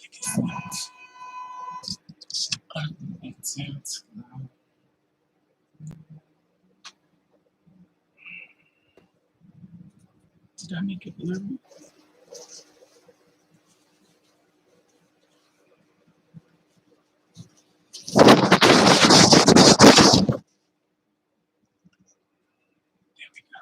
It's not. It sounds loud. Did I make it blue? There we go.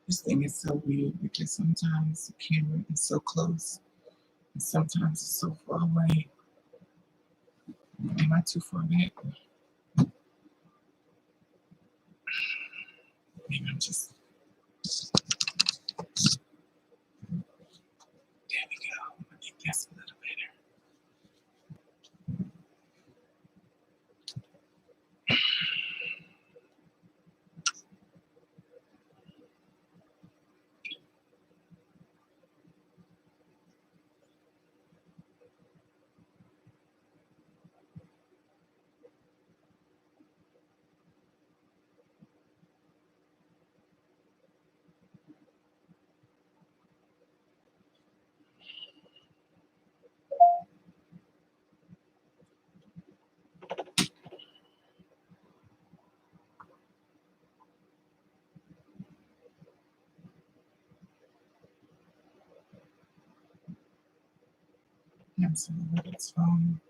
This thing is so weird because sometimes the camera is so close and sometimes it's so far away. Am I too far back? Maybe I'm just. There we go. I think that's a little better. I'm sorry, it's phone.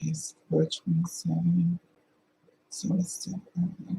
It's 4:27. So it's still early.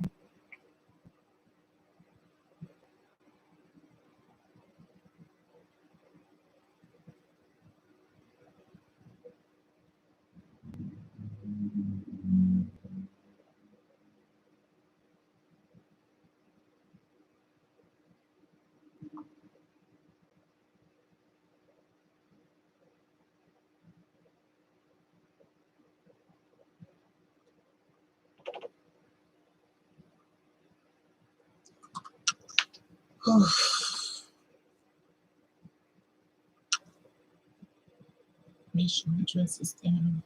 Make sure my dress is down.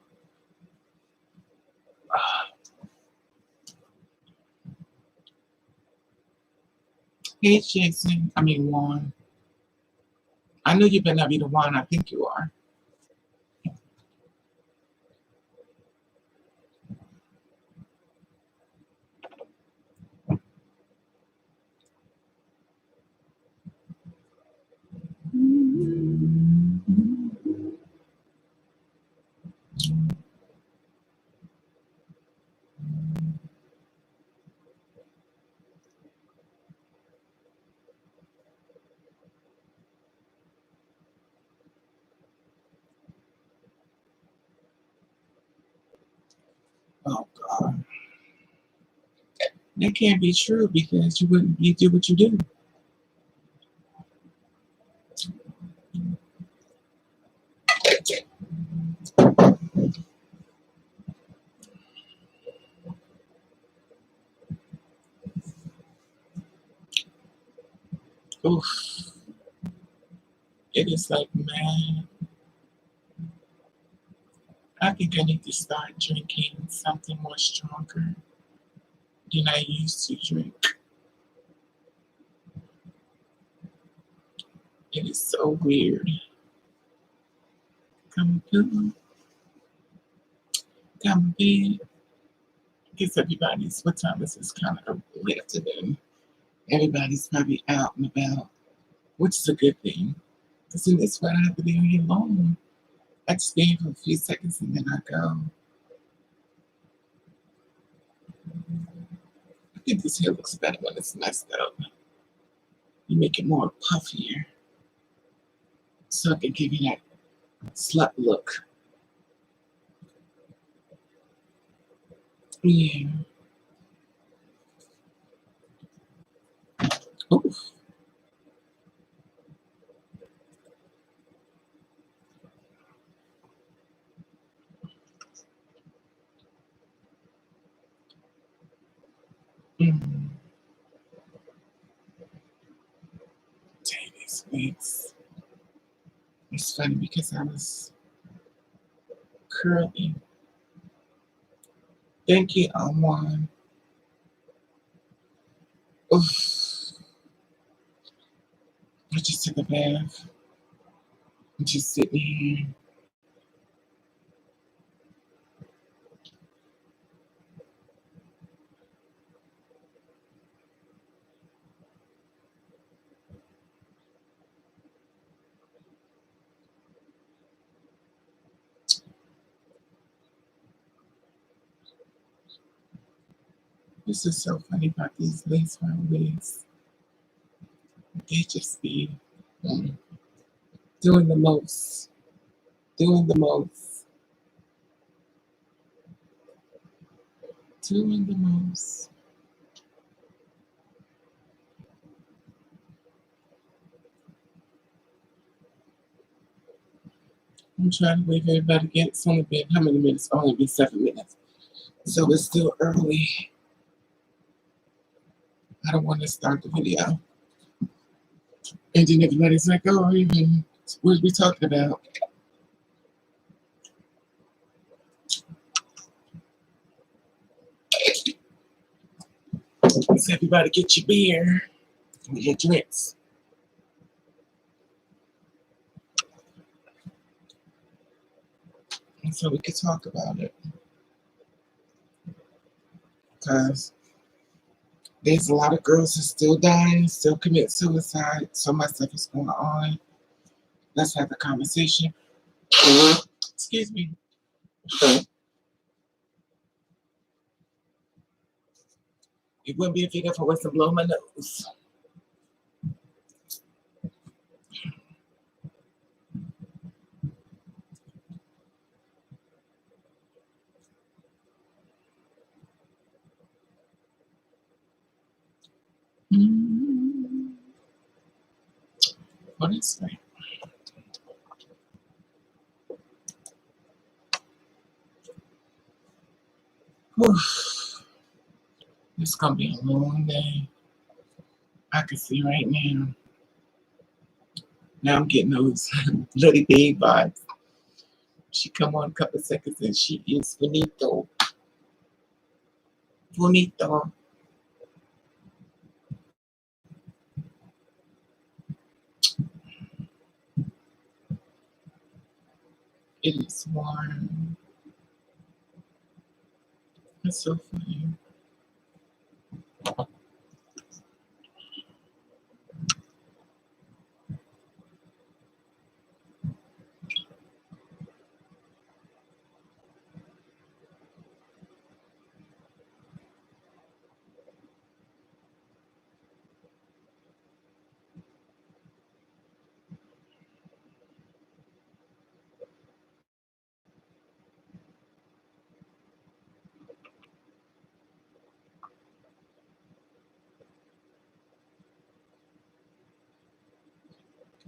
Hey, Jason. I mean, Juan. I know you better not be the one I think you are. Oh, God. That can't be true because you do what you do. Oof. It is like, man, I think I need to start drinking something more stronger than I used to drink. It is so weird. Come on, come on, bed. guess everybody's, what time is this? Kind of late afternoon. Everybody's probably out and about, which is a good thing. Because in this way, I don't have to be on here long. I just stay for a few seconds and then I go. I think this hair looks better when it's messed up. You make it more puffier. So I can give you that slut look. Yeah. Oof. Mm. Dang, these wigs. It's funny because I was curling. Thank you, Alwan. Oof. I just took a bath. I'm just sitting here. This is so funny about these lace front wigs. They just be mm, doing the most. Doing the most. Doing the most. I'm trying to wait for everybody to get. It's only been how many minutes? Only been 7 minutes. So it's still early. I don't want to start the video. And then everybody's like, oh, even what are we talking about? So everybody get your beer and your drinks. And so we could talk about it. Because there's a lot of girls that still dying, still commit suicide. So much stuff is going on. Let's have a conversation. Excuse me. It wouldn't be a video if I wasn't blowing my nose. What is that? It's gonna be a long day. I can see right now. Now I'm getting those Lily Babe vibes. She come on a couple of seconds and she is finito. Bonito. It is warm. It's so funny.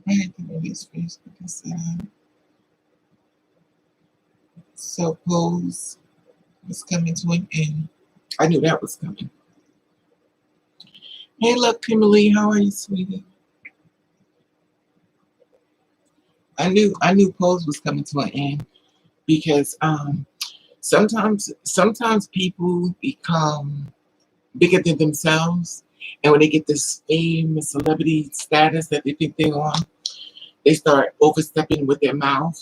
I had to release Facebook and said, so pose was coming to an end. I knew that was coming. Hey, look, Kimberly, how are you, sweetie? I knew pose was coming to an end because sometimes people become bigger than themselves, and when they get this fame and celebrity status that they think they're on, they start overstepping with their mouth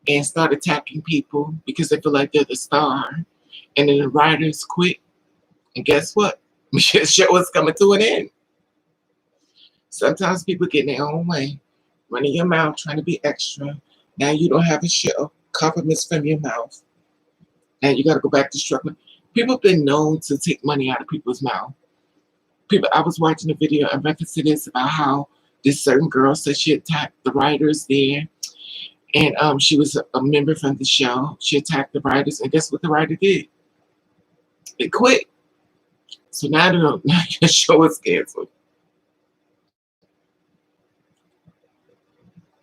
and start attacking people because they feel like they're the star. And then the writers quit. And guess what? The show is coming to an end. Sometimes people get in their own way, running your mouth, trying to be extra. Now you don't have a show. Compliments from your mouth. Now you got to go back to struggling. People have been known to take money out of people's mouth. I was watching a video in reference to this about how this certain girl said she attacked the writers there. And she was a member from the show. She attacked the writers. And guess what the writer did? They quit. So now your show is canceled.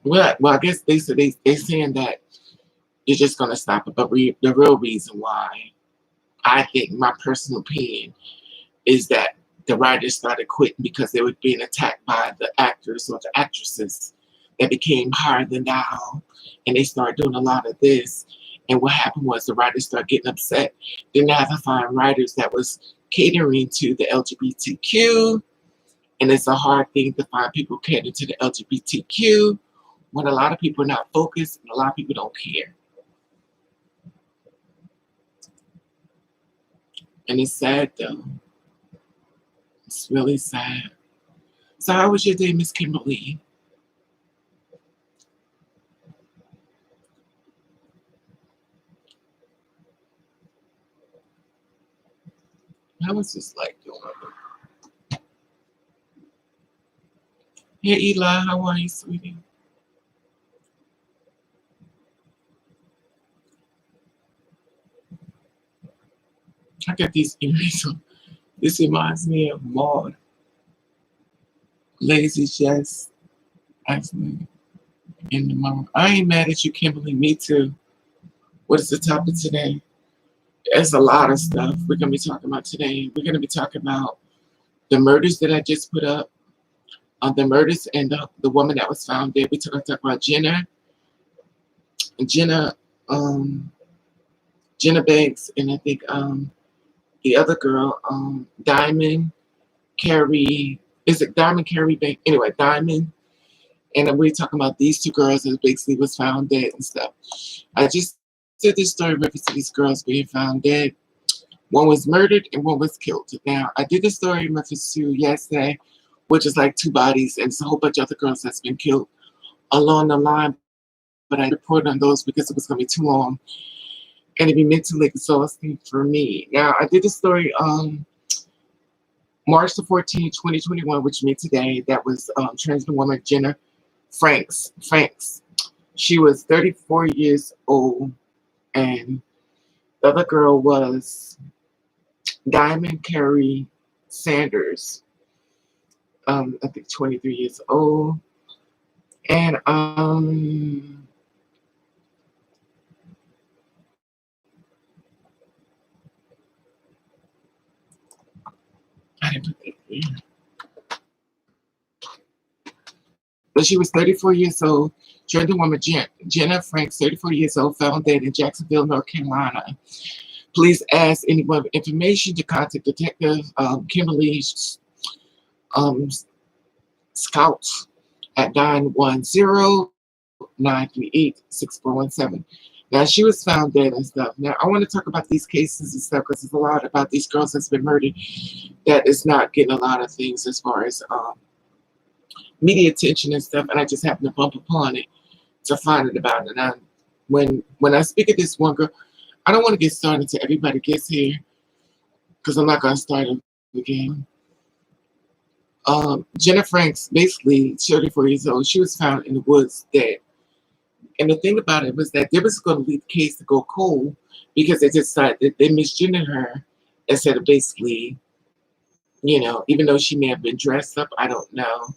Well, I guess they said they're saying that you're just going to stop it. But the real reason why, I think, my personal opinion, is that the writers started quitting because they were being attacked by the actors or the actresses that became higher than thou. And they started doing a lot of this. And what happened was the writers started getting upset. Then they have to find writers that was catering to the LGBTQ. And it's a hard thing to find people catering to the LGBTQ when a lot of people are not focused and a lot of people don't care. And it's sad though. It's really sad. So how was your day, Miss Kimberly? How was this like doing? Hey Eli, how are you, sweetie? I got these earrings on. This reminds me of Maud. Lazy Jess. Actually, in the moment. I ain't mad at you, Kimberly. Me too. What is the topic today? There's a lot of stuff we're going to be talking about today. We're going to be talking about the murders that I just put up, the murders and the woman that was found dead. We're going to talk about Jenna Banks, and I think the other girl, Diamond Carey. Is it Diamond Carey Banks? Anyway, Diamond. And we're talking about these two girls that basically was found dead and stuff. I just did this story reference to these girls being found dead. One was murdered and one was killed. Now, I did this story in reference to yesterday, which is like two bodies, and it's a whole bunch of other girls that's been killed along the line. But I reported on those because it was going to be too long and it'd be mentally exhausting for me. Now, I did this story March the 14th, 2021, which means today. That was transgender woman Jenna Franks. She was 34 years old, and the other girl was Diamond Carey Sanders. I think 23 years old. And I didn't put that there. But she was 34 years old. Transgender woman Jenna Franks, 34 years old, found dead in Jacksonville, North Carolina. Please ask anyone with information to contact Detective Kimberly Scouts at 910-938-6417. Now, she was found dead and stuff. Now, I want to talk about these cases and stuff because there's a lot about these girls that's been murdered that is not getting a lot of things as far as media attention and stuff. And I just happened to bump upon it to find it about it. And when I speak of this one girl, I don't want to get started until everybody gets here because I'm not going to start it again. Jenna Franks, basically 34 years old, she was found in the woods dead. And the thing about it was that they was going to leave the case to go cold because they decided that they misgendered her instead of basically, even though she may have been dressed up, I don't know.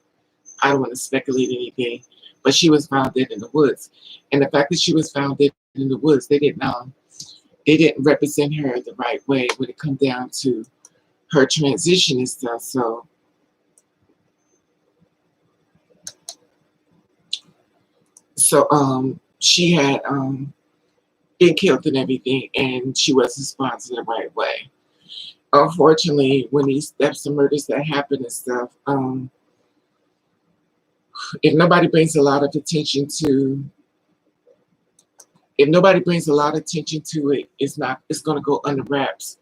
I don't want to speculate anything, but she was found dead in the woods. And the fact that she was found dead in the woods, they didn't represent her the right way when it come down to her transition and stuff. So she had been killed and everything, and she wasn't sponsored the right way. Unfortunately, when these thefts and murders that happen and stuff, if nobody brings a lot of attention to If nobody brings a lot of attention to it, it's gonna go under wraps.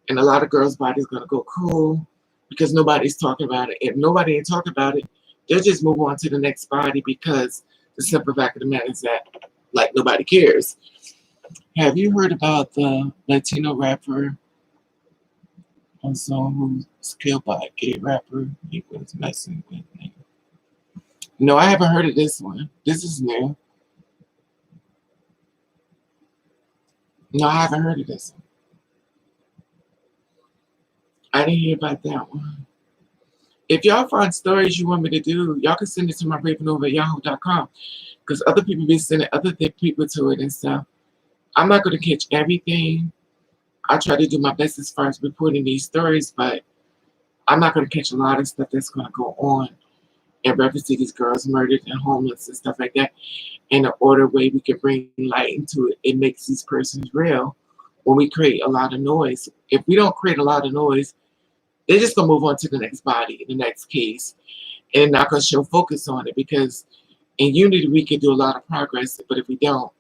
And a lot of girls' bodies gonna go cool because nobody's talking about it. If nobody ain't talking about it, they'll just move on to the next body because the simple fact of the matter is that like nobody cares. Have you heard about the Latino rapper also who was killed by a gay rapper? He was messing with me. No, I haven't heard of this one. This is new. No, I haven't heard of this one. I didn't hear about that one. If y'all find stories you want me to do, y'all can send it to my ravenova@yahoo.com because other people be sending other people to it and stuff. I'm not going to catch everything. I try to do my best as far as reporting these stories, but I'm not going to catch a lot of stuff that's going to go on in reference to these girls murdered and homeless and stuff like that. In an order way we can bring light into it, it makes these persons real when we create a lot of noise. If we don't create a lot of noise, they're just going to move on to the next body, the next case, and not going to show focus on it because in unity we can do a lot of progress, but if we don't,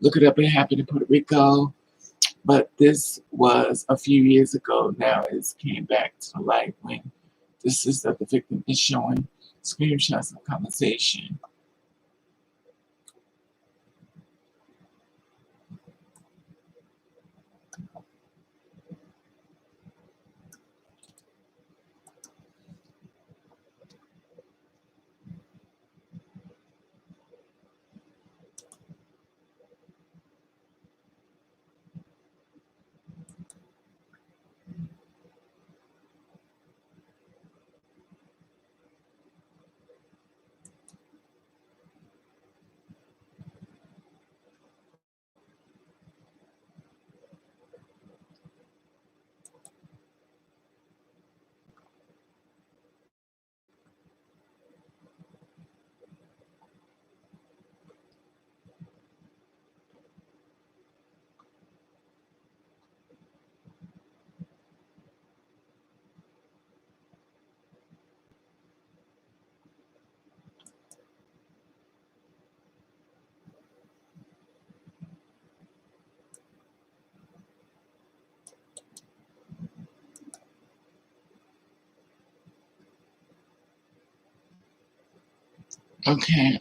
look it up. It happened in Puerto Rico, but this was a few years ago. Now it's came back to the light when the sister of the victim is showing screenshots of conversation. Okay,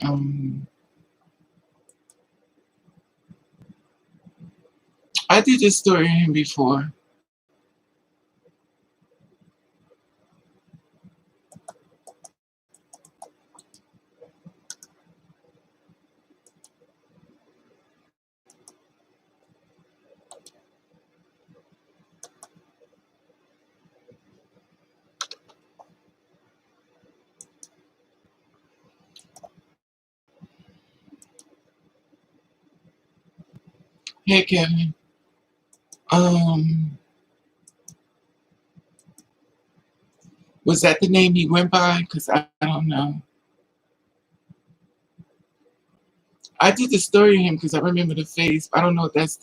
I did this story on him before. Hey, Kevin. Um, was that the name he went by? Because I don't know. I did the story on him because I remember the face. I don't know if is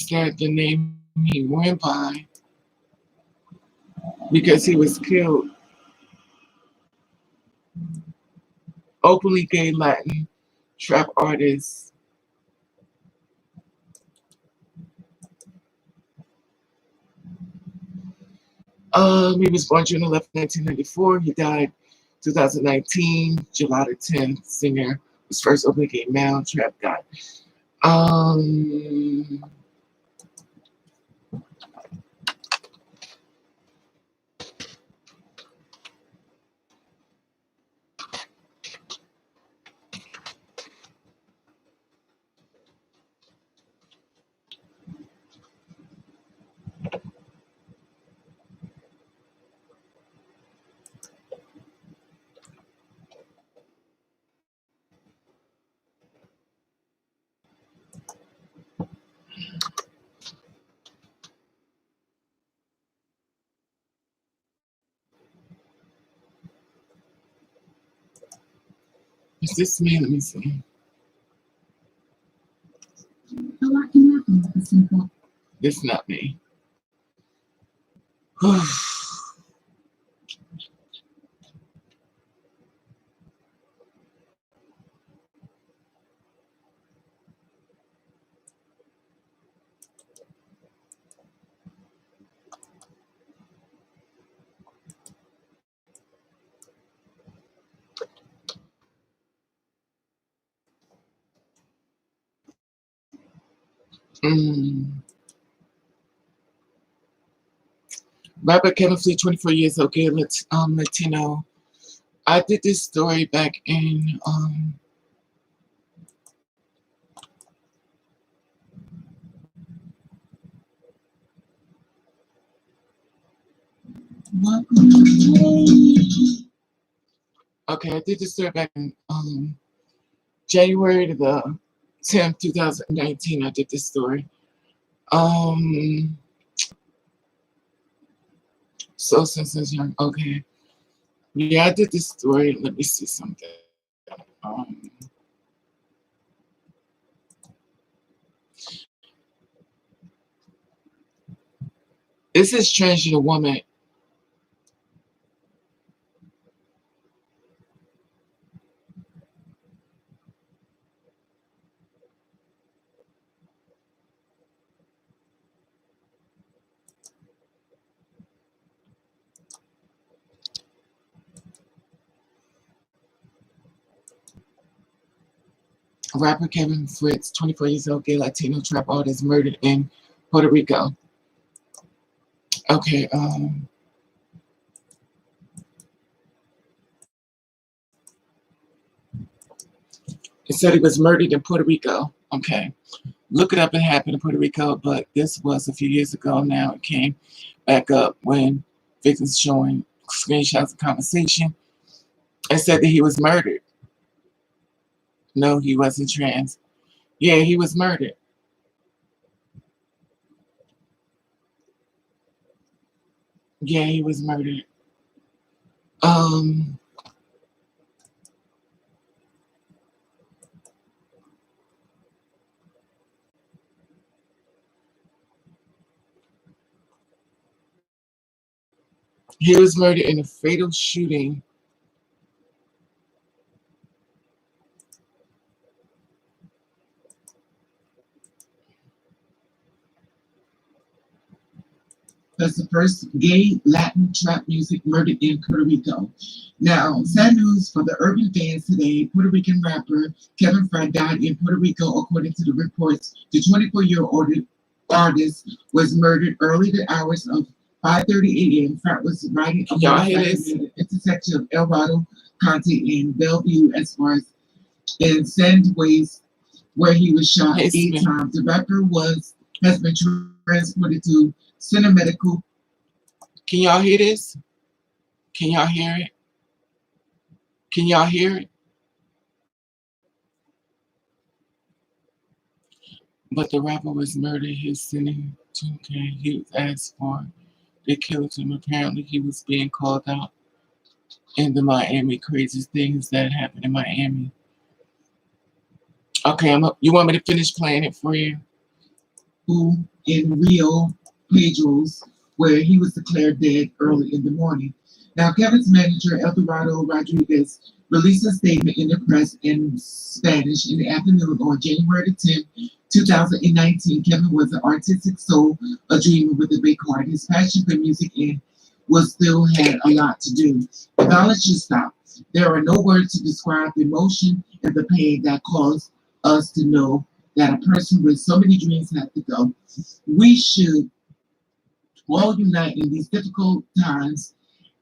that the name he went by because he was killed. Openly gay Latin trap artist. He was born June 11, 1994. He died 2019, July the 10th. Singer was first openly gay male trap guy. Um, is this me? Let me see. A lot can happen with a simple. This not me. Mm. Robert Kevin Fleet, 24 years old, gay Latino. I did this story back in okay, I did this story back in January the 10th, 2019. I did this story. So since young, okay. Yeah, I did this story. Let me see something. Um, this is transgender woman. Rapper Kevin Fritz, 24 years old, gay Latino trap artist, murdered in Puerto Rico. Okay, it said he was murdered in Puerto Rico. Okay, look it up. It happened in Puerto Rico, but this was a few years ago. Now it came back up when victims showing screenshots of conversation. It said that he was murdered. No, he wasn't trans. Yeah, he was murdered. Yeah, he was murdered. Um, he was murdered in a fatal shooting. That's the first gay Latin trap music murdered in Puerto Rico. Now, sad news for the urban fans today. Puerto Rican rapper Kevin Fred died in Puerto Rico, according to the reports. The 24-year-old artist was murdered early the hours of 5:30 a.m. Fred was riding a motorcycle near the intersection of El Rado County and Bellevue, as far as in Sandways, where he was shot 8 times. The rapper has been transported to Center Medical. Can y'all hear this? Can y'all hear it? Can y'all hear it? But the rapper was murdered. His sending to okay, he was asked for. They killed him. Apparently, he was being called out in the Miami. Crazy things that happened in Miami. Okay, I'm up. You want me to finish playing it for you? Who in Rio Pedro's, where he was declared dead early in the morning. Now, Kevin's manager, Eldorado Rodriguez, released a statement in the press in Spanish in the afternoon on January 10, 2019. Kevin was an artistic soul, a dreamer with a big heart. His passion for music and was still had a lot to do. The violence should stop. There are no words to describe the emotion and the pain that caused us to know that a person with so many dreams has to go. We should all unite in these difficult times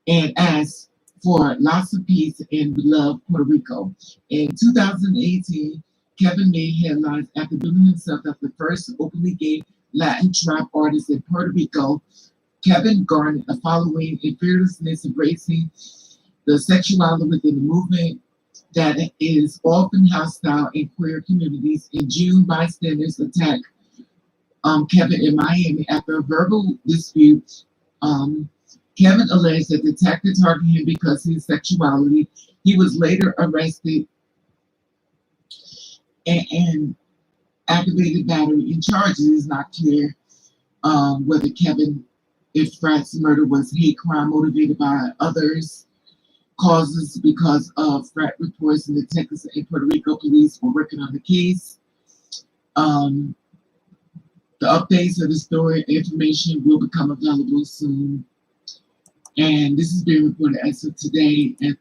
and ask for lots of peace, and we love Puerto Rico. In 2018, Kevin made headlines after billing himself as the first openly gay Latin trap artist in Puerto Rico. Kevin garnered a following in fearlessness, embracing the sexuality within the movement that is often hostile in queer communities. In June, bystanders attacked Kevin in Miami after a verbal dispute. Kevin alleged that the attacker targeted him because of his sexuality. He was later arrested and activated battery in charges. It is not clear whether Kevin, if Fred's murder was hate crime motivated by others causes because of threat reports in the Texas and Puerto Rico police were working on the case. Um, the updates of the story information will become available soon. And this is being reported as of today. And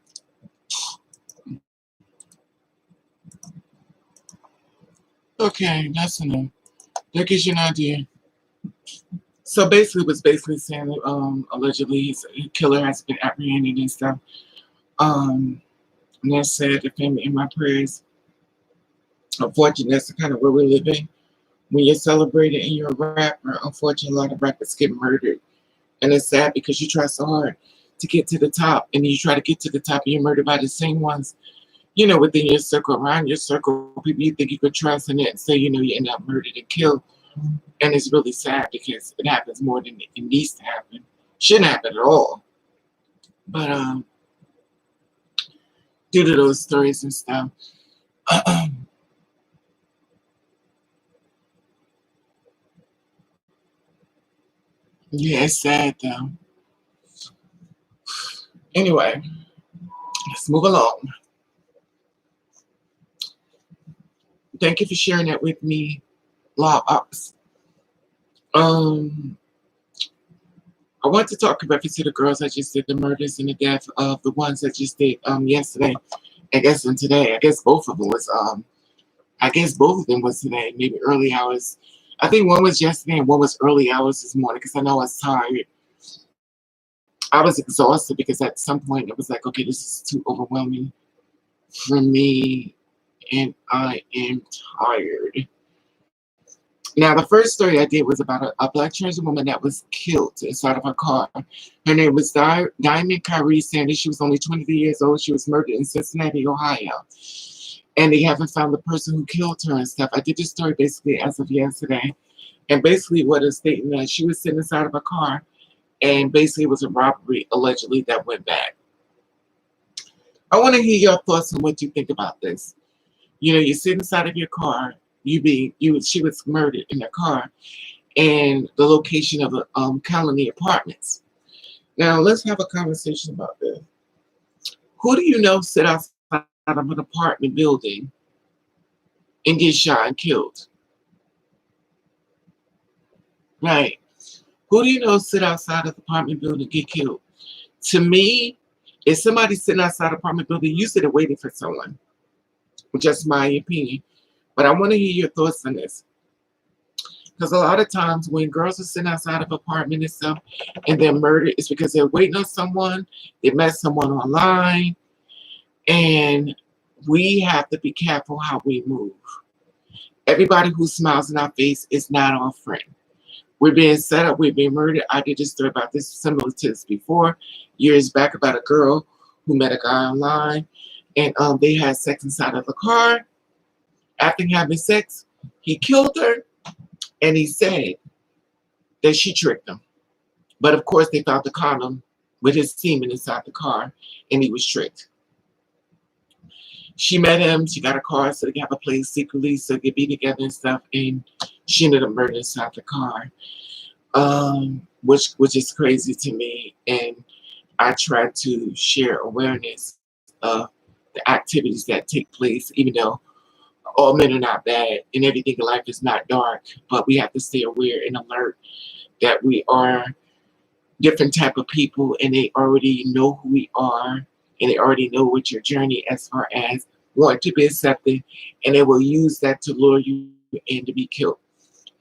okay, that's enough. That gives you an idea. So basically, it was basically saying that allegedly his killer has been apprehended and stuff. And that said, the family in my prayers. Unfortunately, that's the kind of where we're living. When you're celebrated and you're a rapper, unfortunately, a lot of rappers get murdered. And it's sad because you try so hard to get to the top, and you try to get to the top, and you're murdered by the same ones, within your circle, around your circle, people you think you could trust, and then say, you end up murdered and killed. And it's really sad because it happens more than it needs to happen. Shouldn't happen at all. But due to those stories and stuff, yeah, it's sad though. Anyway, let's move along. Thank you for sharing that with me, Law Ops. I want to talk about to the girls that just did the murders and the death of the ones that just did yesterday, I guess, and today. I guess both of them was today, maybe early hours. I think one was yesterday and one was early hours this morning because I know I was tired. I was exhausted because at some point it was like, okay, this is too overwhelming for me and I am tired. Now, the first story I did was about a Black trans woman that was killed inside of her car. Her name was Diamond Kyrie Sanders. She was only 23 years old. She was murdered in Cincinnati, Ohio. And they haven't found the person who killed her and stuff. I did this story basically as of yesterday. And basically what it's stating that she was sitting inside of a car, and basically it was a robbery, allegedly, that went bad. I want to hear your thoughts on what you think about this. You sit inside of your car. She was murdered in the car, and the location of the Colony Apartments. Now let's have a conversation about this. Who do you know sit outside of an apartment building and get shot and killed? Right. Who do you know sit outside of the apartment building and get killed? To me, if somebody's sitting outside the apartment building, you sit there waiting for someone. Just my opinion. But I want to hear your thoughts on this. Because a lot of times when girls are sitting outside of an apartment and stuff and they're murdered, it's because they're waiting on someone, they met someone online, and we have to be careful how we move. Everybody who smiles in our face is not our friend. We're being set up, we're being murdered. I did a story about this, similar to this before, years back, about a girl who met a guy online, and they had sex inside of the car. After having sex, he killed her, and he said that she tricked him. But of course, they found the condom with his semen inside the car, and he was tricked. She met him, she got a car so they could have a place secretly so they could be together and stuff, and she ended up murdering inside the car, which is crazy to me. And I try to share awareness of the activities that take place, even though all men are not bad and everything in life is not dark, but we have to stay aware and alert that we are different type of people, and they already know who we are, and they already know what your journey as far as want to be accepted, and they will use that to lure you in to be killed.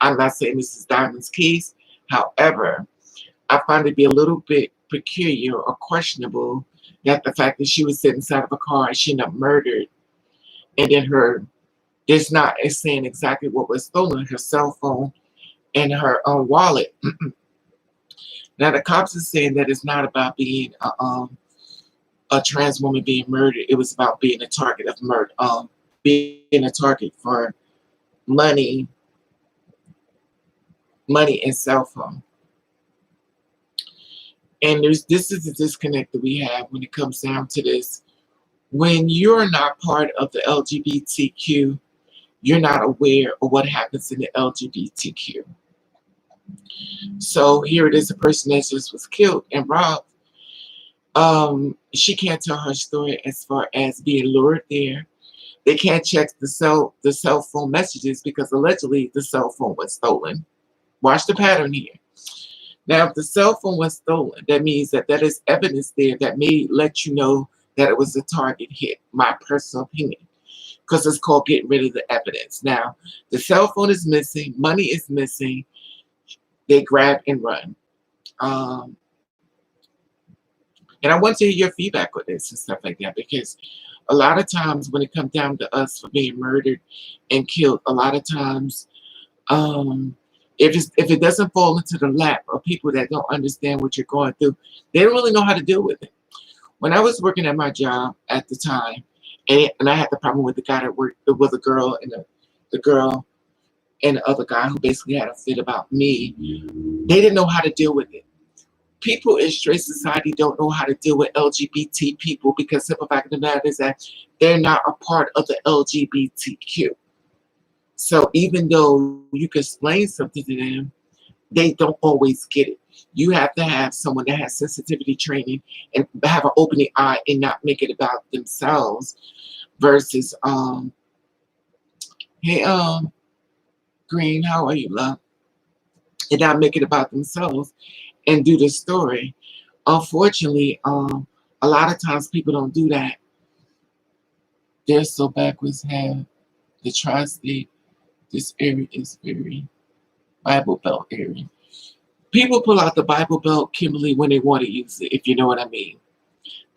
I'm not saying this is Diamond's case. However, I find it to be a little bit peculiar or questionable that the fact that she was sitting inside of a car and she ended up murdered, and then it's not saying exactly what was stolen, her cell phone and her wallet. Now the cops are saying that it's not about being a trans woman being murdered. It was about being a target of murder, being a target for money and cell phone. And this is the disconnect that we have when it comes down to this. When you're not part of the LGBTQ, you're not aware of what happens in the LGBTQ. So here it is, a person that just was killed and robbed. She can't tell her story as far as being lured there. They can't check the cell phone messages because allegedly the cell phone was stolen. Watch the pattern here. Now, if the cell phone was stolen, that means that is evidence there that may let you know that it was a target hit, my personal opinion. because it's called getting rid of the evidence. Now, the cell phone is missing, money is missing, they grab and run. Um, and I want to hear your feedback with this and stuff like that, because a lot of times when it comes down to us for being murdered and killed, a lot of times, um, if it doesn't fall into the lap of people that don't understand what you're going through, they don't really know how to deal with it. When I was working at my job at the time, and I had the problem with the guy that worked with a girl, and the girl and the other guy who basically had a fit about me, they didn't know how to deal with it. People in straight society don't know how to deal with LGBT people, because simple fact of the matter is that they're not a part of the LGBTQ. So even though you can explain something to them, they don't always get it. You have to have someone that has sensitivity training and have an opening eye and not make it about themselves versus hey Green, how are you, love? And not make it about themselves and do the story. Unfortunately, a lot of times people don't do that. They're so backwards. Have the tri-state, this area is very Bible Belt area. People pull out the Bible Belt, Kimberly, when they want to use it, if you know what I mean.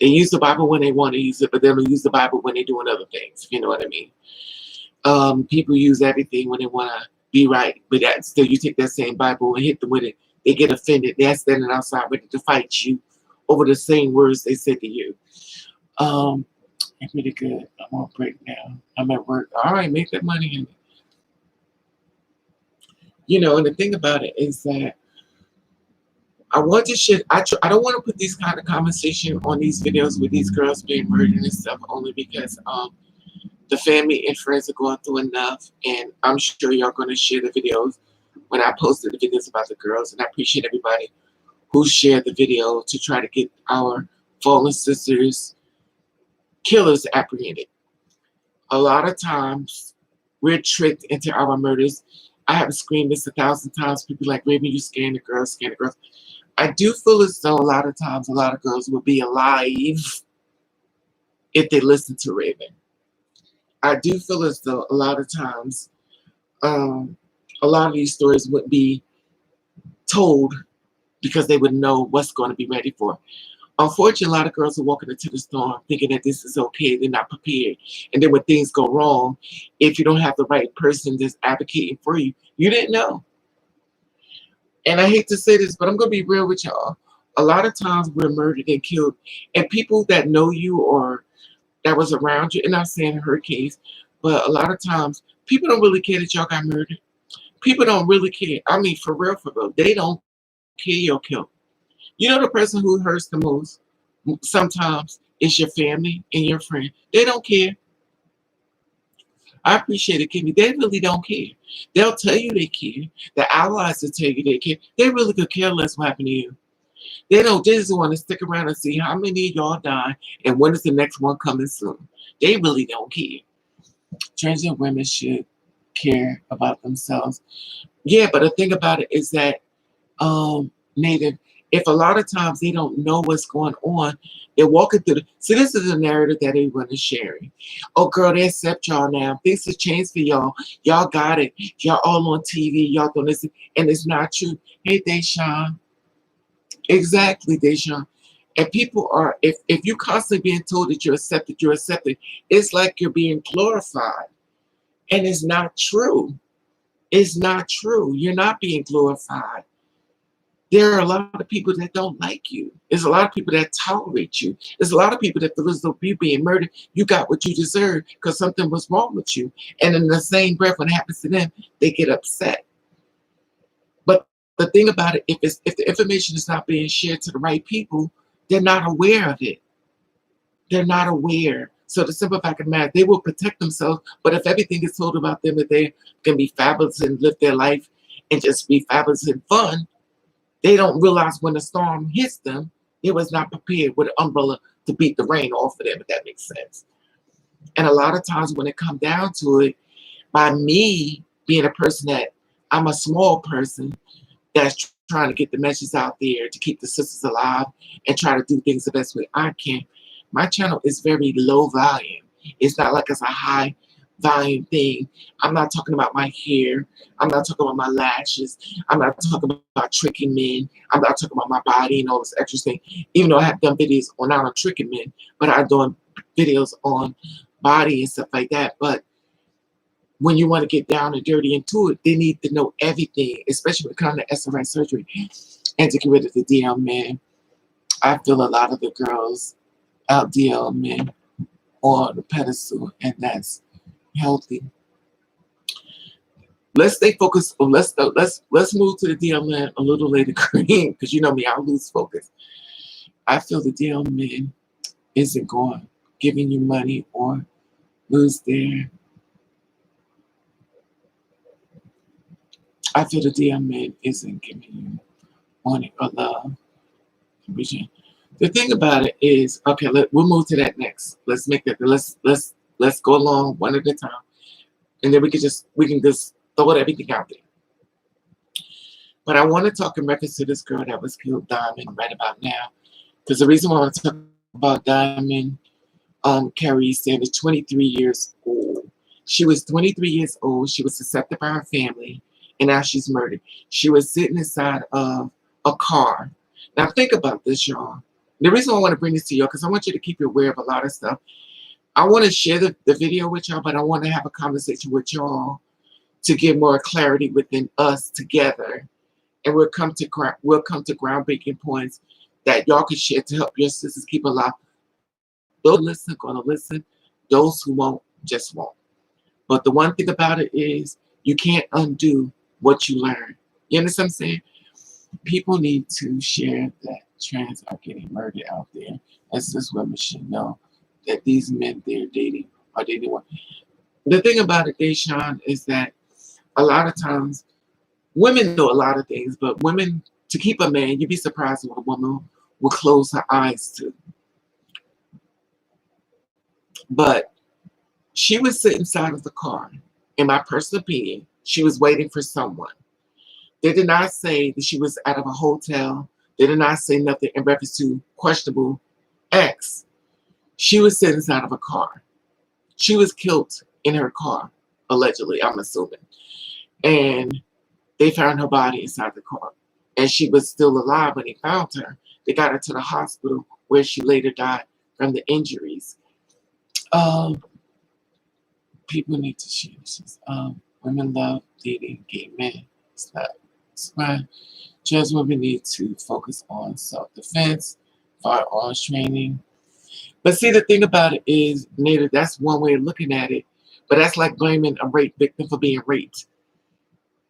They use the Bible when they want to use it, but they don't use the Bible when they're doing other things, if you know what I mean. People use everything when they want to be right, but that, still you take that same Bible and hit them with it, they get offended. They're standing outside ready to fight you over the same words they said to you. It's really good. I'm on break now. I'm at work. All right, make that money. And and the thing about it is that I want to shit. I don't want to put these kind of conversation on these videos with these girls being murdered and stuff, only because the family and friends are going through enough, and I'm sure y'all going to share the videos when I posted the videos about the girls, and I appreciate everybody who shared the video to try to get our fallen sisters, killers apprehended. A lot of times, we're tricked into our murders. I have screamed this 1,000 times. People like, Raven, you scaring the girls, scaring the girls. I do feel as though a lot of times a lot of girls will be alive if they listen to Raven. I do feel as though a lot of times a lot of these stories would be told because they would know what's going to be ready for. Unfortunately, a lot of girls are walking into the storm thinking that this is okay. They're not prepared. And then when things go wrong, if you don't have the right person that's advocating for you, you didn't know. And I hate to say this, but I'm going to be real with y'all. A lot of times we're murdered and killed, and people that know you or that was around you, and I'm saying in her case, but a lot of times people don't really care that y'all got murdered. People don't really care. I mean, for real, they don't care you're killed. You know, the person who hurts the most sometimes is your family and your friend. They don't care. I appreciate it, Kimmy. They really don't care. They'll tell you they care. The allies will tell you they care. They really could care less what happened to you. They don't. They just want to stick around and see how many of y'all die and when is the next one coming soon. They really don't care. Transgender women should care about themselves. Yeah, but the thing about it is that, Native, if a lot of times they don't know what's going on, they're walking through see, this is a narrative that everyone is sharing. Oh, girl, they accept y'all now. Things have changed for y'all. Y'all got it. Y'all all on TV. Y'all don't listen. And it's not true. Hey, Deshaun. Exactly, Deshaun. And people are, if you constantly being told that you're accepted, it's like you're being glorified. And it's not true. It's not true. You're not being glorified. There are a lot of people that don't like you. There's a lot of people that tolerate you. There's a lot of people that feel as though you being murdered, you got what you deserve because something was wrong with you. And in the same breath, when it happens to them, they get upset. But the thing about it, if the information is not being shared to the right people, they're not aware of it. They're not aware. So the simple fact of the matter, they will protect themselves. But if everything is told about them, that they can be fabulous and live their life and just be fabulous and fun, they don't realize when the storm hits them, they was not prepared with an umbrella to beat the rain off of them, if that makes sense. And a lot of times when it comes down to it, by me being a person that I'm a small person that's trying to get the message out there to keep the sisters alive and try to do things the best way I can, my channel is very low volume. It's not like it's a high volume thing. I'm not talking about my hair. I'm not talking about my lashes. I'm not talking about tricking men. I'm not talking about my body and all this extra thing. Even though I have done videos on not on tricking men, but I'm doing videos on body and stuff like that. But when you want to get down and dirty into it, they need to know everything, especially when it comes to SRS surgery and to get rid of the DL men. I feel a lot of the girls out DL men on the pedestal, and that's healthy. Let's stay focused. Let's move to the DL men a little later, Green, because you know me, I'll lose focus. I feel the DL men isn't going giving you money or lose their. I feel the DL men isn't giving you money or love. The thing about it is, okay, we'll move to that next. Let's make that. Let's go along one at a time, and then we can just throw everything out there. But I want to talk in reference to this girl that was killed, Diamond, right about now, because the reason why I want to talk about Diamond, Carrie said, is 23 years old. She was 23 years old. She was accepted by her family, and now she's murdered. She was sitting inside of a car. Now think about this, y'all. The reason I want to bring this to y'all, because I want you to keep you aware of a lot of stuff. I want to share the video with y'all, but I want to have a conversation with y'all to get more clarity within us together. And we'll come to groundbreaking points that y'all can share to help your sisters keep alive. Those who listen, gonna listen. Those who won't, just won't. But the one thing about it is you can't undo what you learn. You understand what I'm saying? People need to share that trans are getting murdered out there. As this women should know that these men they're dating are dating one. The thing about it, Deshaun, is that a lot of times women know a lot of things, but women, to keep a man, you'd be surprised what a woman will close her eyes to. But she was sitting inside of the car. In my personal opinion, she was waiting for someone. They did not say that she was out of a hotel. They did not say nothing in reference to questionable acts. She was sitting inside of a car. She was killed in her car, allegedly, I'm assuming. And they found her body inside the car. And she was still alive when they found her. They got her to the hospital where she later died from the injuries. People need to share this. Women love dating gay men. It's fine. Just women need to focus on self-defense, firearms training. But see, the thing about it is, Nita, that's one way of looking at it. But that's like blaming a rape victim for being raped.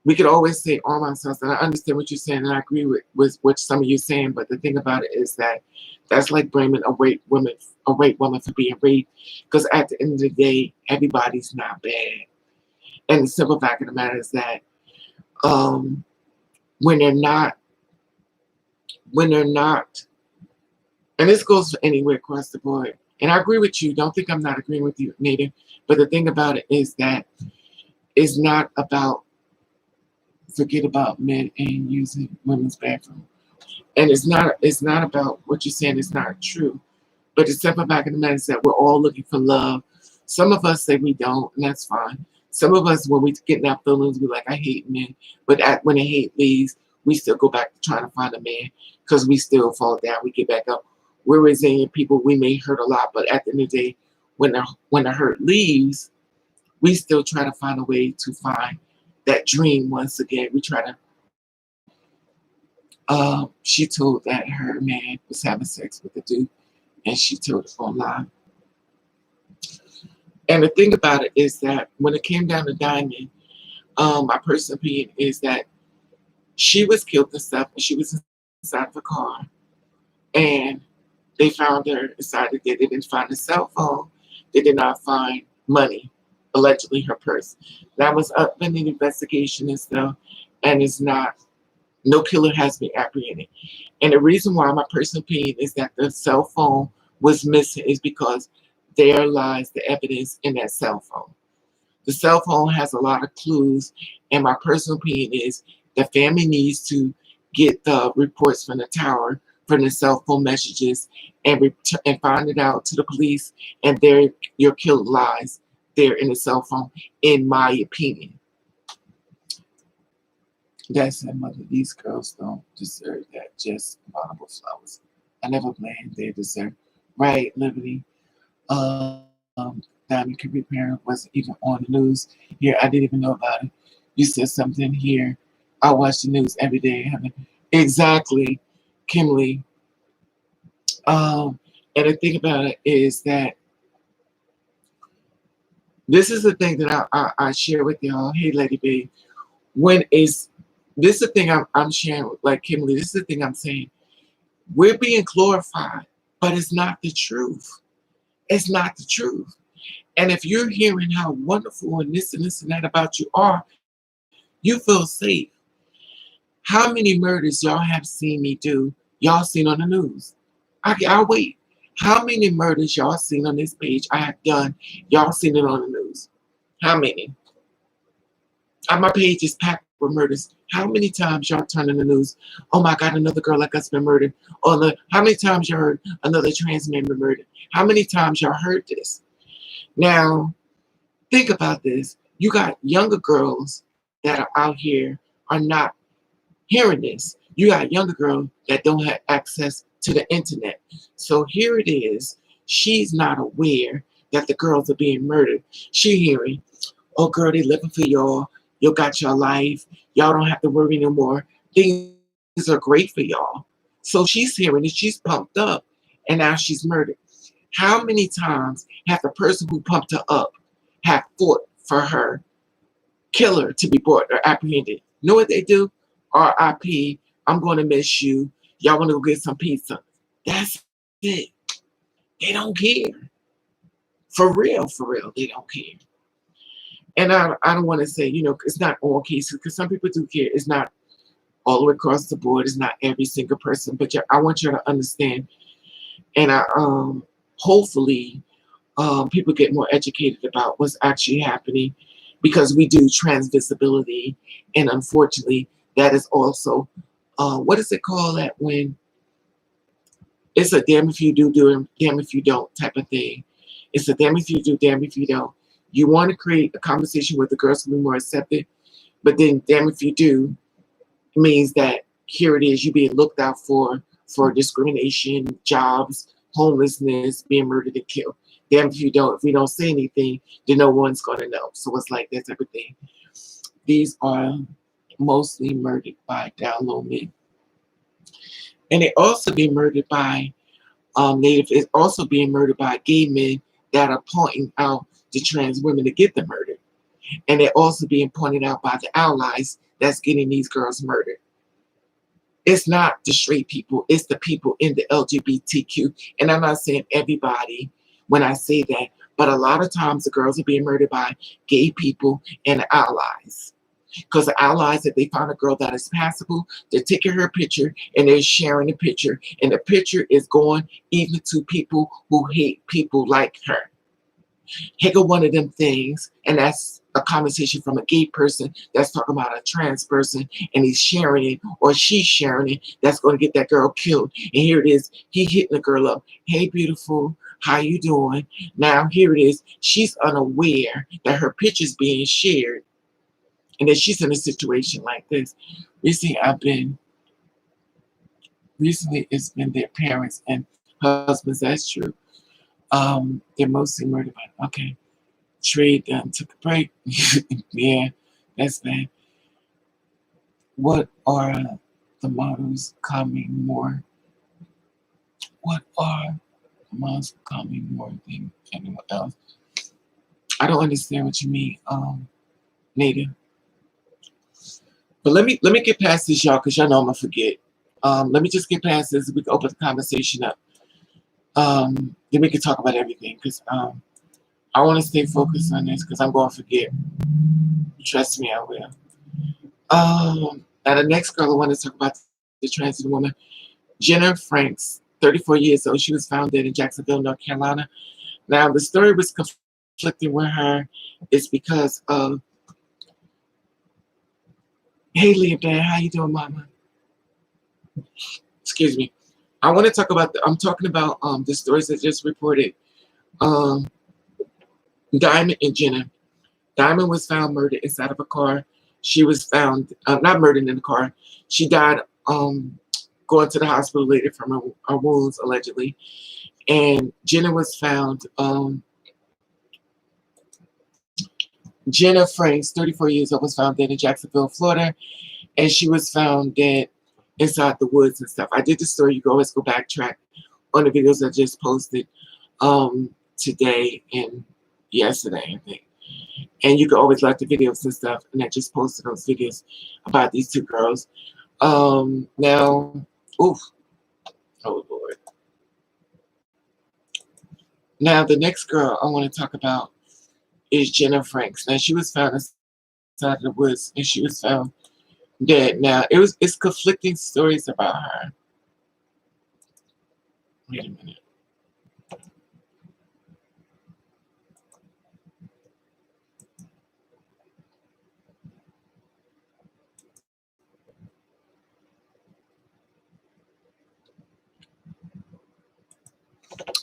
We could always say arm ourselves, and I understand what you're saying, and I agree with what some of you are saying. But the thing about it is that that's like blaming a rape woman for being raped, because at the end of the day, everybody's not bad. And the simple fact of the matter is that when they're not, and this goes for anywhere across the board. And I agree with you. Don't think I'm not agreeing with you, Native. But the thing about it is that it's not about, forget about men and using women's bathroom. And it's not about what you're saying is not true. But the simple fact of the matter is that we're all looking for love. Some of us say we don't, and that's fine. Some of us, when we get in our feelings, we're like, I hate men. But when the hate leaves, we still go back to trying to find a man because we still fall down. We get back up. We're resilient people. We may hurt a lot, but at the end of the day, when the hurt leaves, we still try to find a way to find that dream once again. We try to. She told that her man was having sex with a dude, and she told it online. And the thing about it is that when it came down to Diamond, my personal opinion is that she was killed and stuff, and she was inside of a car, and they found her inside. They didn't find a cell phone. They did not find money, allegedly her purse. That was up in the investigation and stuff, and it's not. No killer has been apprehended. And the reason why my personal opinion is that the cell phone was missing is because there lies the evidence in that cell phone. The cell phone has a lot of clues, and my personal opinion is the family needs to get the reports from the tower, from the cell phone messages, and find it out to the police, and there your killer lies. there in a cell phone, in my opinion. That's said, mother, these girls don't deserve that. Just honorable flowers. I never blamed they deserve. Right, Liberty. Diamond Career Parent wasn't even on the news. Here, I didn't even know about it. You said something here. I watch the news every day. Exactly, Kimberly. Um, and the thing about it is that this is the thing that I share with y'all. Hey, Lady B, when is this is the thing I'm sharing with, like Kimberly? This is the thing I'm saying. We're being glorified, but it's not the truth. It's not the truth. And if you're hearing how wonderful and this and that about you are, you feel safe. How many murders y'all have seen me do? Y'all seen on the news? I'll wait. How many murders y'all seen on this page I have done? Y'all seen it on the news? How many? My page is packed with murders. How many times y'all turn in the news? Oh my God, another girl like us been murdered. How many times you heard another trans man been murdered? How many times y'all heard this? Now, think about this. You got younger girls that are out here are not hearing this. You got younger girls that don't have access to the internet. So here it is. She's not aware that the girls are being murdered. She hearing, oh girl, they living for y'all. You got your life. Y'all don't have to worry no more. Things are great for y'all. So she's hearing it. She's pumped up. And now she's murdered. How many times have the person who pumped her up have fought for her killer to be brought or apprehended? Know what they do? R.I.P. I'm going to miss you. Y'all want to go get some pizza. That's it. They don't care. For real, they don't care. And I don't want to say, it's not all cases, because some people do care. It's not all the way across the board. It's not every single person. But I want you to understand. And hopefully people get more educated about what's actually happening, because we do trans visibility. And unfortunately, that is also, what is it called that when it's a damn if you do, damn if you don't type of thing. It's a damn if you do, damn if you don't. You want to create a conversation where the girls can be more accepted, but then damn if you do means that here it is, you being looked out for discrimination, jobs, homelessness, being murdered and killed. Damn if you don't. If we don't say anything, then no one's going to know. So it's like that type of thing. These are mostly murdered by down low men. And they also being murdered by Native, is also being murdered by gay men that are pointing out the trans women to get them murdered. And they're also being pointed out by the allies that's getting these girls murdered. It's not the straight people, it's the people in the LGBTQ. And I'm not saying everybody when I say that, but a lot of times the girls are being murdered by gay people and allies. Because the allies, if they find a girl that is passable, they're taking her picture and they're sharing the picture. And the picture is going even to people who hate people like her. Here go one of them things, and that's a conversation from a gay person that's talking about a trans person, and he's sharing it or she's sharing it. That's going to get that girl killed. And here it is, he hitting the girl up. Hey, beautiful, how you doing? Now here it is, she's unaware that her picture's being shared, and that she's in a situation like this. Recently it's been their parents and husbands. That's true. They're mostly murdered by. Okay. Trade took a break. Yeah, that's bad. What are the models coming more? What are the models coming more than anyone else? I don't understand what you mean, Native. But let me get past this, y'all, because y'all know I'm gonna forget. Let me just get past this. We can open the conversation up. Then we can talk about everything, because I want to stay focused on this, because I'm going to forget. Trust me, I will. Now the next girl I want to talk about, the trans woman, Jenna Franks, 34 years old. She was found dead in Jacksonville, North Carolina. Now the story was conflicting with her. It's because of, hey Leah Dan, how you doing, mama? Excuse me. I want to talk about I'm talking about the stories that just reported. Diamond and Jenna. Diamond was found murdered inside of a car. She was found, not murdered in the car. She died going to the hospital later from her wounds, allegedly. And Jenna was found, Jenna Franks, 34 years old, was found dead in Jacksonville, Florida. And she was found dead inside the woods and stuff. I did the story. You can always go backtrack on the videos I just posted today and yesterday, I think. And you can always like the videos and stuff. And I just posted those videos about these two girls. Now, oof, oh Lord. Now the next girl I want to talk about is Jenna Franks. Now she was found inside of the woods and she was found dead. Now it's conflicting stories about her. Wait a minute.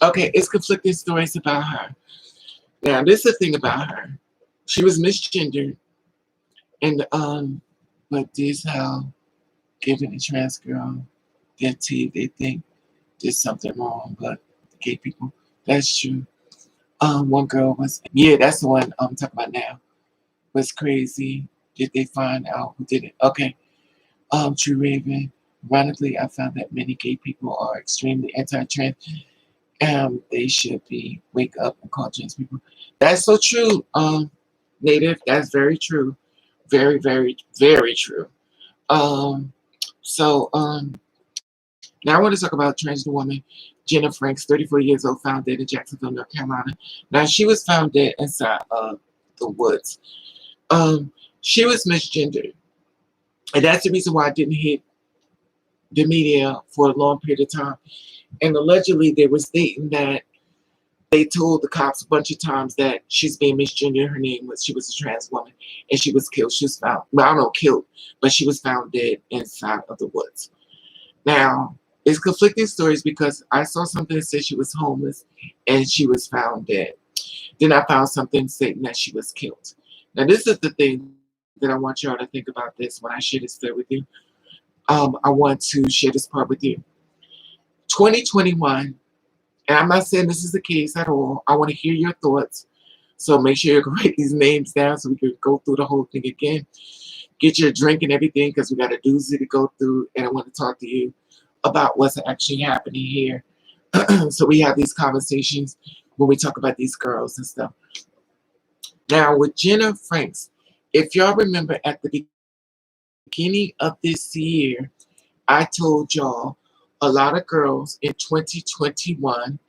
Okay, it's conflicting stories about her. Now, this is the thing about her. She was misgendered, and but this how giving a trans girl their tea, they think there's something wrong, but gay people, that's true. One girl was, yeah, that's the one I'm talking about now. Was crazy. Did they find out who did it? Okay. True Raven. Ironically, I found that many gay people are extremely anti-trans. They should be wake up and call trans people. That's so true. Native. That's very true. Very, very, very true. So now I want to talk about transgender woman Jenna Franks, 34 years old, found dead in Jacksonville, North Carolina. Now she was found dead inside the woods. She was misgendered, and that's the reason why I didn't hit the media for a long period of time. And allegedly, they were stating that they told the cops a bunch of times that she's being misgendered. Her name was, she was a trans woman, and she was killed. She was found, well, I don't know, killed, but she was found dead inside of the woods. Now, it's conflicting stories because I saw something that said she was homeless and she was found dead. Then I found something stating that she was killed. Now, this is the thing that I want y'all to think about this when I share this story with you. I want to share this part with you. 2021, and I'm not saying this is the case at all. I want to hear your thoughts. So make sure you can write these names down so we can go through the whole thing again. Get your drink and everything because we got a doozy to go through. And I want to talk to you about what's actually happening here. So we have these conversations when we talk about these girls and stuff. Now with Jenna Franks, if y'all remember at the beginning of this year, I told y'all a lot of girls in 2021,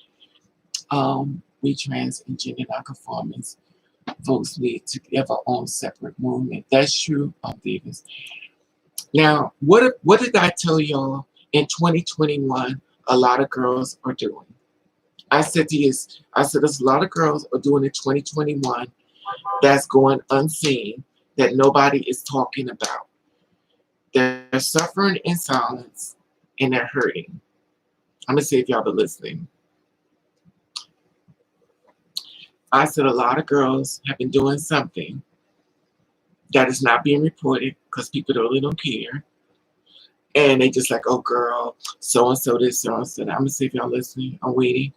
we trans and gender nonconformists, folks need to have our own separate movement. That's true, Davis. Now, what did I tell y'all in 2021 a lot of girls are doing? I said to you, I said there's a lot of girls are doing in 2021 that's going unseen, that nobody is talking about. They're suffering in silence and they're hurting. I'm going to see if y'all been listening. I said a lot of girls have been doing something that is not being reported because people really don't care. And they just like, oh girl, so-and-so this, so-and-so that. I'm going to see if y'all listening. I'm waiting.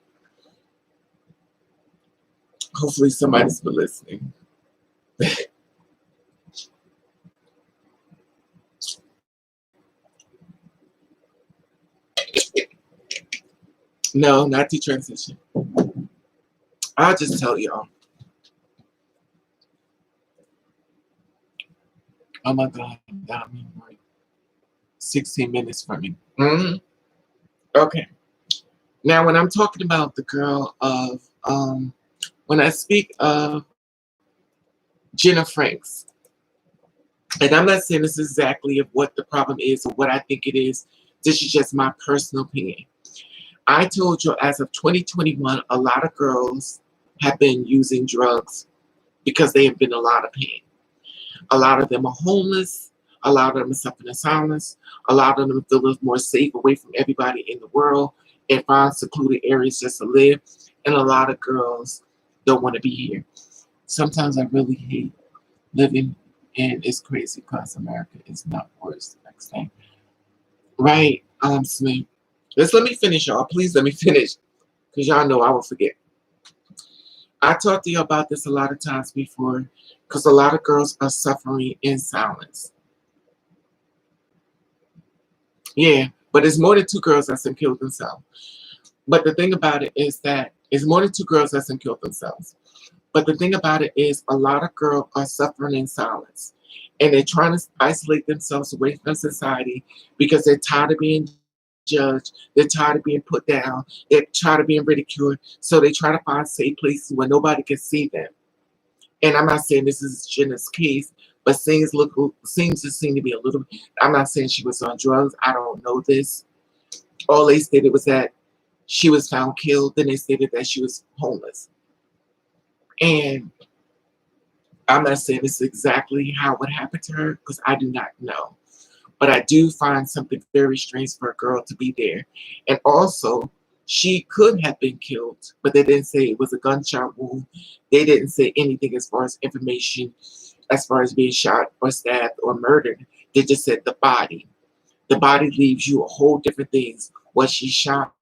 Hopefully somebody's been listening. No, not the transition. I'll just tell y'all. Oh my God, that means like 16 minutes for me. Okay. Now, when I'm talking about the girl of, when I speak of Jenna Franks, and I'm not saying this is exactly of what the problem is or what I think it is. This is just my personal opinion. I told you as of 2021, a lot of girls have been using drugs because they have been in a lot of pain. A lot of them are homeless. A lot of them are suffering in silence. A lot of them feel more safe away from everybody in the world and find secluded areas just to live. And a lot of girls don't want to be here. Sometimes I really hate living, and it's crazy because America is not worse the next thing. Right, Smith. Let's let me finish, y'all. Please let me finish. Because y'all know I will forget. I talked to you about this a lot of times before, because a lot of girls are suffering in silence. Yeah, but it's more than two girls that's been killed themselves. But the thing about it is that it's more than two girls that's been killed themselves. But the thing about it is a lot of girls are suffering in silence. And they're trying to isolate themselves away from society because they're tired of being judged. They're tired of being put down. They're tired of being ridiculed. So they try to find safe places where nobody can see them. And I'm not saying this is Jenna's case, but seems to seem to be a little. I'm not saying she was on drugs. I don't know this. All they stated was that she was found killed. Then they stated that she was homeless. And I'm not saying this is exactly how it happened to her because I do not know. But I do find something very strange for a girl to be there. And also, she could have been killed, but they didn't say it was a gunshot wound. They didn't say anything as far as information, as far as being shot or stabbed or murdered. They just said the body. The body leaves you a whole different things. Was she shot?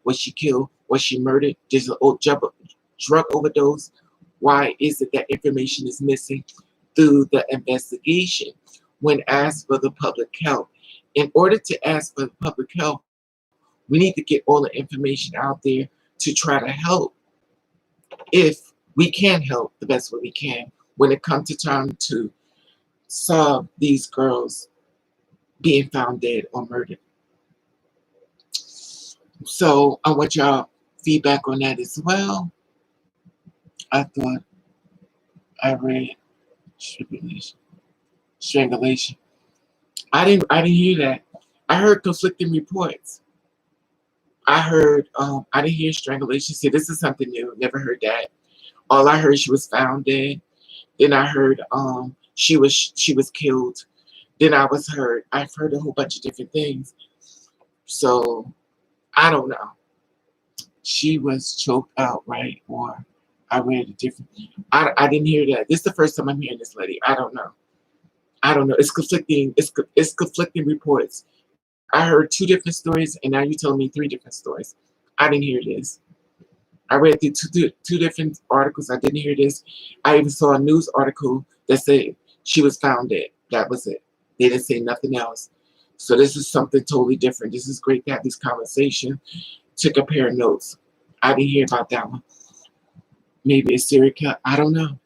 Was she killed? Was she murdered? There's an old drug overdose. Why is it that information is missing through the investigation when asked for the public health? In order to ask for the public health, we need to get all the information out there to try to help. If we can help the best way we can when it comes to trying to solve these girls being found dead or murdered. So I want y'all feedback on that as well. I thought I read strangulation. I didn't hear that. I heard conflicting reports. I didn't hear strangulation. See, this is something new. Never heard that. All I heard she was found dead. Then I heard she was killed. Then I've heard a whole bunch of different things. So I don't know. She was choked out, right? Or I read a different. I didn't hear that. This is the first time I'm hearing this lady. I don't know. I don't know. It's conflicting. It's conflicting reports. I heard two different stories, and now you're telling me three different stories. I didn't hear this. I read through two different articles. I didn't hear this. I even saw a news article that said she was found dead. That was it. They didn't say nothing else. So this is something totally different. This is great to have this conversation to compare notes. I didn't hear about that one. Maybe a serial killer. I don't know.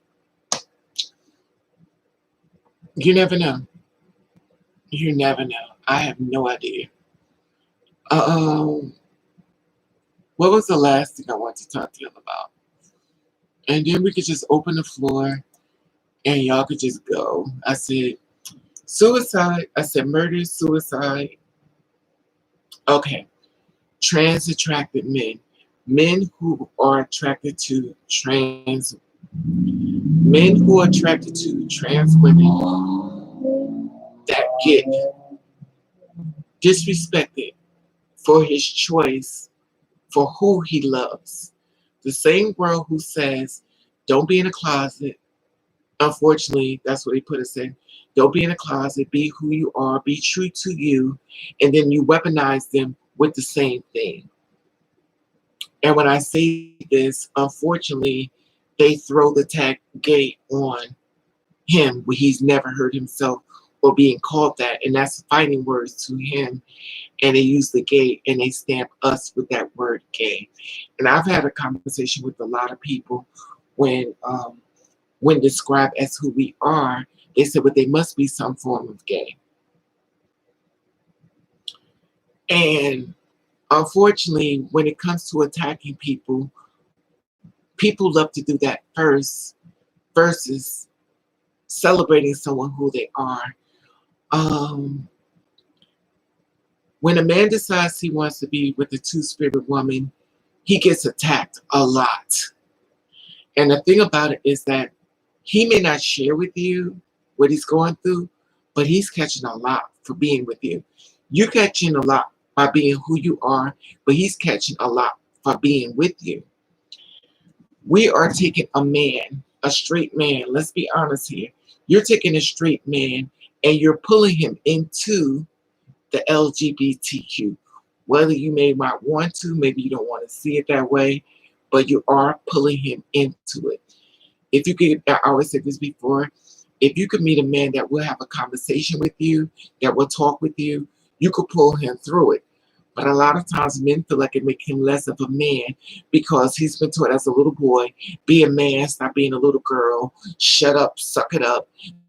You never know. You never know. I have no idea. Um, what was the last thing I wanted to talk to you about? And then we could just open the floor and y'all could just go. I said suicide. I said murder, suicide. Okay. Trans attracted men. Men who are attracted to trans men who are attracted to trans women that get disrespected for his choice for who he loves. The same girl who says, don't be in a closet. Unfortunately, that's what they put us in. Don't be in a closet. Be who you are. Be true to you. And then you weaponize them with the same thing. And when I say this, unfortunately, they throw the tag gay on him when he's never heard himself or being called that. And that's fighting words to him. And they use the gay and they stamp us with that word gay. And I've had a conversation with a lot of people when described as who we are, they said, well, they must be some form of gay. And unfortunately, when it comes to attacking people, people love to do that first versus celebrating someone who they are. When a man decides he wants to be with a two-spirit woman, he gets attacked a lot. And the thing about it is that he may not share with you what he's going through, but he's catching a lot for being with you. You're catching a lot by being who you are, but he's catching a lot for being with you. We are taking a man a straight man, let's be honest here. You're taking a straight man and you're pulling him into the LGBTQ. Whether you may not want to, maybe you don't want to see it that way, but you are pulling him into it. If you could, I always said this before, if you could meet a man that will have a conversation with you, that will talk with you, you could pull him through it. But a lot of times men feel like it makes him less of a man because he's been taught as a little boy, be a man, stop being a little girl, shut up, suck it up.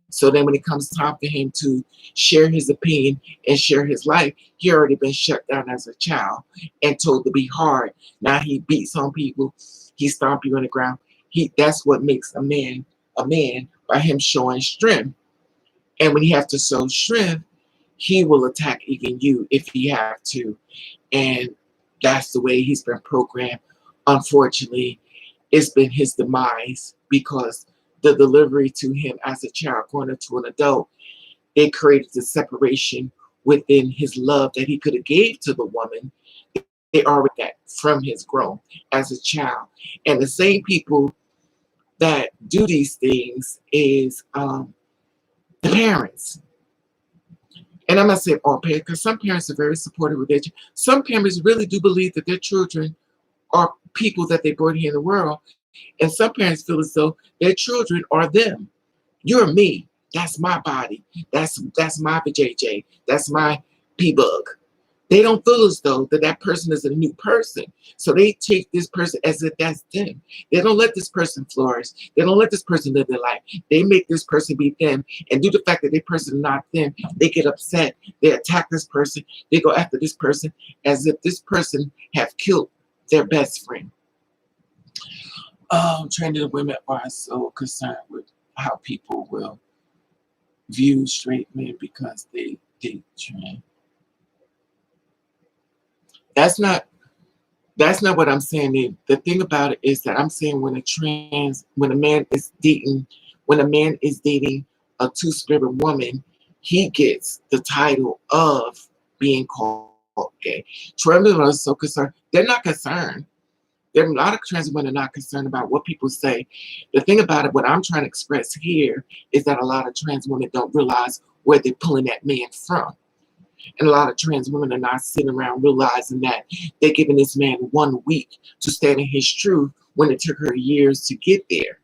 So then when it comes time for him to share his opinion and share his life, he already been shut down as a child and told to be hard. Now he beats on people, he stomp you on the ground. That's what makes a man by him showing strength. And when he has to show strength, he will attack even you if he have to. And that's the way he's been programmed. Unfortunately, it's been his demise because the delivery to him as a child going into an adult, it created the separation within his love that he could have gave to the woman. They already got from his growth as a child. And the same people that do these things is the parents. And I'm not saying all parents, because some parents are very supportive with their children. Some parents really do believe that their children are people that they brought here in the world. And some parents feel as though their children are them. You're me. That's my body. That's my JJ. That's my P-Bug. They don't feel as though that person is a new person. So they take this person as if that's them. They don't let this person flourish. They don't let this person live their life. They make this person be them. And due to the fact that this person is not them, they get upset. They attack this person. They go after this person as if this person have killed their best friend. Transgender women are so concerned with how people will view straight men because they date trans. That's not what I'm saying. The thing about it is that I'm saying when a man is dating a two-spirit woman, he gets the title of being called gay. Trans women are so concerned. They're not concerned. There are a lot of trans women are not concerned about what people say. The thing about it, what I'm trying to express here, is that a lot of trans women don't realize where they're pulling that man from. And a lot of trans women are not sitting around realizing that they're giving this man 1 week to stand in his truth when it took her years to get there,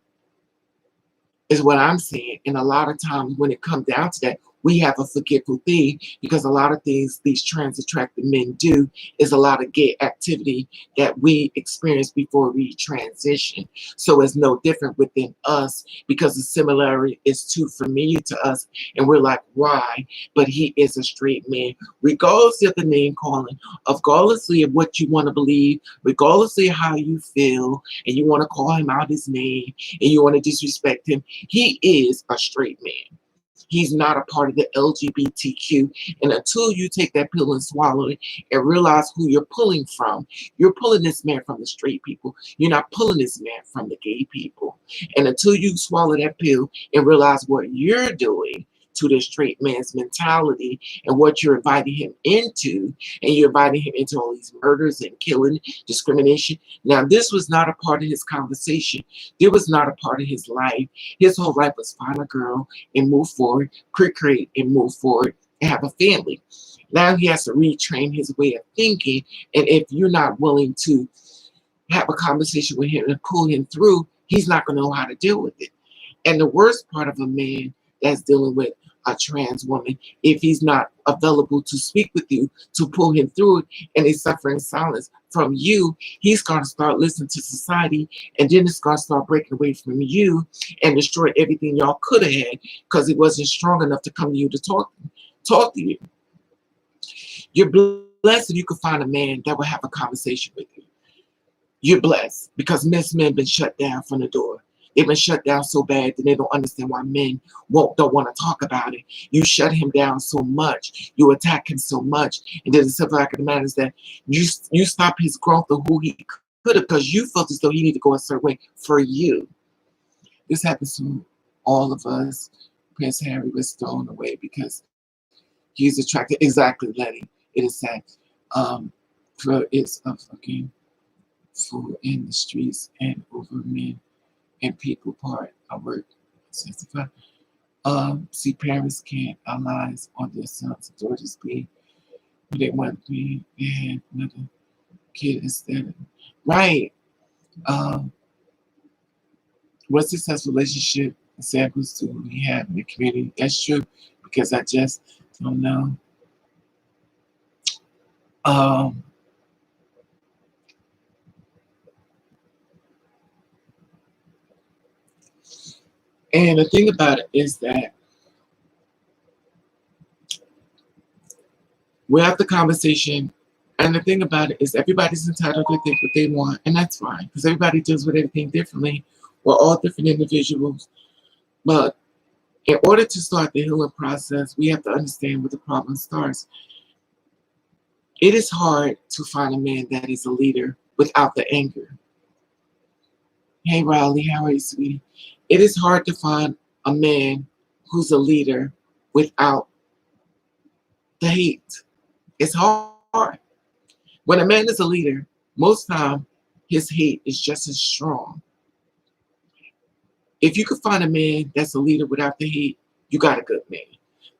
is what I'm saying. And a lot of times when it comes down to that, we have a forgetful thing because a lot of things these trans attracted men do is a lot of gay activity that we experienced before we transition. So it's no different within us because the similarity is too familiar to us. And we're like, why? But he is a straight man, regardless of the name calling, regardless of what you want to believe, regardless of how you feel, and you want to call him out his name and you want to disrespect him, he is a straight man. He's not a part of the LGBTQ. And until you take that pill and swallow it and realize who you're pulling from, you're pulling this man from the straight people. You're not pulling this man from the gay people. And until you swallow that pill and realize what you're doing to the straight man's mentality and what you're inviting him into, and you're inviting him into all these murders and killing, discrimination. Now, this was not a part of his conversation. It was not a part of his life. His whole life was find a girl and move forward, procreate and move forward, and have a family. Now he has to retrain his way of thinking. And if you're not willing to have a conversation with him and pull him through, he's not going to know how to deal with it. And the worst part of a man that's dealing with a trans woman, if he's not available to speak with you, to pull him through it, and he's suffering silence from you, he's going to start listening to society, and then it's going to start breaking away from you and destroy everything y'all could have had because he wasn't strong enough to come to you to talk to you. You're blessed if you can find a man that will have a conversation with you. You're blessed because most men have been shut down from the door. They've been shut down so bad that they don't understand why men don't want to talk about it. You shut him down so much. You attack him so much. And then the simple fact of the matter is that you stop his growth of who he could have because you felt as though he needed to go a certain way for you. This happens to all of us. Prince Harry was thrown away because he's attracted. Exactly, Letty. It is sad. For it's a fucking fool in the streets and over men and people part. I work 65. See, parents can't allies on their sons and daughters be who they want to be. They had another kid instead of right. Um, what successful relationship examples do we have in the community? That's true because I just don't know. Um, and the thing about it is that we have the conversation, and the thing about it is everybody's entitled to think what they want, and that's fine because everybody deals with everything differently. We're all different individuals, but in order to start the healing process, we have to understand where the problem starts. It is hard to find a man that is a leader without the anger. Hey, Riley, how are you, sweetie? It is hard to find a man who's a leader without the hate. It's hard. When a man is a leader, most time his hate is just as strong. If you could find a man that's a leader without the hate, you got a good man.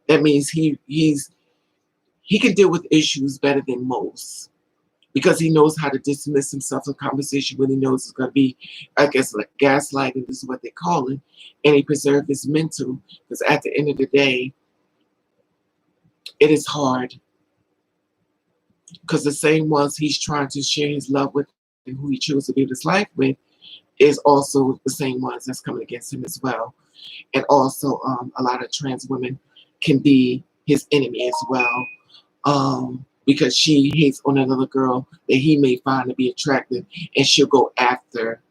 That means he can deal with issues better than most because he knows how to dismiss himself in conversation when he knows it's going to be, I guess, like gaslighting is what they call it, and he preserves his mental because at the end of the day, it is hard because the same ones he's trying to share his love with and who he chose to live his life with is also the same ones that's coming against him as well. And also, a lot of trans women can be his enemy as well, because she hates on another girl that he may find to be attractive, and she'll go after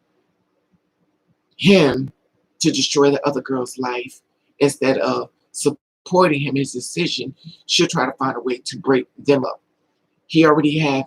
him to destroy the other girl's life instead of supporting him in his decision. She'll try to find a way to break them up. He already had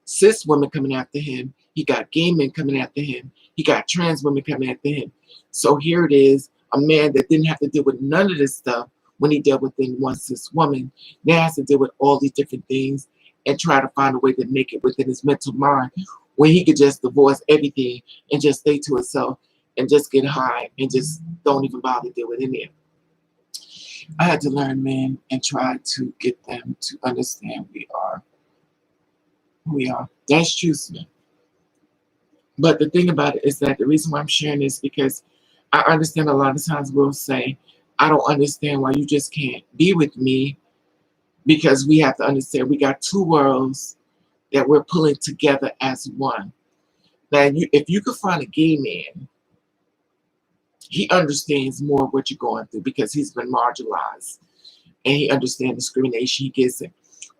cis women coming after him. He got gay men coming after him. He got trans women coming after him. So here it is, a man that didn't have to deal with none of this stuff when he dealt with one cis woman. Now has to deal with all these different things and try to find a way to make it within his mental mind when he could just divorce everything and just stay to himself and just get high and just don't even bother to deal with any of it. I had to learn men and try to get them to understand we are who we are. That's true, Smith. But the thing about it is that the reason why I'm sharing this because I understand a lot of times we'll say, I don't understand why you just can't be with me because we have to understand we got two worlds that we're pulling together as one. Now, if you could find a gay man, he understands more of what you're going through because he's been marginalized and he understands discrimination. He gets it.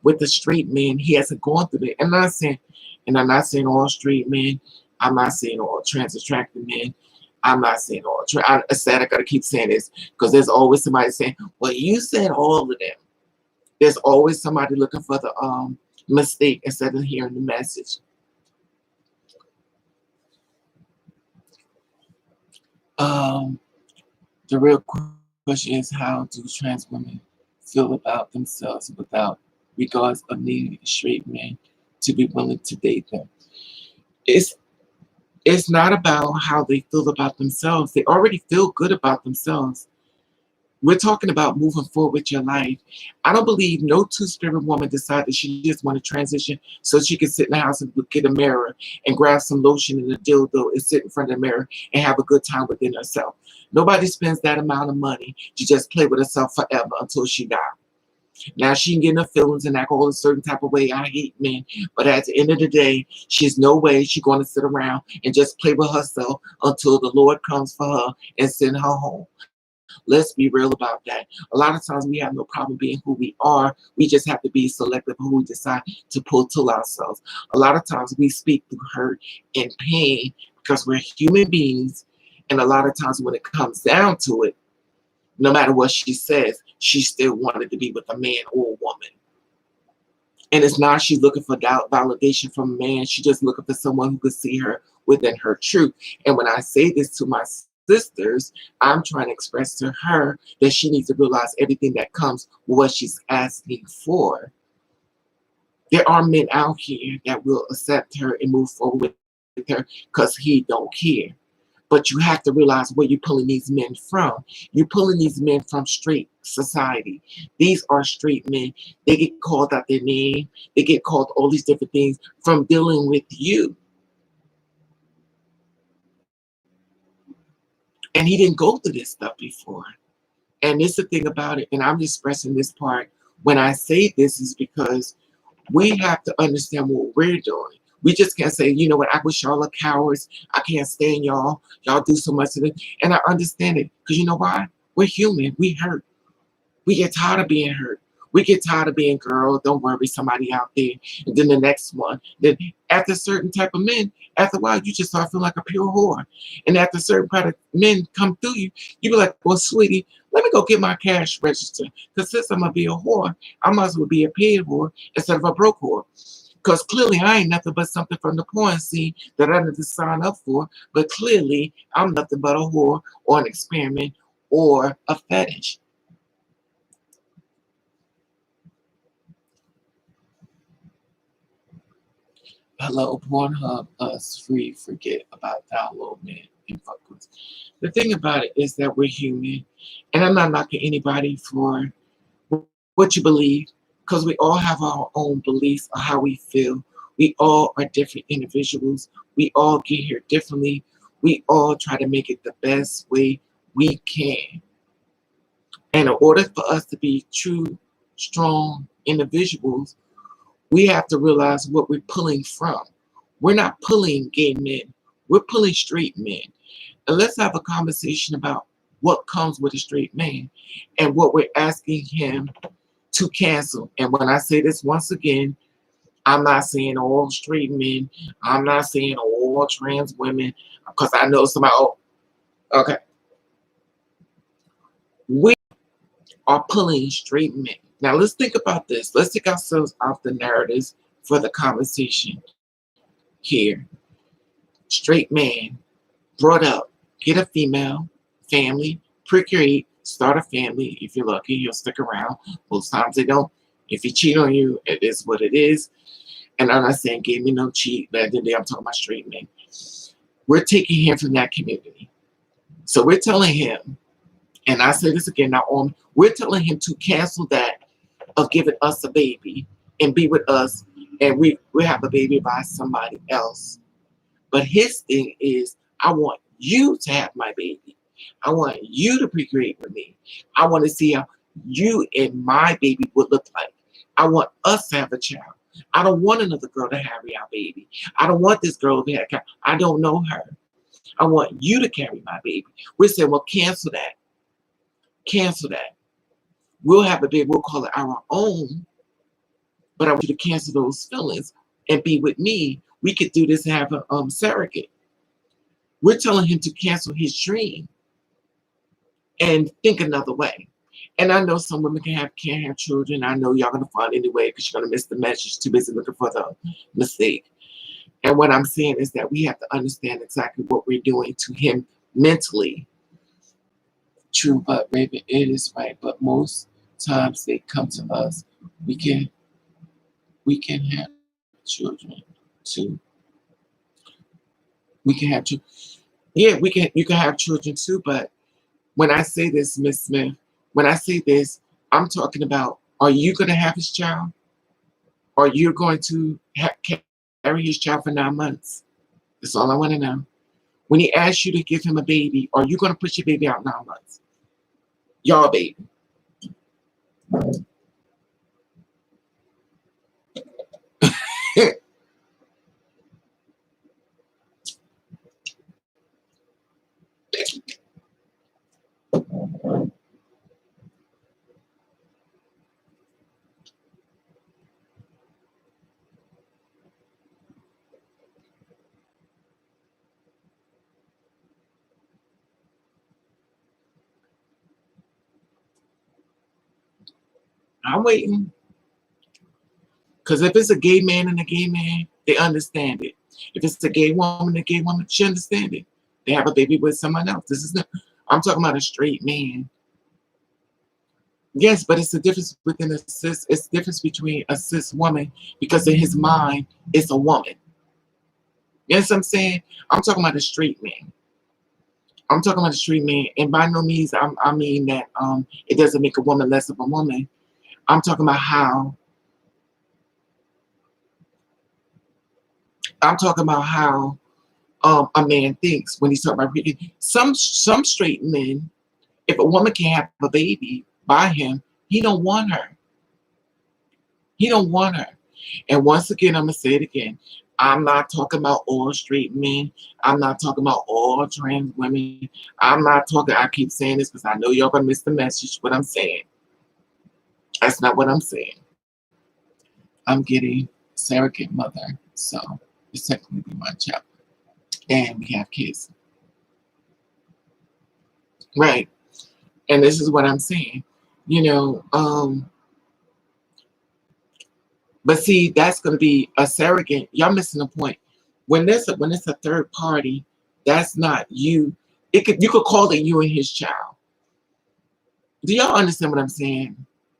With the straight man, he hasn't gone through that. I'm not saying all straight men. I'm not saying all trans attractive men. I'm not saying all. I said I gotta keep saying this because there's always somebody saying, "Well, you said all of them." There's always somebody looking for the mistake instead of hearing the message. Um, the real question is, how do trans women feel about themselves without regards of needing a straight man to be willing to date them? It's it's not about how they feel about themselves. They already feel good about themselves. We're talking about moving forward with your life. I don't believe no two-spirit woman decided she just want to transition so she can sit in the house and get a mirror and grab some lotion and a dildo and sit in front of the mirror and have a good time within herself. Nobody spends that amount of money to just play with herself forever until she dies. Now she can get in her feelings and act all a certain type of way. I hate men. But at the end of the day, she's no way she's going to sit around and just play with herself until the Lord comes for her and send her home. Let's be real about that. A lot of times we have no problem being who we are. We just have to be selective who we decide to pull to ourselves. A lot of times we speak through hurt and pain because we're human beings. And a lot of times when it comes down to it, no matter what she says, she still wanted to be with a man or a woman. And it's not she's looking for validation from a man. She's just looking for someone who could see her within her truth. And when I say this to my sisters, I'm trying to express to her that she needs to realize everything that comes with what she's asking for. There are men out here that will accept her and move forward with her because he don't care. But you have to realize where you're pulling these men from. You're pulling these men from straight society. These are straight men. They get called out their name. They get called all these different things from dealing with you. And he didn't go through this stuff before. And this is the thing about it. And I'm just stressing this part. When I say this is because we have to understand what we're doing. We just can't say, you know what, I wish y'all are cowards. I can't stand y'all. Y'all do so much of it. And I understand it. Because you know why? We're human. We hurt. We get tired of being hurt. We get tired of being, girl, don't worry, somebody out there. And then the next one. Then after a certain type of men, after a while, you just start feeling like a pure whore. And after certain kind of men come through you, you be like, well, sweetie, let me go get my cash register. Because since I'm going to be a whore, I might as well be a paid whore instead of a broke whore. Because clearly I ain't nothing but something from the porn scene that I need to sign up for. But clearly I'm nothing but a whore or an experiment or a fetish. Hello, Pornhub, us free, forget about download, man, and fuck with. The thing about it is that we're human, and I'm not knocking anybody for what you believe, because we all have our own beliefs on how we feel. We all are different individuals. We all get here differently. We all try to make it the best way we can. And in order for us to be true, strong individuals, we have to realize what we're pulling from. We're not pulling gay men. We're pulling straight men. And let's have a conversation about what comes with a straight man and what we're asking him to cancel. And when I say this once again, I'm not saying all straight men. I'm not saying all trans women, because I know somebody, oh, okay. We are pulling straight men. Now let's think about this. Let's take ourselves off the narratives for the conversation here. Straight man, brought up, get a female, family, procreate, start a family. If you're lucky, you'll stick around. Most times they don't. If he cheat on you, it is what it is. And I'm not saying gay men don't cheat, but at the end of the day, I'm talking about straight men. We're taking him from that community. So we're telling him, and I say this again, not on, we're telling him to cancel that of giving us a baby and be with us, and we have a baby by somebody else. But his thing is, I want you to have my baby. I want you to procreate with me. I want to see how you and my baby would look like. I want us to have a child. I don't want another girl to carry our baby. I don't want this girl to have, I don't know her. I want you to carry my baby. We said, well, cancel that. Cancel that. We'll have a baby. We'll call it our own. But I want you to cancel those feelings and be with me. We could do this and have a surrogate. We're telling him to cancel his dream and think another way. And I know some women can't have children. I know y'all gonna find anyway because you're gonna miss the message. Too busy looking for the mistake. And what I'm saying is that we have to understand exactly what we're doing to him mentally. True, but Raven, it is right. But most times they come to us. We can have children too. We can have children. Yeah, we can. You can have children too. But when I say this, Miss Smith, when I say this, I'm talking about: are you going to have his child? Or you're going to carry his child for 9 months? That's all I want to know. When he asks you to give him a baby, are you going to push your baby out 9 months? Y'all baby. I'm waiting. Because if it's a gay man and a gay man, they understand it. If it's a gay woman and a gay woman, she understand it. They have a baby with someone else. This is not, I'm talking about a straight man. Yes, but it's the difference within a cis. It's the difference between a cis woman because in his mind, it's a woman. You know what I'm saying? I'm talking about a straight man. I'm talking about a street man, and by no means I mean that it doesn't make a woman less of a woman. I'm talking about how a man thinks when he's talking about some straight men. If a woman can't have a baby by him, he don't want her. He don't want her. And once again, I'm gonna say it again. I'm not talking about all straight men. I'm not talking about all trans women. I'm not talking. I keep saying this because I know y'all gonna miss the message. What I'm saying. That's not what I'm saying. I'm getting surrogate mother, so it's technically my child, and we have kids, right? And this is what I'm saying. You know, but see, that's going to be a surrogate. Y'all missing the point. When it's a third party, that's not you. You could call it you and his child. Do y'all understand what I'm saying?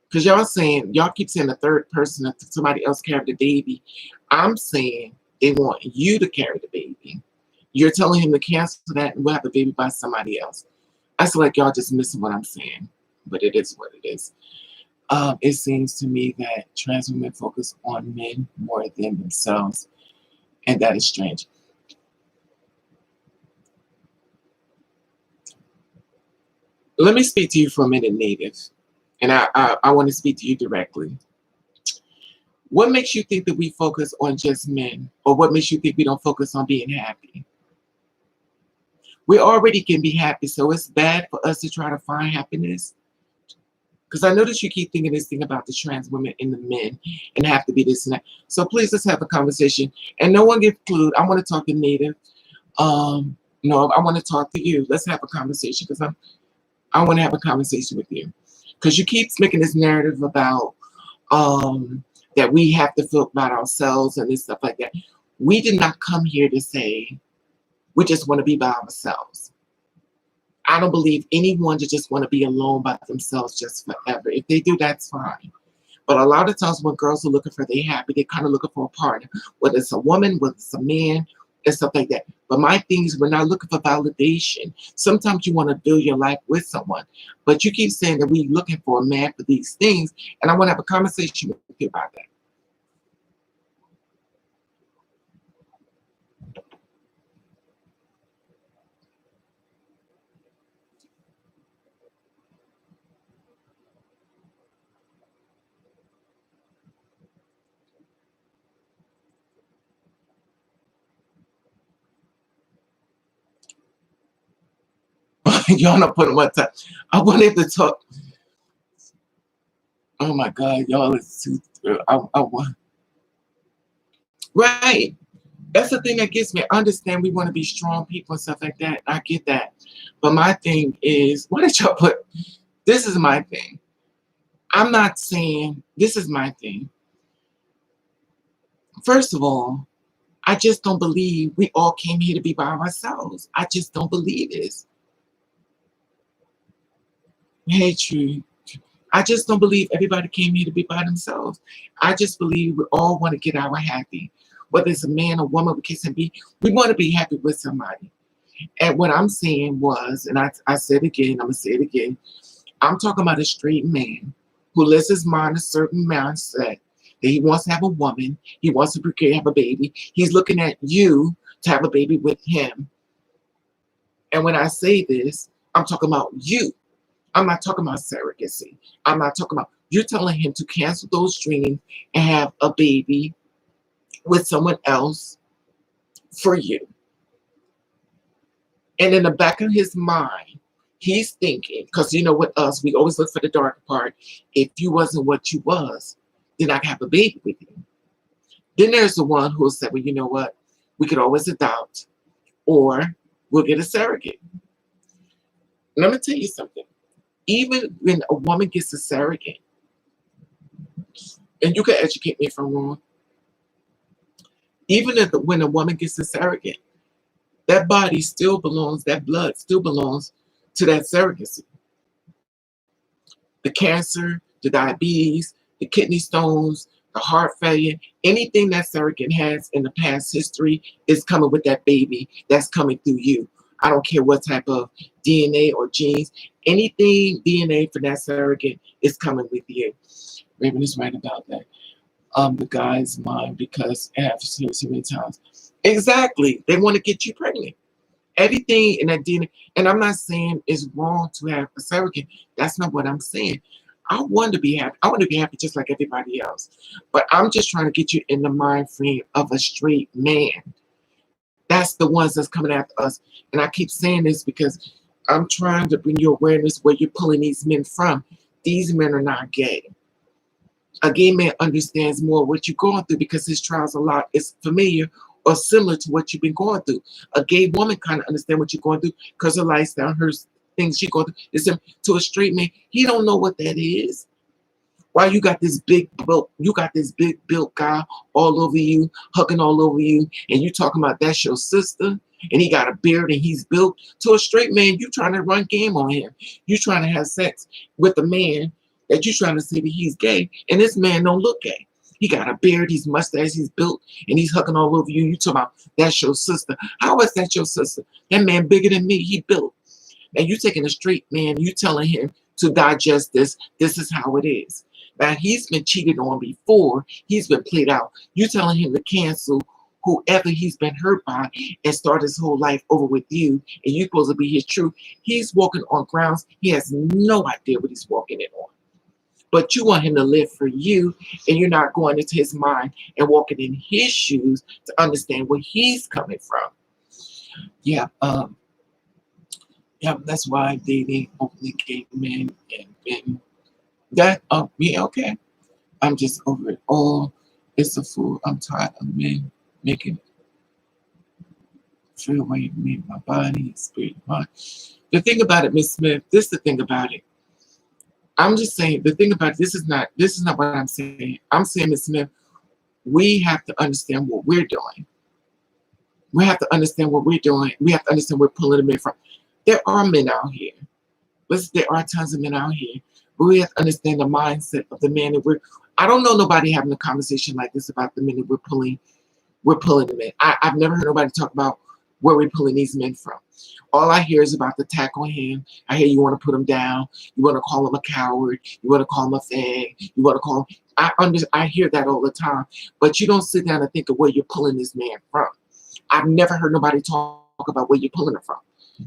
Because y'all keep saying the third person, that somebody else carried the baby. I'm saying they want you to carry the baby. You're telling him to cancel that and we'll have a baby by somebody else. I feel like y'all just missing what I'm saying, but it is what it is. It seems to me that trans women focus on men more than themselves, and that is strange. Let me speak to you for a minute, Native, and I want to speak to you directly. What makes you think that we focus on just men, or what makes you think we don't focus on being happy? We already can be happy, so it's bad for us to try to find happiness. Because I notice you keep thinking this thing about the trans women and the men and have to be this and that. So please, let's have a conversation. And no one get clued. I want to talk to Native. No, I want to talk to you. Let's have a conversation because I want to have a conversation with you. Because you keep making this narrative about that we have to feel about ourselves and this stuff like that. We did not come here to say we just want to be by ourselves. I don't believe anyone to just want to be alone by themselves just forever. If they do, that's fine. But a lot of times when girls are looking for their happy, they're kind of looking for a partner, whether it's a woman, whether it's a man, and stuff like that. But my thing is, we're not looking for validation. Sometimes you want to build your life with someone, but you keep saying that we're looking for a man for these things, and I want to have a conversation with you about that. Y'all not putting one time. I wanted to talk. Oh my God, y'all is too. I want. Right. That's the thing that gets me. I understand we want to be strong people and stuff like that. I get that. But my thing is, why did y'all put this is my thing. I'm not saying this is my thing. First of all, I just don't believe we all came here to be by ourselves. I just don't believe this. Hey, true. I just don't believe everybody came here to be by themselves. I just believe we all want to get our happy. Whether it's a man or woman, we want to be happy with somebody. And what I'm saying was, and I said again, I'm going to say it again, I'm talking about a straight man who lives his mind a certain mindset that he wants to have a woman, he wants to have a baby. He's looking at you to have a baby with him. And when I say this, I'm talking about you. I'm not talking about surrogacy. I'm not talking about you're telling him to cancel those dreams and have a baby with someone else for you. And in the back of his mind, he's thinking, because you know with us, we always look for the dark part. If you wasn't what you was, then I can have a baby with you. Then there's the one who said, well, you know what? We could always adopt or we'll get a surrogate. Let me tell you something. Even when a woman gets a surrogate, and you can educate me if I'm wrong, even when a woman gets a surrogate, that body still belongs, that blood still belongs to that surrogacy. The cancer, the diabetes, the kidney stones, the heart failure, anything that surrogate has in the past history is coming with that baby that's coming through you. I don't care what type of DNA or genes. Anything DNA for that surrogate is coming with you. Raven is right about that. The guy's mind, because I have heard so many times. Exactly. They want to get you pregnant. Everything in that DNA. And I'm not saying it's wrong to have a surrogate. That's not what I'm saying. I want to be happy. I want to be happy just like everybody else. But I'm just trying to get you in the mind frame of a straight man. That's the ones that's coming after us. And I keep saying this because I'm trying to bring you awareness where you're pulling these men from. These men are not gay. A gay man understands more what you're going through because his trials a lot is familiar or similar to what you've been going through. A gay woman kind of understands what you're going through because her lifestyle, her things she going through. Listen, to a straight man, he don't know what that is. Why you got this big built guy all over you, hugging all over you, and you talking about that's your sister, and he got a beard and he's built. To a straight man, you trying to run game on him. You trying to have sex with a man that you trying to say that he's gay, and this man don't look gay. He got a beard, he's mustache, he's built, and he's hugging all over you. You talking about that's your sister. How is that your sister? That man bigger than me, he built. And you taking a straight man, you telling him to digest this. This is how it is. Now, he's been cheated on before. He's been played out. You telling him to cancel whoever he's been hurt by and start his whole life over with you, and you're supposed to be his truth. He's walking on grounds he has no idea what he's walking in on. But you want him to live for you, and you're not going into his mind and walking in his shoes to understand where he's coming from. Yeah, that's why I'm dating openly gay men and that, yeah, okay. I'm just over it all. It's a fool. I'm tired of men making it feel away me, my body, spirit, mind. The thing about it, Miss Smith, this is the thing about it. I'm just saying the thing about it, this is not what I'm saying. I'm saying, Miss Smith, we have to understand what we're doing. We have to understand what we're doing. We have to understand where we're pulling them in from. There are men out here. Listen, there are tons of men out here. But we have to understand the mindset of the man that I don't know nobody having a conversation like this about the men that we're pulling them in. I've never heard nobody talk about where we're pulling these men from. All I hear is about the attack on him. I hear you want to put him down. You want to call him a coward. You want to call him a fag. You want to call him. I hear that all the time. But you don't sit down and think of where you're pulling this man from. I've never heard nobody talk about where you're pulling him from.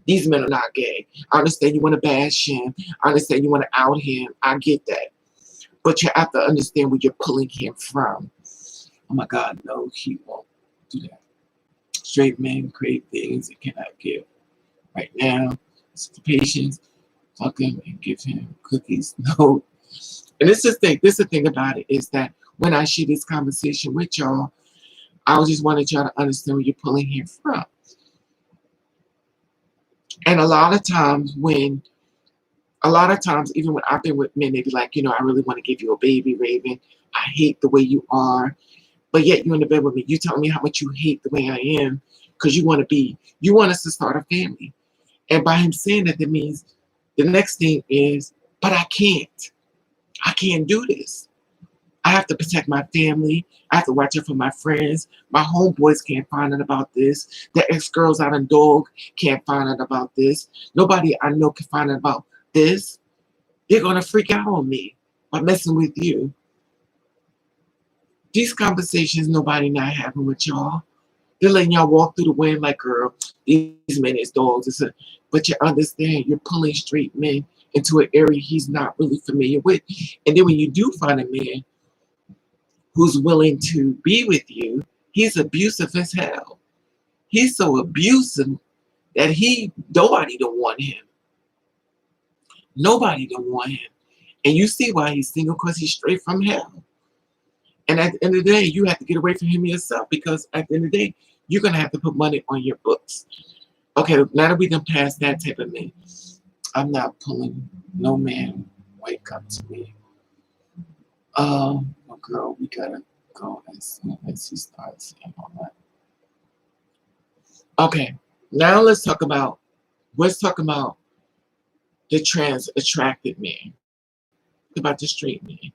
These men are not gay. I understand you want to bash him. I understand you want to out him. I get that. But you have to understand where you're pulling him from. Oh my God, no, he won't do that. Straight men create things he cannot give. Right now, it's the patience. Fuck him and give him cookies. No. And this is the thing about it is that when I share this conversation with y'all, I just wanted y'all to understand where you're pulling him from. And a lot of times, even when I've been with men, they be like, I really want to give you a baby, Raven. I hate the way you are. But yet you're in the bed with me. You telling me how much you hate the way I am because you want us to start a family. And by him saying that means the next thing is, but I can't. I can't do this. I have to protect my family. I have to watch out for my friends. My homeboys can't find out about this. The ex-girls out in dog can't find out about this. Nobody I know can find out about this. They're going to freak out on me by messing with you. These conversations nobody not having with y'all. They're letting y'all walk through the wind like, girl, these men is dogs. But you understand, you're pulling straight men into an area he's not really familiar with. And then when you do find a man who's willing to be with you, he's abusive as hell. He's so abusive that nobody don't want him. Nobody don't want him. And you see why he's single, because he's straight from hell. And at the end of the day, you have to get away from him yourself, because at the end of the day, you're going to have to put money on your books. Okay, now that we done passed that type of man, I'm not pulling no man wake up to me. Oh, girl, we got to go as soon as he starts saying all that. Okay, now let's talk about the trans attracted man. About the straight man.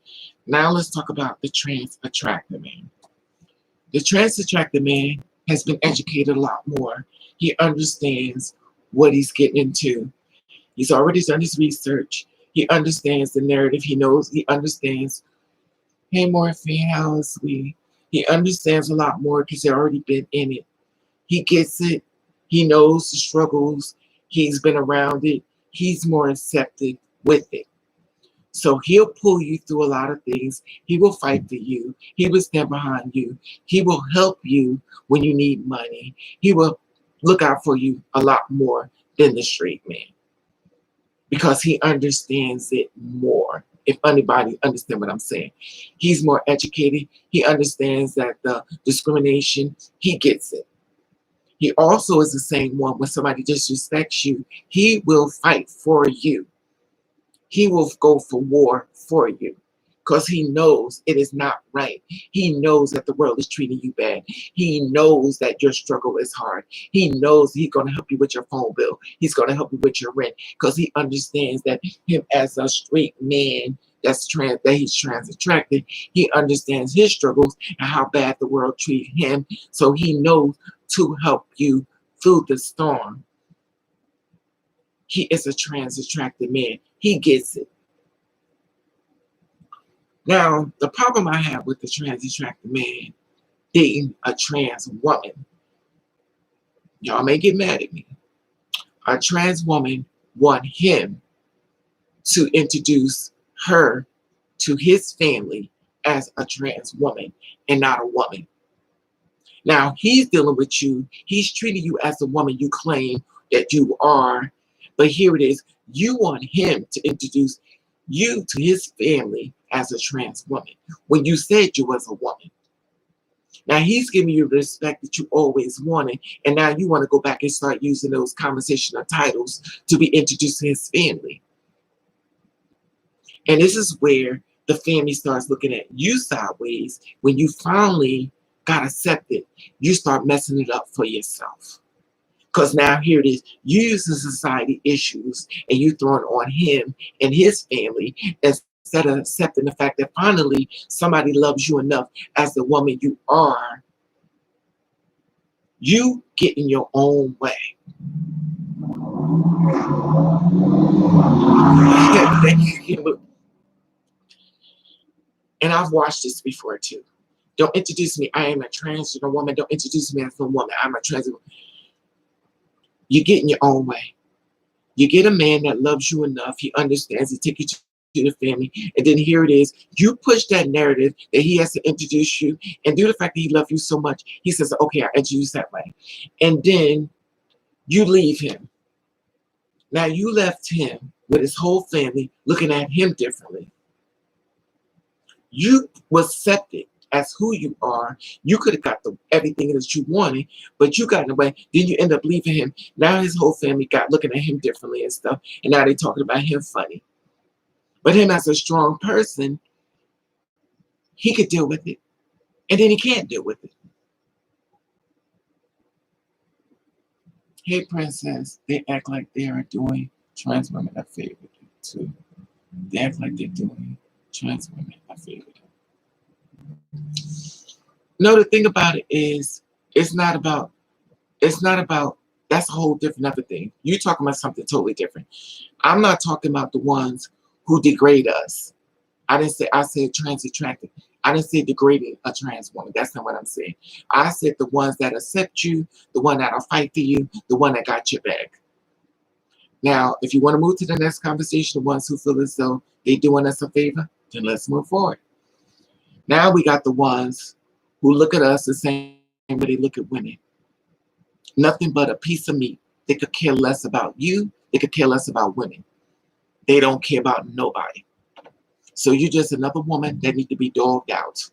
Now let's talk about the trans attracted man. The trans attracted man has been educated a lot more. He understands what he's getting into. He's already done his research. He understands the narrative. He understands, hey, Morphine, how is we? He understands a lot more because he's already been in it. He gets it. He knows the struggles. He's been around it. He's more accepted with it. So he'll pull you through a lot of things. He will fight for you. He will stand behind you. He will help you when you need money. He will look out for you a lot more than the straight man because he understands it more. If anybody understands what I'm saying, he's more educated. He understands that the discrimination, he gets it. He also is the same one when somebody disrespects you, he will fight for you. He will go for war for you because he knows it is not right. He knows that the world is treating you bad. He knows that your struggle is hard. He knows he's going to help you with your phone bill. He's going to help you with your rent because he understands that him as a straight man that he's trans attracted, he understands his struggles and how bad the world treats him. So he knows to help you through the storm. He is a trans attracted man. He gets it. Now, the problem I have with the trans attracted man dating a trans woman, y'all may get mad at me. A trans woman want him to introduce her to his family as a trans woman and not a woman. Now, he's dealing with you. He's treating you as the woman you claim that you are. But here it is. You want him to introduce you to his family as a trans woman when you said you was a woman. Now he's giving you the respect that you always wanted, and now you want to go back and start using those conversational titles to be introduced to his family. And this is where the family starts looking at you sideways. When you finally got accepted, you start messing it up for yourself. Because now here it is, you use the society issues and you throw it on him and his family instead of accepting the fact that finally somebody loves you enough as the woman you are. You get in your own way. Thank you. And I've watched this before too. Don't introduce me. I am a transgender woman. Don't introduce me as a woman. I'm a transgender. You get in your own way. You get a man that loves you enough. He understands. He takes you to the family. And then here it is. You push that narrative that he has to introduce you. And due to the fact that he loves you so much, he says, okay, I'll introduce that way. And then you leave him. Now you left him with his whole family looking at him differently. You was accepted as who you are. You could have got everything that you wanted, but you got in the way. Then you end up leaving him. Now his whole family got looking at him differently and stuff. And now they're talking about him funny. But him as a strong person, he could deal with it. And then he can't deal with it. Hey, princess, they act like they are doing trans women a favor too. They act like they're doing trans women a favor. No, the thing about it is, it's not about, that's a whole different other thing. You're talking about something totally different. I'm not talking about the ones who degrade us. I said trans attracted. I didn't say degrading a trans woman. That's not what I'm saying. I said the ones that accept you, the one that'll fight for you, the one that got your back. Now, if you want to move to the next conversation, the ones who feel as though they're doing us a favor, then let's move forward. Now we got the ones who look at us the same way they look at women. Nothing but a piece of meat. They could care less about you. They could care less about women. They don't care about nobody. So you're just another woman that needs to be dogged out.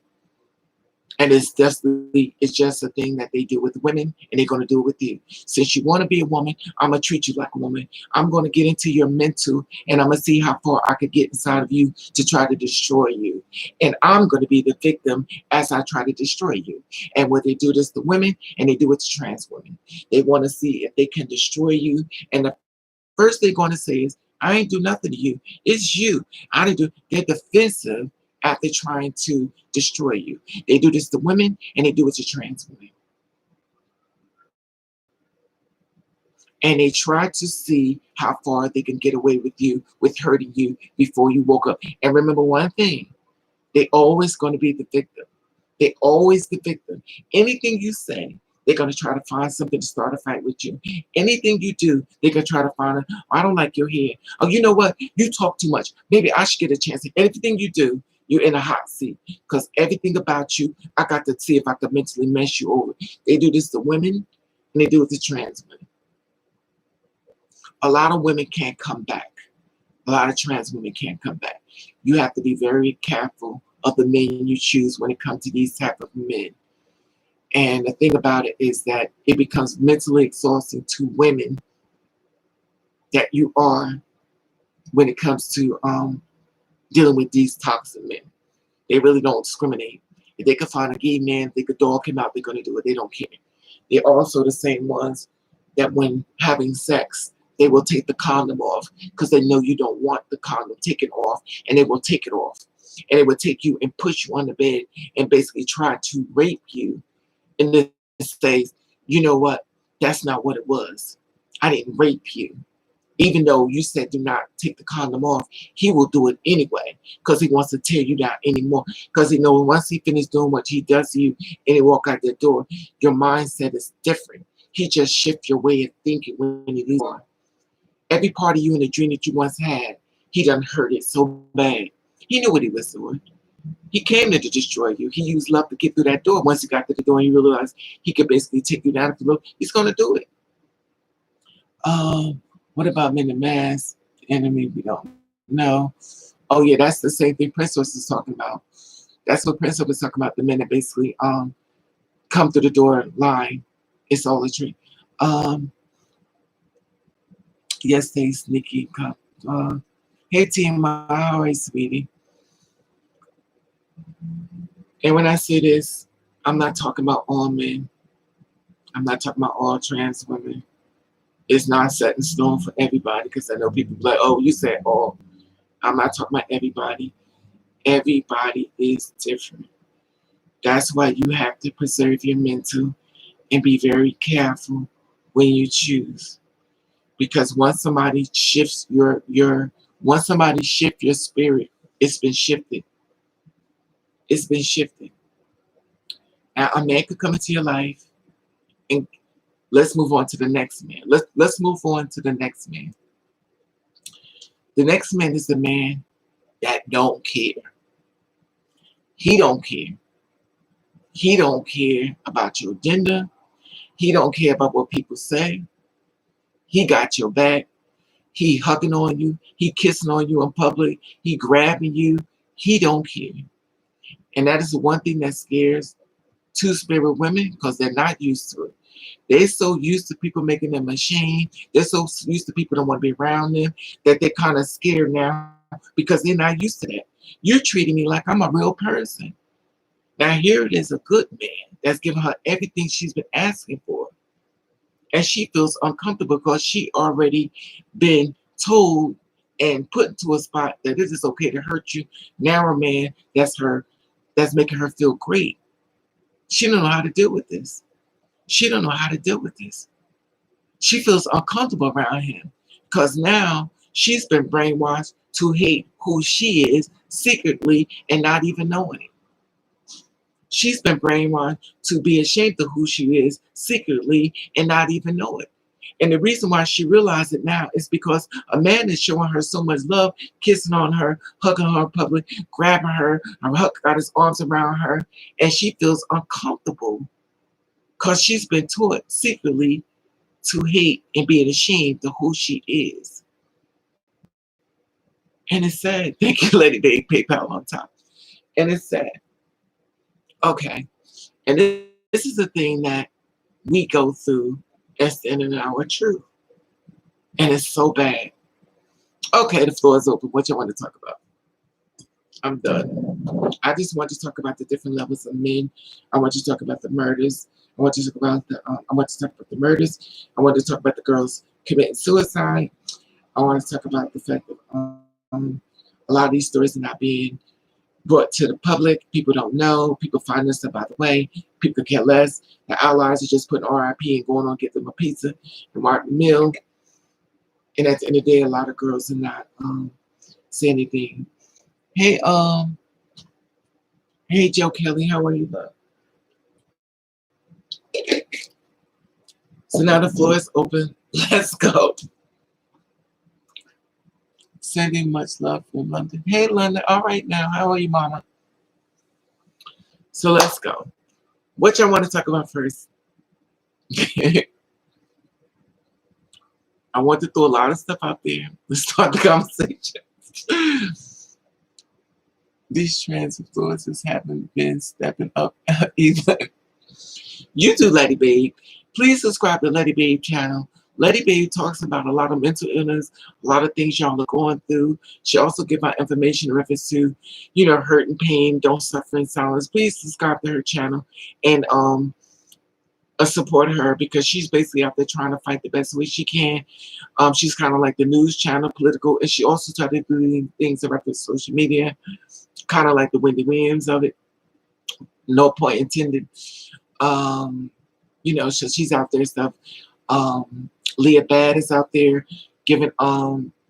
And it's just a thing that they do with women, and they're going to do it with you. Since you want to be a woman, I'm going to treat you like a woman. I'm going to get into your mental, and I'm going to see how far I could get inside of you to try to destroy you. And I'm going to be the victim as I try to destroy you. And when they do this to women, and they do it to trans women, they want to see if they can destroy you. And the first they're going to say is, I ain't do nothing to you. It's you. I didn't do. They're defensive after trying to destroy you. They do this to women and they do it to trans women. And they try to see how far they can get away with you, with hurting you before you woke up. And remember one thing, they always going to be the victim. They always the victim. Anything you say, they're going to try to find something to start a fight with you. Anything you do, they're going to try to find, oh, I don't like your hair. Oh, you know what? You talk too much. Maybe I should get a chance. Everything you do, you're in a hot seat. Because everything about you, I got to see if I could mentally mess you over. They do this to women, and they do it to trans women. A lot of women can't come back. A lot of trans women can't come back. You have to be very careful of the men you choose when it comes to these type of men. And the thing about it is that it becomes mentally exhausting to women that you are when it comes to dealing with these toxic men. They really don't discriminate. If they can find a gay man, they could dog him out, they're going to do it. They don't care. They're also the same ones that when having sex, they will take the condom off because they know you don't want the condom taken off, and they will take it off. And they will take you and push you on the bed and basically try to rape you. And then say, you know what? That's not what it was. I didn't rape you. Even though you said do not take the condom off, he will do it anyway because he wants to tear you down anymore. Because he knows once he finishes doing what he does to you and he walk out the door, your mindset is different. He just shifts your way of thinking when he leaves. Every part of you in the dream that you once had, he done hurt it so bad. He knew what he was doing. He came there to destroy you. He used love to get through that door. Once he got to the door and you realized he could basically take you down if you look, he's going to do it. What about men in mass? The enemy, we don't know. Oh yeah, that's the same thing Prince was talking about. That's what Prince was talking about, the men that basically come through the door lying. It's all a dream. Yes, they sneaky. Hey team, how are you, sweetie? And when I say this, I'm not talking about all men. I'm not talking about all trans women. It's not set in stone for everybody because I know people be like, oh, you said all. I'm not talking about everybody. Everybody is different. That's why you have to preserve your mental and be very careful when you choose. Because once somebody shifts once somebody shifts your spirit, it's been shifted. It's been shifted. Now a man could come into your life and let's move on to the next man. Let's move on to the next man. The next man is the man that don't care. He don't care. He don't care about your gender. He don't care about what people say. He got your back. He hugging on you. He kissing on you in public. He grabbing you. He don't care. And that is the one thing that scares two-spirit women because they're not used to it. They're so used to people making them ashamed. They're so used to people don't want to be around them that they're kind of scared now because they're not used to that. You're treating me like I'm a real person. Now here it is, a good man that's giving her everything she's been asking for. And she feels uncomfortable because she already been told and put into a spot that this is okay to hurt you. Now a man that's making her feel great. She don't know how to deal with this. She don't know how to deal with this. She feels uncomfortable around him because now she's been brainwashed to hate who she is secretly and not even knowing it. She's been brainwashed to be ashamed of who she is secretly and not even know it. And the reason why she realized it now is because a man is showing her so much love, kissing on her, hugging her in public, grabbing her, got his arms around her, and she feels uncomfortable because she's been taught secretly to hate and be ashamed of who she is. And it's sad. Thank you, Lady Day, PayPal on top. And it's sad. Okay. And this is the thing that we go through as the end of our truth. And it's so bad. Okay, the floor is open. What you want to talk about? I'm done. I just want to talk about the different levels of men. I want you to talk about the murders. I want to talk about the murders. I want to talk about the girls committing suicide. I want to talk about the fact that a lot of these stories are not being brought to the public. People don't know. People find this out by the way. People could care less. The allies are just putting RIP and going on get them a pizza and Martin Mill. And at the end of the day, a lot of girls are not say anything. Hey, hey Joe Kelly, how are you, love? So now the floor is open. Let's go. Sending much love from London. Hey, London. All right now. How are you, mama? So let's go. What y'all want to talk about first? I want to throw a lot of stuff out there. Let's start the conversation. These trans influencers haven't been stepping up either. You do, Lady Babe. Please subscribe to Lady Babe channel. Lady Babe talks about a lot of mental illness, a lot of things y'all are going through. She also gives out information in reference to, hurt and pain, don't suffer in silence. Please subscribe to her channel and support her because she's basically out there trying to fight the best way she can. She's kind of like the news channel, political, and she also started doing things in reference to social media, kind of like the Wendy Williams of it. No point intended. So she's out there stuff. Leah Bad is out there giving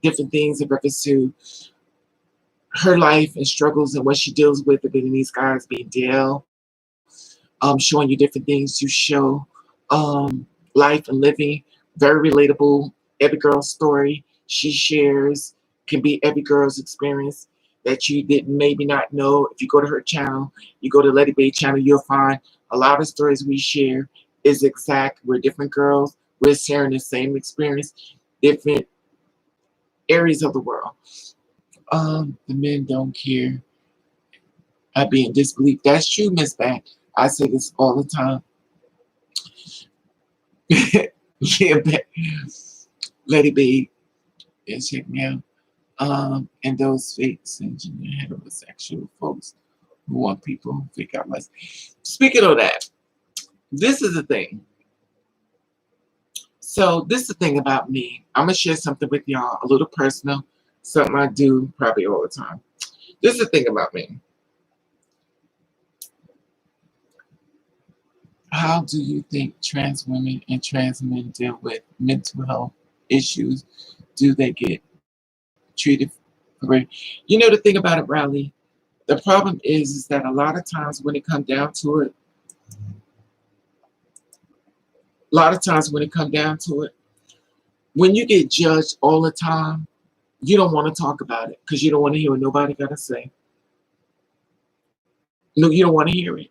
different things in reference to her life and struggles and what she deals with in these guys being DL. Showing you different things to show life and living. Very relatable. Every girl's story she shares can be every girl's experience that you didn't maybe not know. If you go to her channel, you go to Lady Bae channel, you'll find a lot of stories we share is exact. We're different girls. We're sharing the same experience, different areas of the world. The men don't care. I be in disbelief. That's true, Miss Bat. I say this all the time. Yeah, but Lady B is check me out. And those fake engineer heterosexual folks who want people who figure out less. Speaking of that, this is the thing. So this is the thing about me. I'm gonna share something with y'all, a little personal, something I do probably all the time. This is the thing about me. How do you think trans women and trans men deal with mental health issues? Do they get treated correctly? The thing about it, Riley, the problem is that a lot of times when it comes down to it, when you get judged all the time, you don't want to talk about it because you don't want to hear what nobody got to say. No, you don't want to hear it.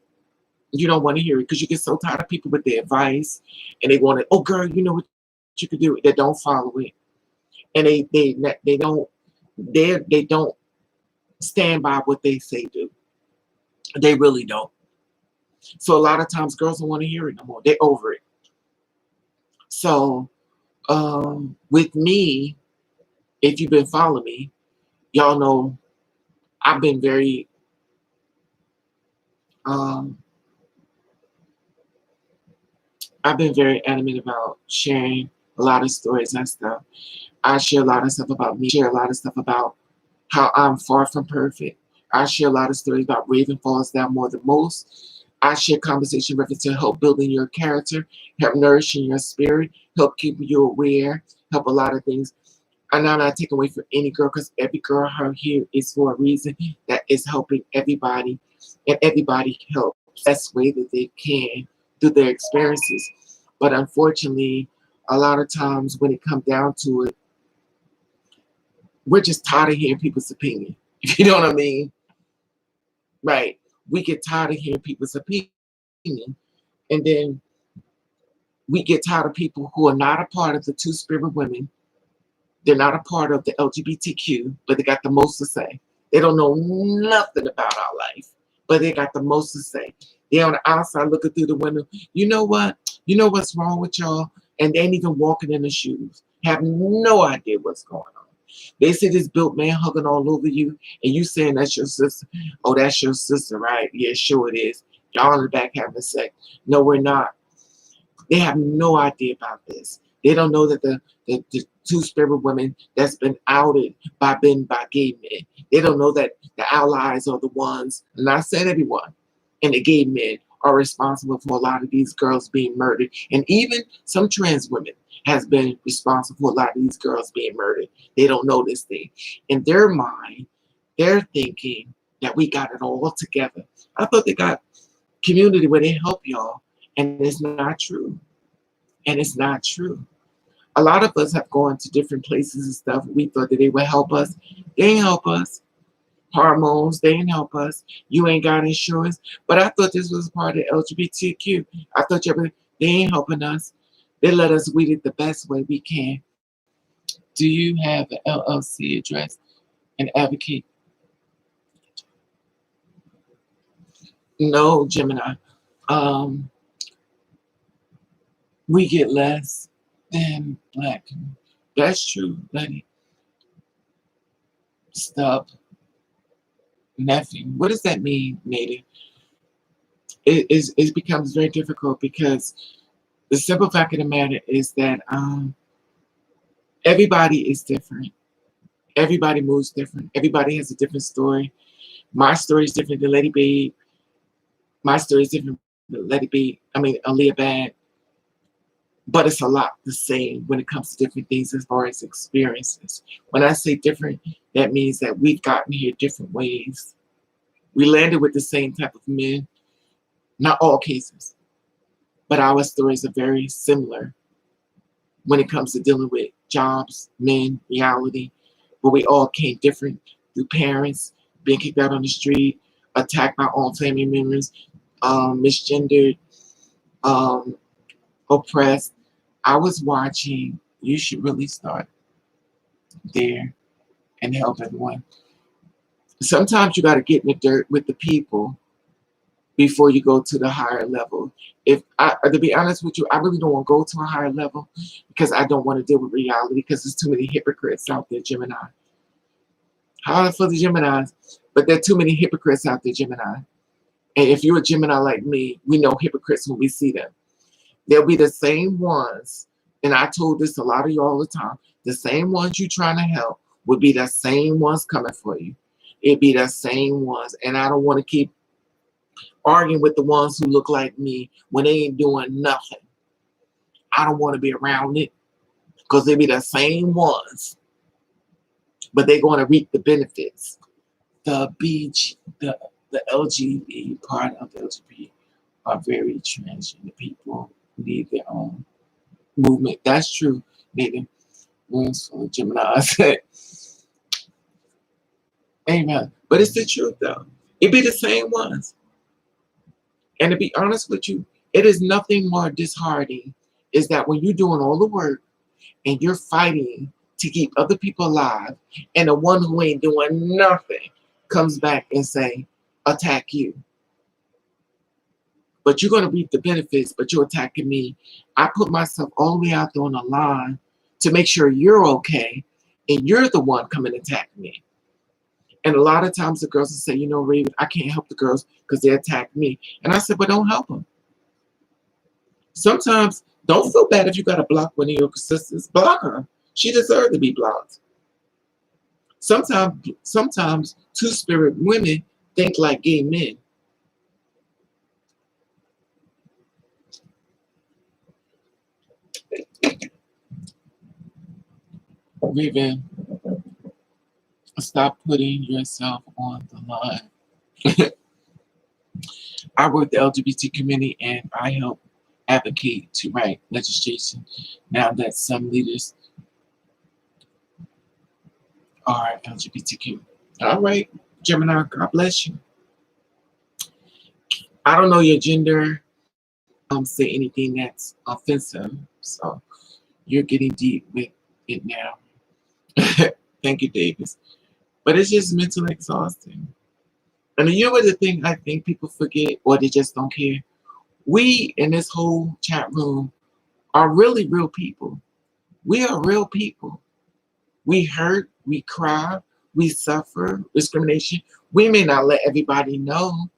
You don't want to hear it because you get so tired of people with their advice and they want to, oh girl, you know what you could do. They don't follow it. And they don't stand by what they say do. They really don't. So a lot of times girls don't want to hear it no more. They're over it. So with me, if you've been following me, y'all know I've been very adamant about sharing a lot of stories and stuff. I share a lot of stuff about me, share a lot of stuff about how I'm far from perfect. I share a lot of stories about Raven falls down more than most. I share conversation reference to help building your character, help nourishing your spirit, help keeping you aware, help a lot of things. I'm not taking away from any girl because every girl out here is for a reason that is helping everybody, and everybody helps the best way that they can through their experiences. But unfortunately, a lot of times when it comes down to it, we're just tired of hearing people's opinion. You know what I mean? Right. We get tired of hearing people's opinion. And then we get tired of people who are not a part of the two-spirit women. They're not a part of the LGBTQ, but they got the most to say. They don't know nothing about our life, but they got the most to say. They're on the outside looking through the window. You know what? You know what's wrong with y'all? And they ain't even walking in the shoes. Have no idea what's going on. They see this built man hugging all over you, and you saying that's your sister. Oh, that's your sister, right? Yeah, sure it is. Y'all in the back having sex. No, we're not. They have no idea about this. They don't know that the two-spirit women that's been outed by gay men. They don't know that the allies are the ones, I'm not saying everyone, and the gay men are responsible for a lot of these girls being murdered. And even some trans women has been responsible for a lot of these girls being murdered. They don't know this thing. In their mind, they're thinking that we got it all together. I thought they got community where they help y'all, and it's not true. And it's not true. A lot of us have gone to different places and stuff. We thought that they would help us. They ain't help us. Hormones, they ain't help us. You ain't got insurance. But I thought this was part of LGBTQ. I thought they ain't helping us. They let us weed it the best way we can. Do you have an LLC address and advocate? No, Gemini. Um, we get less than black. That's true, buddy. Stop. Nothing. What does that mean, Native? It becomes very difficult because the simple fact of the matter is that everybody is different. Everybody moves different. Everybody has a different story. My story is different than Lady B. My story is different than Lady B. Aaliyah Bad. But it's a lot the same when it comes to different things as far as experiences. When I say different, that means that we've gotten here different ways. We landed with the same type of men, not all cases, but our stories are very similar when it comes to dealing with jobs, men, reality. But we all came different through parents, being kicked out on the street, attacked by all family members, misgendered, oppressed. I was watching, you should really start there and help everyone. Sometimes you got to get in the dirt with the people before you go to the higher level. To be honest with you, I really don't want to go to a higher level because I don't want to deal with reality because there's too many hypocrites out there, Gemini. Holler for the Geminis, but there are too many hypocrites out there, Gemini. And if you're a Gemini like me, we know hypocrites when we see them. They'll be the same ones, and I told this a lot of you all the time, the same ones you trying to help would be the same ones coming for you. It'd be the same ones, and I don't want to keep arguing with the ones who look like me when they ain't doing nothing. I don't want to be around it because they be the same ones, but they're going to reap the benefits. The LGBT part of the LGBT are very transgender people who need their own movement. That's true. Maybe rooms full of Geminis. Amen. But it's the truth, though. It be the same ones. And to be honest with you, it is nothing more disheartening is that when you're doing all the work and you're fighting to keep other people alive, and the one who ain't doing nothing comes back and say, attack you. But you're going to reap the benefits, but you're attacking me. I put myself all the way out there on the line to make sure you're okay, and you're the one coming to attack me. And a lot of times the girls will say, you know, Raven, I can't help the girls because they attack me. And I said, but don't help them. Sometimes don't feel bad if you got to block one of your sisters. Block her. She deserves to be blocked. Sometimes two-spirit women think like gay men. Raven, stop putting yourself on the line. I work the LGBT community and I help advocate to write legislation now that some leaders are LGBTQ. All right, Gemini, God bless you. I don't know your gender. Say anything that's offensive. So you're getting deep with it now. Thank you, Davis. But it's just mentally exhausting. And you know what the thing I think people forget or they just don't care? We in this whole chat room are really real people. We are real people. We hurt, we cry, we suffer discrimination. We may not let everybody know,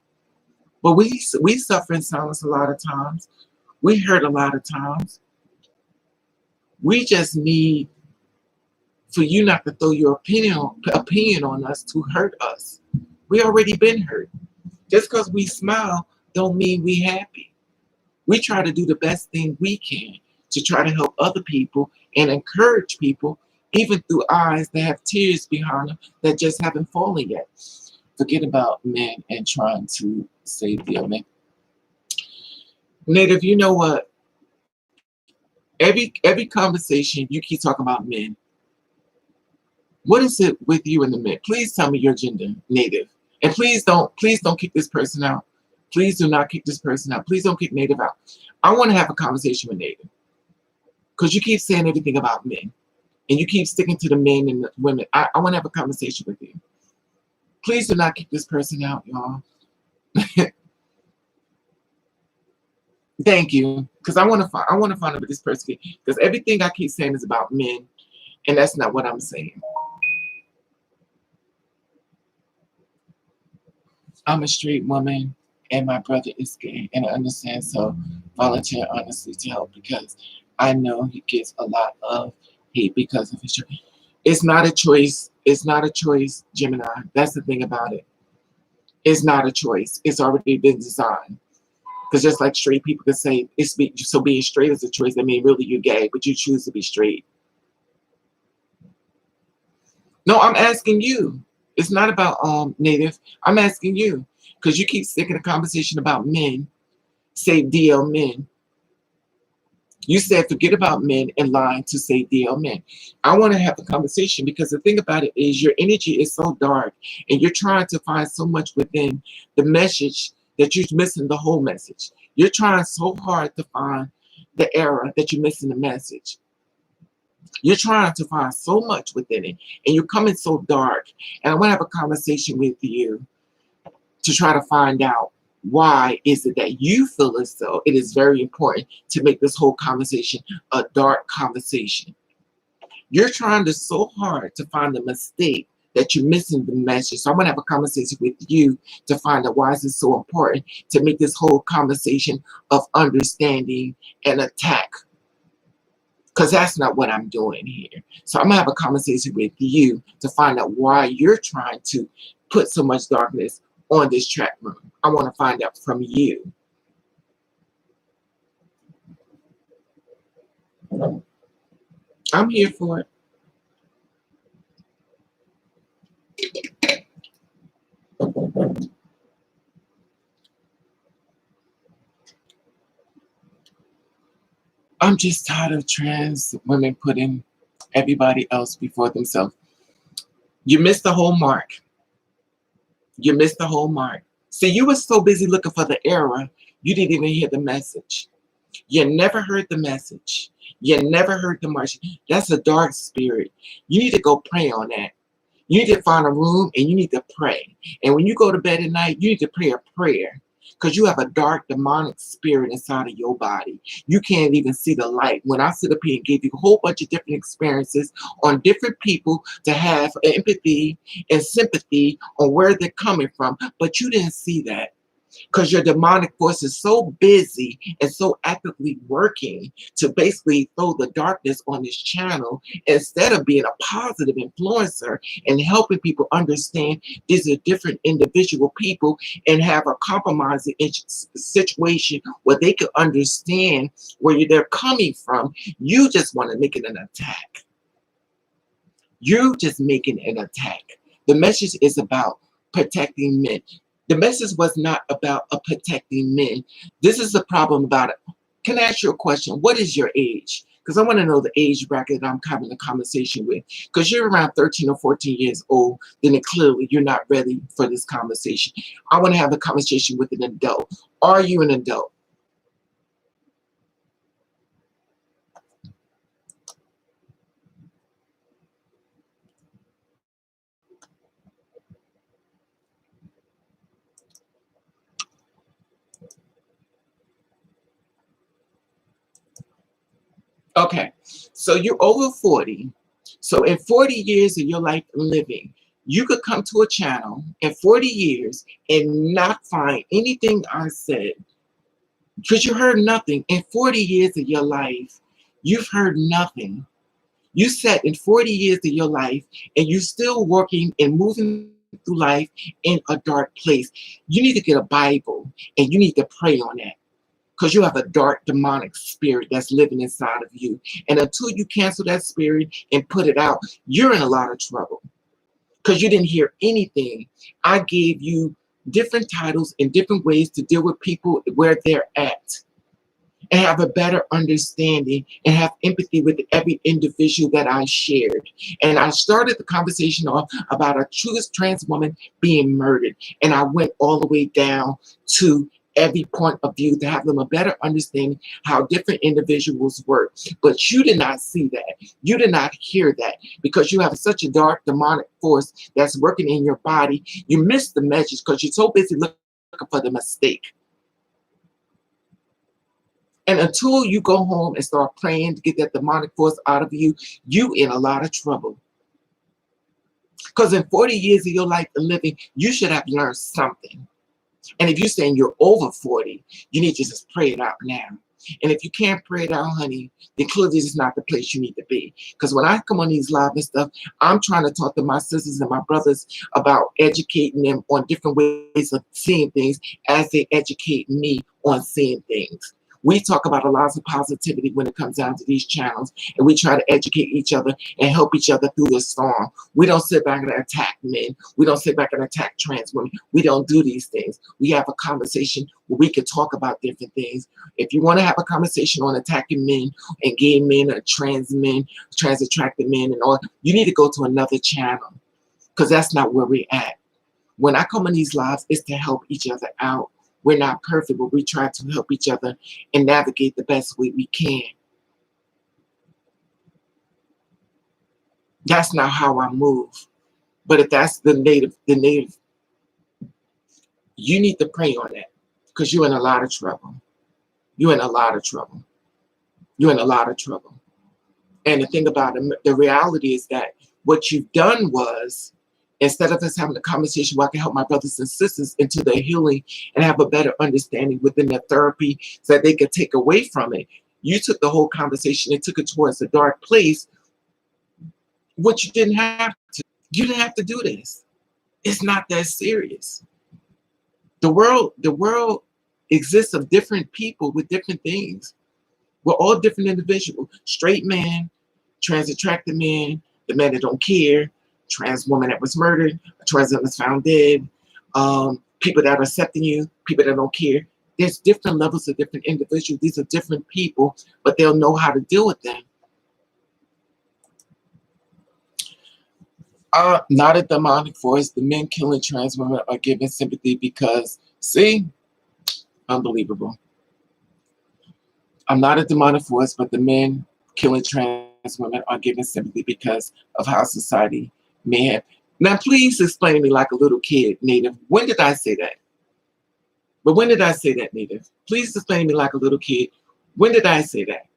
but we suffer in silence a lot of times. We hurt a lot of times. We just need for you not to throw your opinion on us to hurt us. We already been hurt. Just because we smile don't mean we happy. We try to do the best thing we can to try to help other people and encourage people, even through eyes that have tears behind them that just haven't fallen yet. Forget about men and trying to save the men. Native, you know what? Every conversation you keep talking about men. What is it with you and the men? Please tell me your gender, Native. And please don't kick this person out. Please do not kick this person out. Please don't kick Native out. I want to have a conversation with Native. Because you keep saying everything about men. And you keep sticking to the men and the women. I want to have a conversation with you. Please do not kick this person out, y'all. Thank you. Because I want to find out what this person is. Because everything I keep saying is about men. And that's not what I'm saying. I'm a straight woman and my brother is gay. And I understand, so volunteer honestly to help because I know he gets a lot of hate because of his choice. It's not a choice. It's not a choice, Gemini. That's the thing about it. It's not a choice. It's already been designed. Because just like straight people can say, so being straight is a choice. I mean, really, you're gay, but you choose to be straight. No, I'm asking you. It's not about Native. I'm asking you because you keep sticking a conversation about men. Say DL men. You said forget about men and lying to say DL men. I want to have a conversation because the thing about it is your energy is so dark and you're trying to find so much within the message that you're missing the whole message. You're trying so hard to find the error that you're missing the message. You're trying to find so much within it and you're coming so dark. And I want to have a conversation with you to try to find out why is it that you feel as though it is very important to make this whole conversation a dark conversation. You're trying to so hard to find the mistake that you're missing the message. So I'm going to have a conversation with you to find out why is it so important to make this whole conversation of understanding and attack. Because that's not what I'm doing here. So I'm going to have a conversation with you to find out why you're trying to put so much darkness on this track room. I want to find out from you. I'm here for it. I'm just tired of trans women putting everybody else before themselves. You missed the whole mark. You missed the whole mark. See, you were so busy looking for the error, you didn't even hear the message. You never heard the message. You never heard the message. That's a dark spirit. You need to go pray on that. You need to find a room and you need to pray. And when you go to bed at night, you need to pray a prayer because you have a dark demonic spirit inside of your body. You can't even see the light. When I sit up here and give you a whole bunch of different experiences on different people to have empathy and sympathy on where they're coming from, but you didn't see that. Because your demonic force is so busy and so actively working to basically throw the darkness on this channel instead of being a positive influencer and helping people understand these are different individual people and have a compromising situation where they can understand where they're coming from. You just want to make it an attack. You're just making an attack. The message is about protecting men. The message was not about protecting men. This is the problem about it. Can I ask you a question? What is your age? Because I want to know the age bracket that I'm having a conversation with. Because you're around 13 or 14 years old, then clearly you're not ready for this conversation. I want to have a conversation with an adult. Are you an adult? Okay, so you're over 40. So in 40 years of your life living, you could come to a channel in 40 years and not find anything I said because you heard nothing. In 40 years of your life, you've heard nothing. You sat in 40 years of your life and you're still working and moving through life in a dark place, you need to get a Bible and you need to pray on that. Because you have a dark demonic spirit that's living inside of you. And until you cancel that spirit and put it out, you're in a lot of trouble. Because you didn't hear anything. I gave you different titles and different ways to deal with people where they're at, and have a better understanding and have empathy with every individual that I shared. And I started the conversation off about a trans woman being murdered. And I went all the way down to every point of view to have them a better understanding how different individuals work. But you did not see that. You did not hear that because you have such a dark demonic force that's working in your body. You missed the message because you're so busy looking for the mistake. And until you go home and start praying to get that demonic force out of you, you in a lot of trouble. Because in 40 years of your life of living, you should have learned something. And if you're saying you're over 40, you need to just pray it out now. And if you can't pray it out, honey, then clearly this is not the place you need to be. Because when I come on these live and stuff, I'm trying to talk to my sisters and my brothers about educating them on different ways of seeing things as they educate me on seeing things. We talk about a lot of positivity when it comes down to these channels, and we try to educate each other and help each other through the storm. We don't sit back and attack men. We don't sit back and attack trans women. We don't do these things. We have a conversation where we can talk about different things. If you want to have a conversation on attacking men and gay men or trans attracted men and all, you need to go to another channel because that's not where we're at. When I come on these lives, it's to help each other out. We're not perfect, but we try to help each other and navigate the best way we can. That's not how I move. But if that's the native, you need to pray on that because you're in a lot of trouble. You're in a lot of trouble. You're in a lot of trouble. And the thing about it, the reality is that what you've done was, instead of us having a conversation where I can help my brothers and sisters into their healing and have a better understanding within their therapy so that they could take away from it, you took the whole conversation and took it towards a dark place, which you didn't have to. You didn't have to do this. It's not that serious. The world exists of different people with different things. We're all different individuals. Straight man, trans attracted men, the men that don't care, trans woman that was murdered, a trans that was found dead, people that are accepting you, people that don't care. There's different levels of different individuals. These are different people, but they'll know how to deal with them. Not a demonic force. The men killing trans women are giving sympathy because, see, unbelievable. I'm not a demonic force, but the men killing trans women are giving sympathy because of how society may have. Now, please explain to me like a little kid, Native. When did I say that? But when did I say that, Native? Please explain to me like a little kid. When did I say that?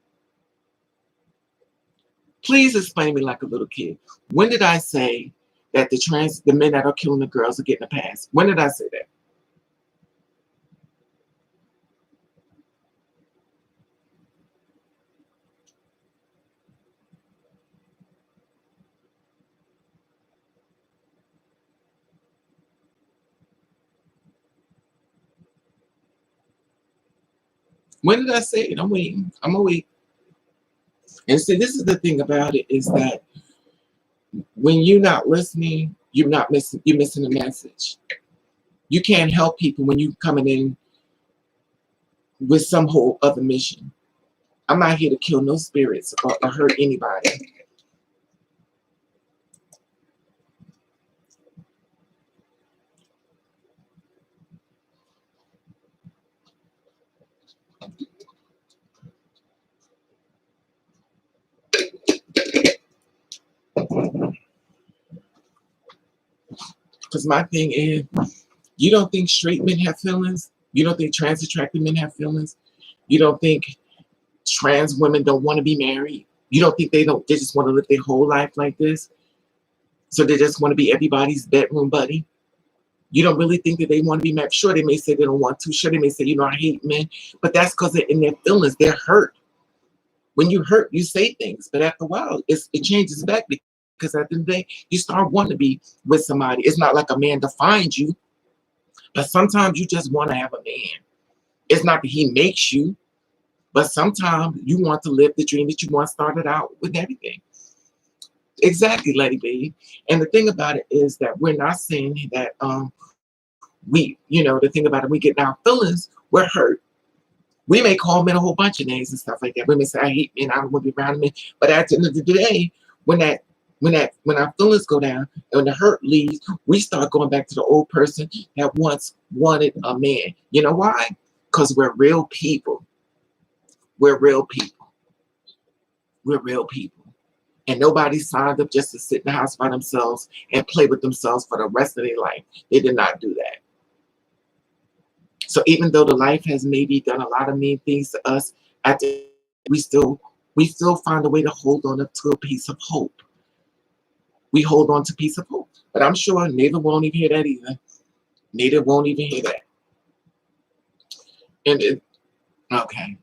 Please explain to me like a little kid. When did I say that the men that are killing the girls are getting a pass? When did I say that? When did I say it? I'm waiting. I'm gonna wait. And see, this is the thing about it is that when you're not listening, you're missing the message. You can't help people when you're coming in with some whole other mission. I'm not here to kill no spirits or hurt anybody. Because my thing is, you don't think straight men have feelings? You don't think trans attracted men have feelings? You don't think trans women don't want to be married? You don't think they just want to live their whole life like this? So they just want to be everybody's bedroom buddy? You don't really think that they want to be married? Sure, they may say they don't want to. Sure, they may say, I hate men. But that's because they're in their feelings. They're hurt. When you hurt, you say things. But after a while, it changes back because at the end of the day, you start wanting to be with somebody. It's not like a man defines you, but sometimes you just want to have a man. It's not that he makes you, but sometimes you want to live the dream that you once started out with everything. Exactly, Lady B. And the thing about it is that we're not saying that the thing about it, we get our feelings, we're hurt. We may call men a whole bunch of names and stuff like that. We may say, I hate men, I don't want to be around men. But at the end of the day, when our feelings go down and when the hurt leaves, we start going back to the old person that once wanted a man. You know why? Because we're real people. We're real people. We're real people. And nobody signed up just to sit in the house by themselves and play with themselves for the rest of their life. They did not do that. So even though the life has maybe done a lot of mean things to us, at the we still find a way to hold on to a piece of hope. We hold on to a piece of hope. But I'm sure Native won't even hear that either. Native won't even hear that. Okay.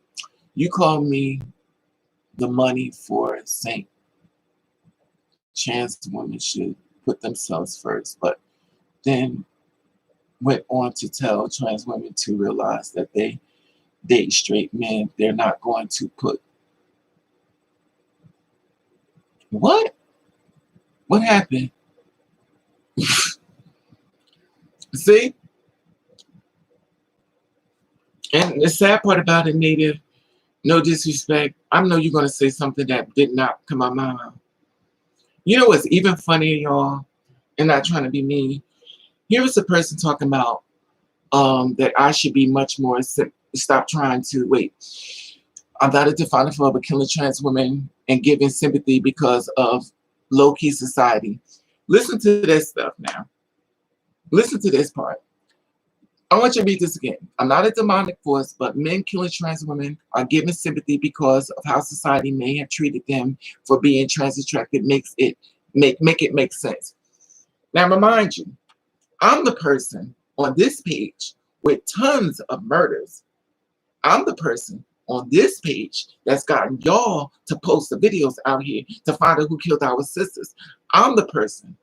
You call me the money for Saint. Trans women should put themselves first, but then went on to tell trans women to realize that they date straight men. They're not going to put what? What happened? See? And the sad part about it, Native, no disrespect, I know you're going to say something that did not come out my mouth. You know what's even funnier, y'all, and not trying to be mean? Here was a person talking about that I should be much more, stop trying to, wait, I'm not a definer for killing trans women and giving sympathy because of low-key society. Listen to this stuff now. Listen to this part. I want you to read this again. I'm not a demonic force, but men killing trans women are given sympathy because of how society may have treated them for being trans attracted. Make it make sense. Now, remind you, I'm the person on this page with tons of murders. I'm the person on this page that's gotten y'all to post the videos out here to find out who killed our sisters. I'm the person.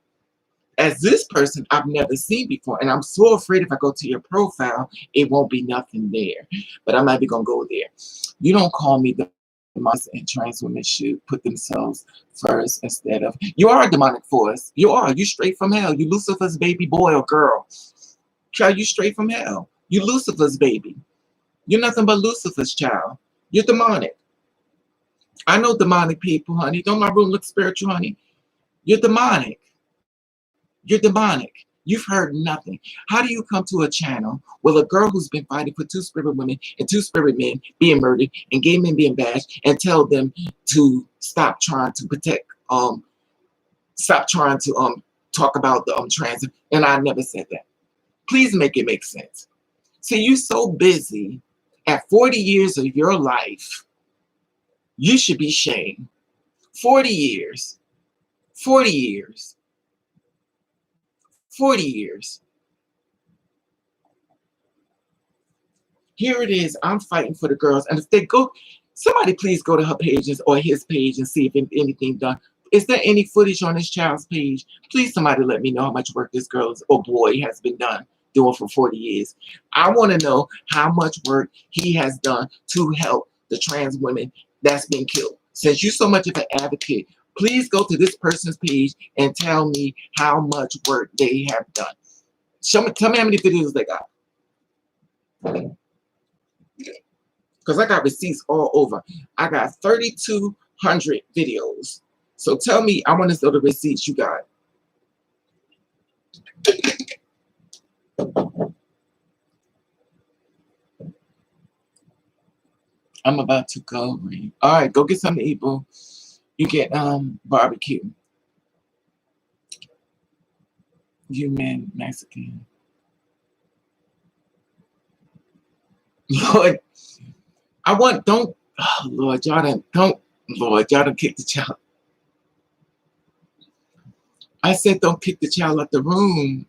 As this person I've never seen before, and I'm so afraid if I go to your profile, it won't be nothing there. But I'm not even gonna go there. You don't call me the monster, and trans women should put themselves first instead of. You are a demonic force. You are. You straight from hell. You Lucifer's baby boy or girl. Child, you straight from hell. You Lucifer's baby. You're nothing but Lucifer's child. You're demonic. I know demonic people, honey. Don't my room look spiritual, honey? You're demonic. You're demonic. You've heard nothing. How do you come to a channel with a girl who's been fighting for two spirit women and two spirit men being murdered and gay men being bashed and tell them to stop trying to protect, stop trying to talk about the trans? And I never said that. Please make it make sense. See, you're so busy at 40 years of your life, you should be shamed. 40 years. 40 years. 40 years. Here it is. I'm fighting for the girls. And if they go, somebody please go to her pages or his page and see if anything done. Is there any footage on this child's page? Please, somebody let me know how much work this girl's or boy has been done doing for 40 years. I want to know how much work he has done to help the trans women that's been killed. Since you're so much of an advocate, please go to this person's page and tell me how much work they have done. Tell me how many videos they got. Because I got receipts all over. I got 3,200 videos. So tell me, I want to know the receipts you got. I'm about to go. All right, go get something to eat, boo. You get barbecue. You men, Mexican. Lord, don't, oh, Lord, y'all don't kick the child. I said don't kick the child out the room.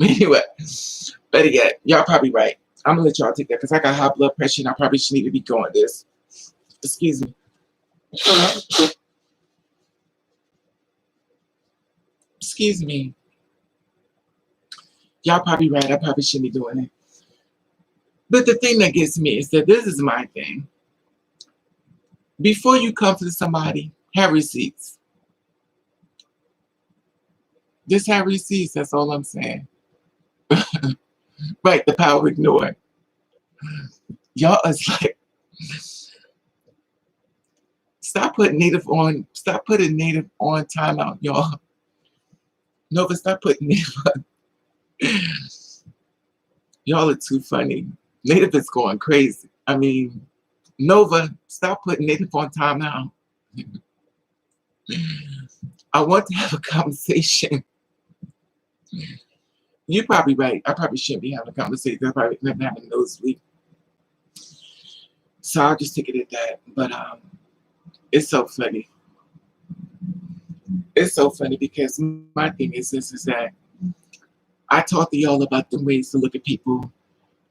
Anyway, better yet, y'all probably right. I'm gonna let y'all take that because I got high blood pressure and I probably shouldn't even be going this. Excuse me. Excuse me. Y'all probably right. I probably shouldn't be doing it. But the thing that gets me is that this is my thing. Before you come to somebody, have receipts. Just have receipts. That's all I'm saying. Right, the power of ignore. Y'all is like, stop putting native on. Stop putting native on timeout, y'all. Nova, stop putting native on. Y'all are too funny. Native is going crazy. I mean, Nova, stop putting native on timeout. I want to have a conversation. You're probably right. I probably shouldn't be having a conversation. I probably never having a nosebleed. So I'll just take it at that. But it's so funny. It's so funny because my thing is this is that I talk to y'all about the ways to look at people,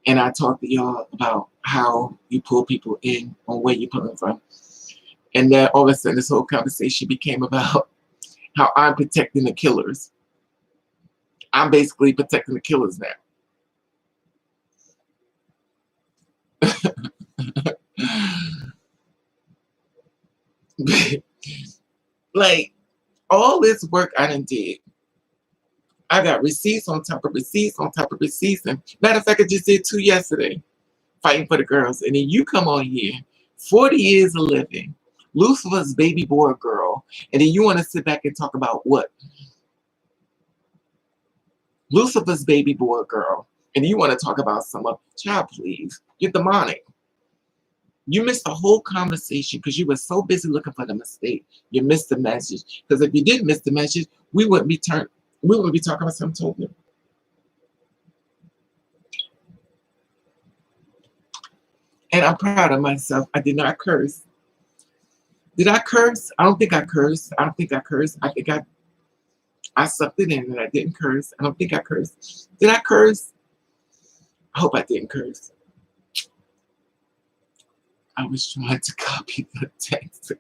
and I talk to y'all about how you pull people in or where you pull them from. And then all of a sudden this whole conversation became about how I'm protecting the killers. I'm basically protecting the killers now. Like, all this work I done did, I got receipts on top of receipts on top of receipts. And matter of fact, I just did 2 yesterday, fighting for the girls. And then you come on here, 40 years of living, Lucifer's baby boy or girl, and then you want to sit back and talk about what? Lucifer's baby boy or girl, and you want to talk about some of, child, please, you're demonic. You missed the whole conversation because you were so busy looking for the mistake. You missed the message. Because if you didn't miss the message, we wouldn't be talking about something totally. And I'm proud of myself. I did not curse. Did I curse? I don't think I cursed. I think I sucked it in and I didn't curse. I don't think I cursed. Did I curse? I hope I didn't curse. I was trying to copy the text.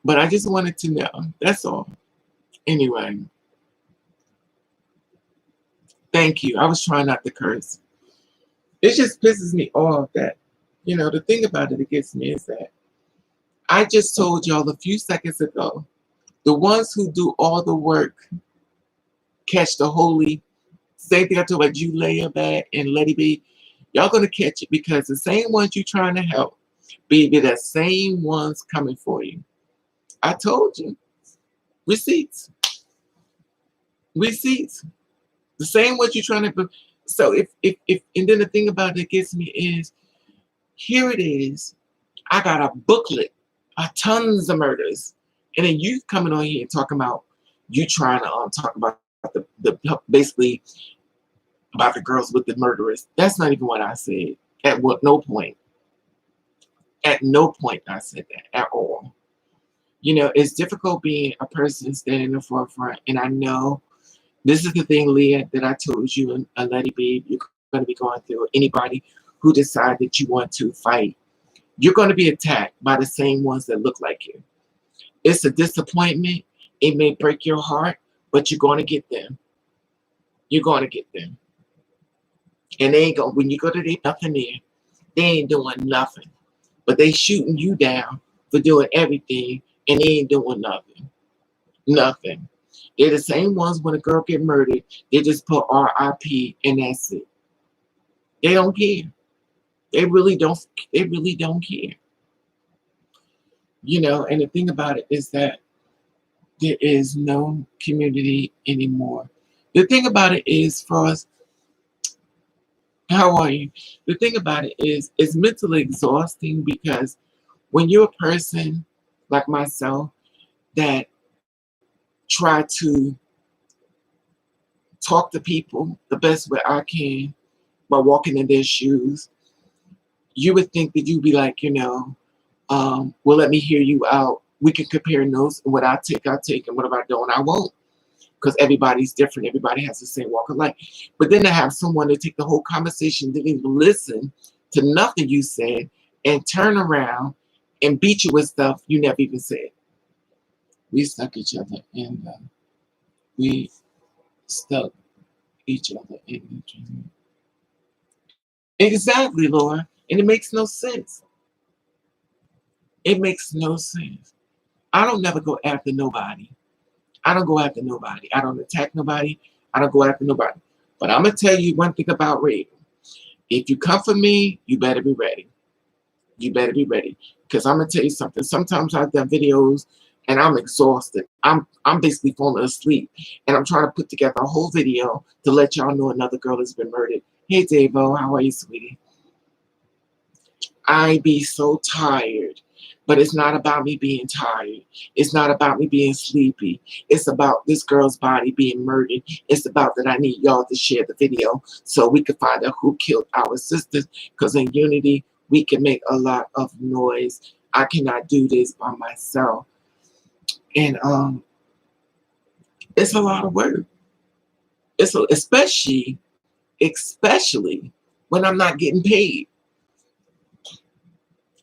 But I just wanted to know. That's all. Anyway. Thank you. I was trying not to curse. It just pisses me off that, the thing about it that gets me is that I just told y'all a few seconds ago, the ones who do all the work catch the holy. Same thing I told about you, Leia, Bad, and Letty B. Y'all gonna catch it because the same ones you trying to help, be the same ones coming for you. I told you. Receipts. Receipts. The same ones you trying to. So if and then the thing about it that gets me is, here it is. I got a booklet, tons of murders, and then you coming on here and talking about you trying to talk about the basically about the girls with the murderers. That's not even what I said. At no point. At no point I said that at all. It's difficult being a person standing in the forefront, and I know this is the thing, Leah, that I told you and Letty B, you're going to be going through. Anybody who decide that you want to fight, you're going to be attacked by the same ones that look like you. It's a disappointment. It may break your heart, but you're going to get them. You're going to get them. And they ain't going, when you go to their nothing there, they ain't doing nothing. But they shooting you down for doing everything, and they ain't doing nothing. Nothing. They're the same ones when a girl get murdered, they just put RIP and that's it. They don't care. They really don't care. And the thing about it is that there is no community anymore. The thing about it is, for us, how are you? The thing about it is, it's mentally exhausting because when you're a person like myself that try to talk to people the best way I can by walking in their shoes, you would think that you'd be like, well, let me hear you out. We can compare notes, and what I take, and what if I don't, I won't. because everybody's different. Everybody has the same walk of life. But then to have someone to take the whole conversation, didn't even listen to nothing you said, and turn around and beat you with stuff you never even said. We stuck each other in the, we stuck each other in the dream. Exactly, Laura. And it makes no sense. It makes no sense. I don't never go after nobody. I don't go after nobody. I don't attack nobody. I don't go after nobody. But I'm going to tell you one thing about Raven. If you come for me, you better be ready. You better be ready. Because I'm going to tell you something. Sometimes I've done videos and I'm exhausted. I'm basically falling asleep. And I'm trying to put together a whole video to let y'all know another girl has been murdered. Hey, Davo, how are you, sweetie? I be so tired. But it's not about me being tired. It's not about me being sleepy. It's about this girl's body being murdered. It's about that I need y'all to share the video so we can find out who killed our sisters. Because in unity, we can make a lot of noise. I cannot do this by myself. And it's a lot of work. Especially when I'm not getting paid.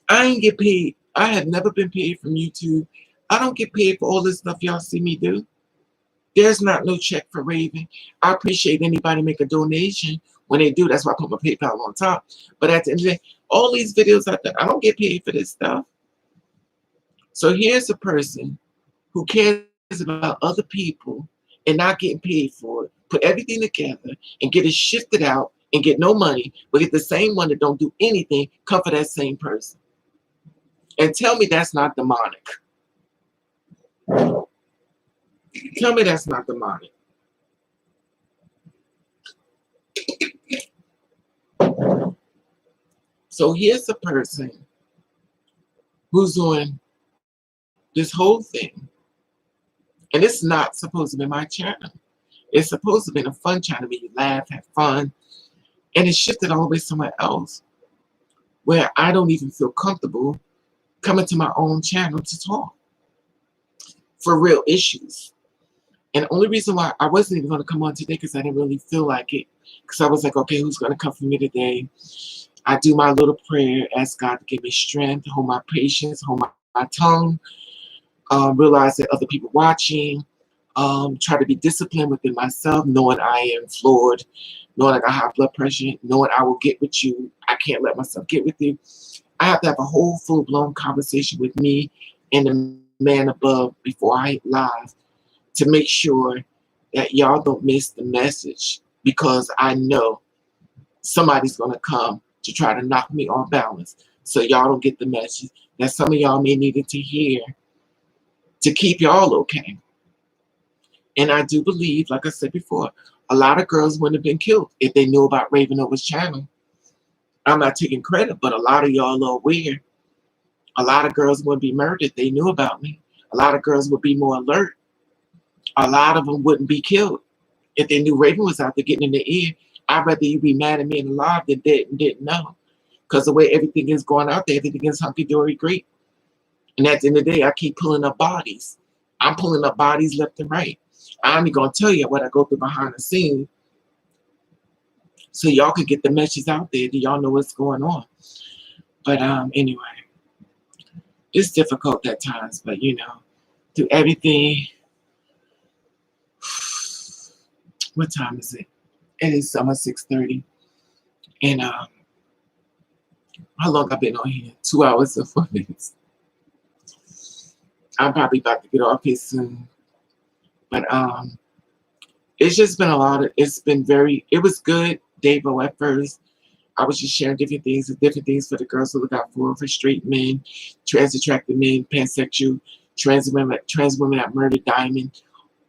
I ain't get paid. I have never been paid from YouTube. I don't get paid for all this stuff y'all see me do. There's not no check for Raven. I appreciate anybody make a donation. When they do, that's why I put my PayPal on top. But at the end of the day, all these videos out there, I don't get paid for this stuff. So here's a person who cares about other people and not getting paid for it, put everything together and get it shifted out and get no money, but get the same one that don't do anything, come for that same person. And tell me that's not demonic. Tell me that's not demonic. So here's a person who's doing this whole thing. And it's not supposed to be my channel. It's supposed to be a fun channel where you laugh, have fun. And it's shifted all the way somewhere else where I don't even feel comfortable coming to my own channel to talk for real issues. And the only reason why I wasn't even going to come on today because I didn't really feel like it. Because I was like, okay, who's going to come for me today? I do my little prayer, ask God to give me strength, hold my patience, hold my tongue, realize that other people watching, try to be disciplined within myself, knowing I am flawed, knowing I got high blood pressure, knowing I will get with you. I can't let myself get with you. I have to have a whole full-blown conversation with me and the man above before I hit live to make sure that y'all don't miss the message, because I know somebody's going to come to try to knock me off balance. So y'all don't get the message that some of y'all may need to hear to keep y'all okay. And I do believe, like I said before, a lot of girls wouldn't have been killed if they knew about Raven Nova's channel. I'm not taking credit, but a lot of y'all are aware. A lot of girls wouldn't be murdered if they knew about me. A lot of girls would be more alert. A lot of them wouldn't be killed if they knew Raven was out there getting in the ear. I'd rather you be mad at me and alive than dead and didn't know. Because the way everything is going out there, everything is hunky-dory great. And at the end of the day, I keep pulling up bodies. I'm pulling up bodies left and right. I'm only going to tell you what I go through behind the scenes so y'all can get the message out there. Do y'all know what's going on? But anyway, it's difficult at times, but you know, do everything. What time is it? It is almost 6:30. And how long I've been on here? 2 hours and 4 minutes. I'm probably about to get off here soon. But it's just been a lot of, it was good, Davo, at first. I was just sharing different things for the girls to look out for straight men, trans-attracted men, pansexual, trans women that murdered Diamond,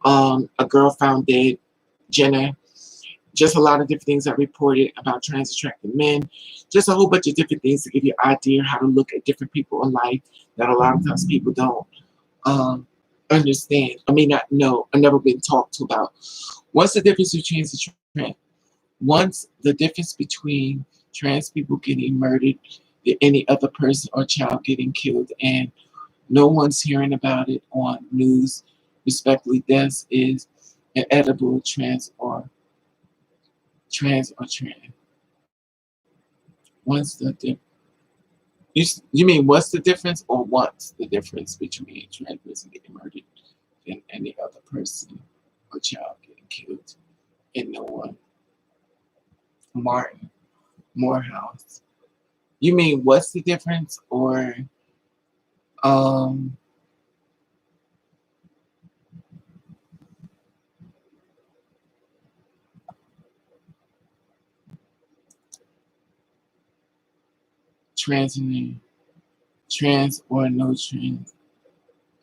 a girl found dead, Jenna. Just a lot of different things I reported about trans-attracted men. Just a whole bunch of different things to give you an idea how to look at different people in life that a lot of times people don't understand. I may not know. I've never been talked to about. What's the difference between the difference between trans people getting murdered than any other person or child getting killed, and no one's hearing about it on news, respectfully, deaths is edible, trans. What's the difference? You mean what's the difference, or what's the difference between a trans person getting murdered and any other person or child getting killed? And no one. Martin Morehouse. You mean what's the difference, or um trans and trans or no trans?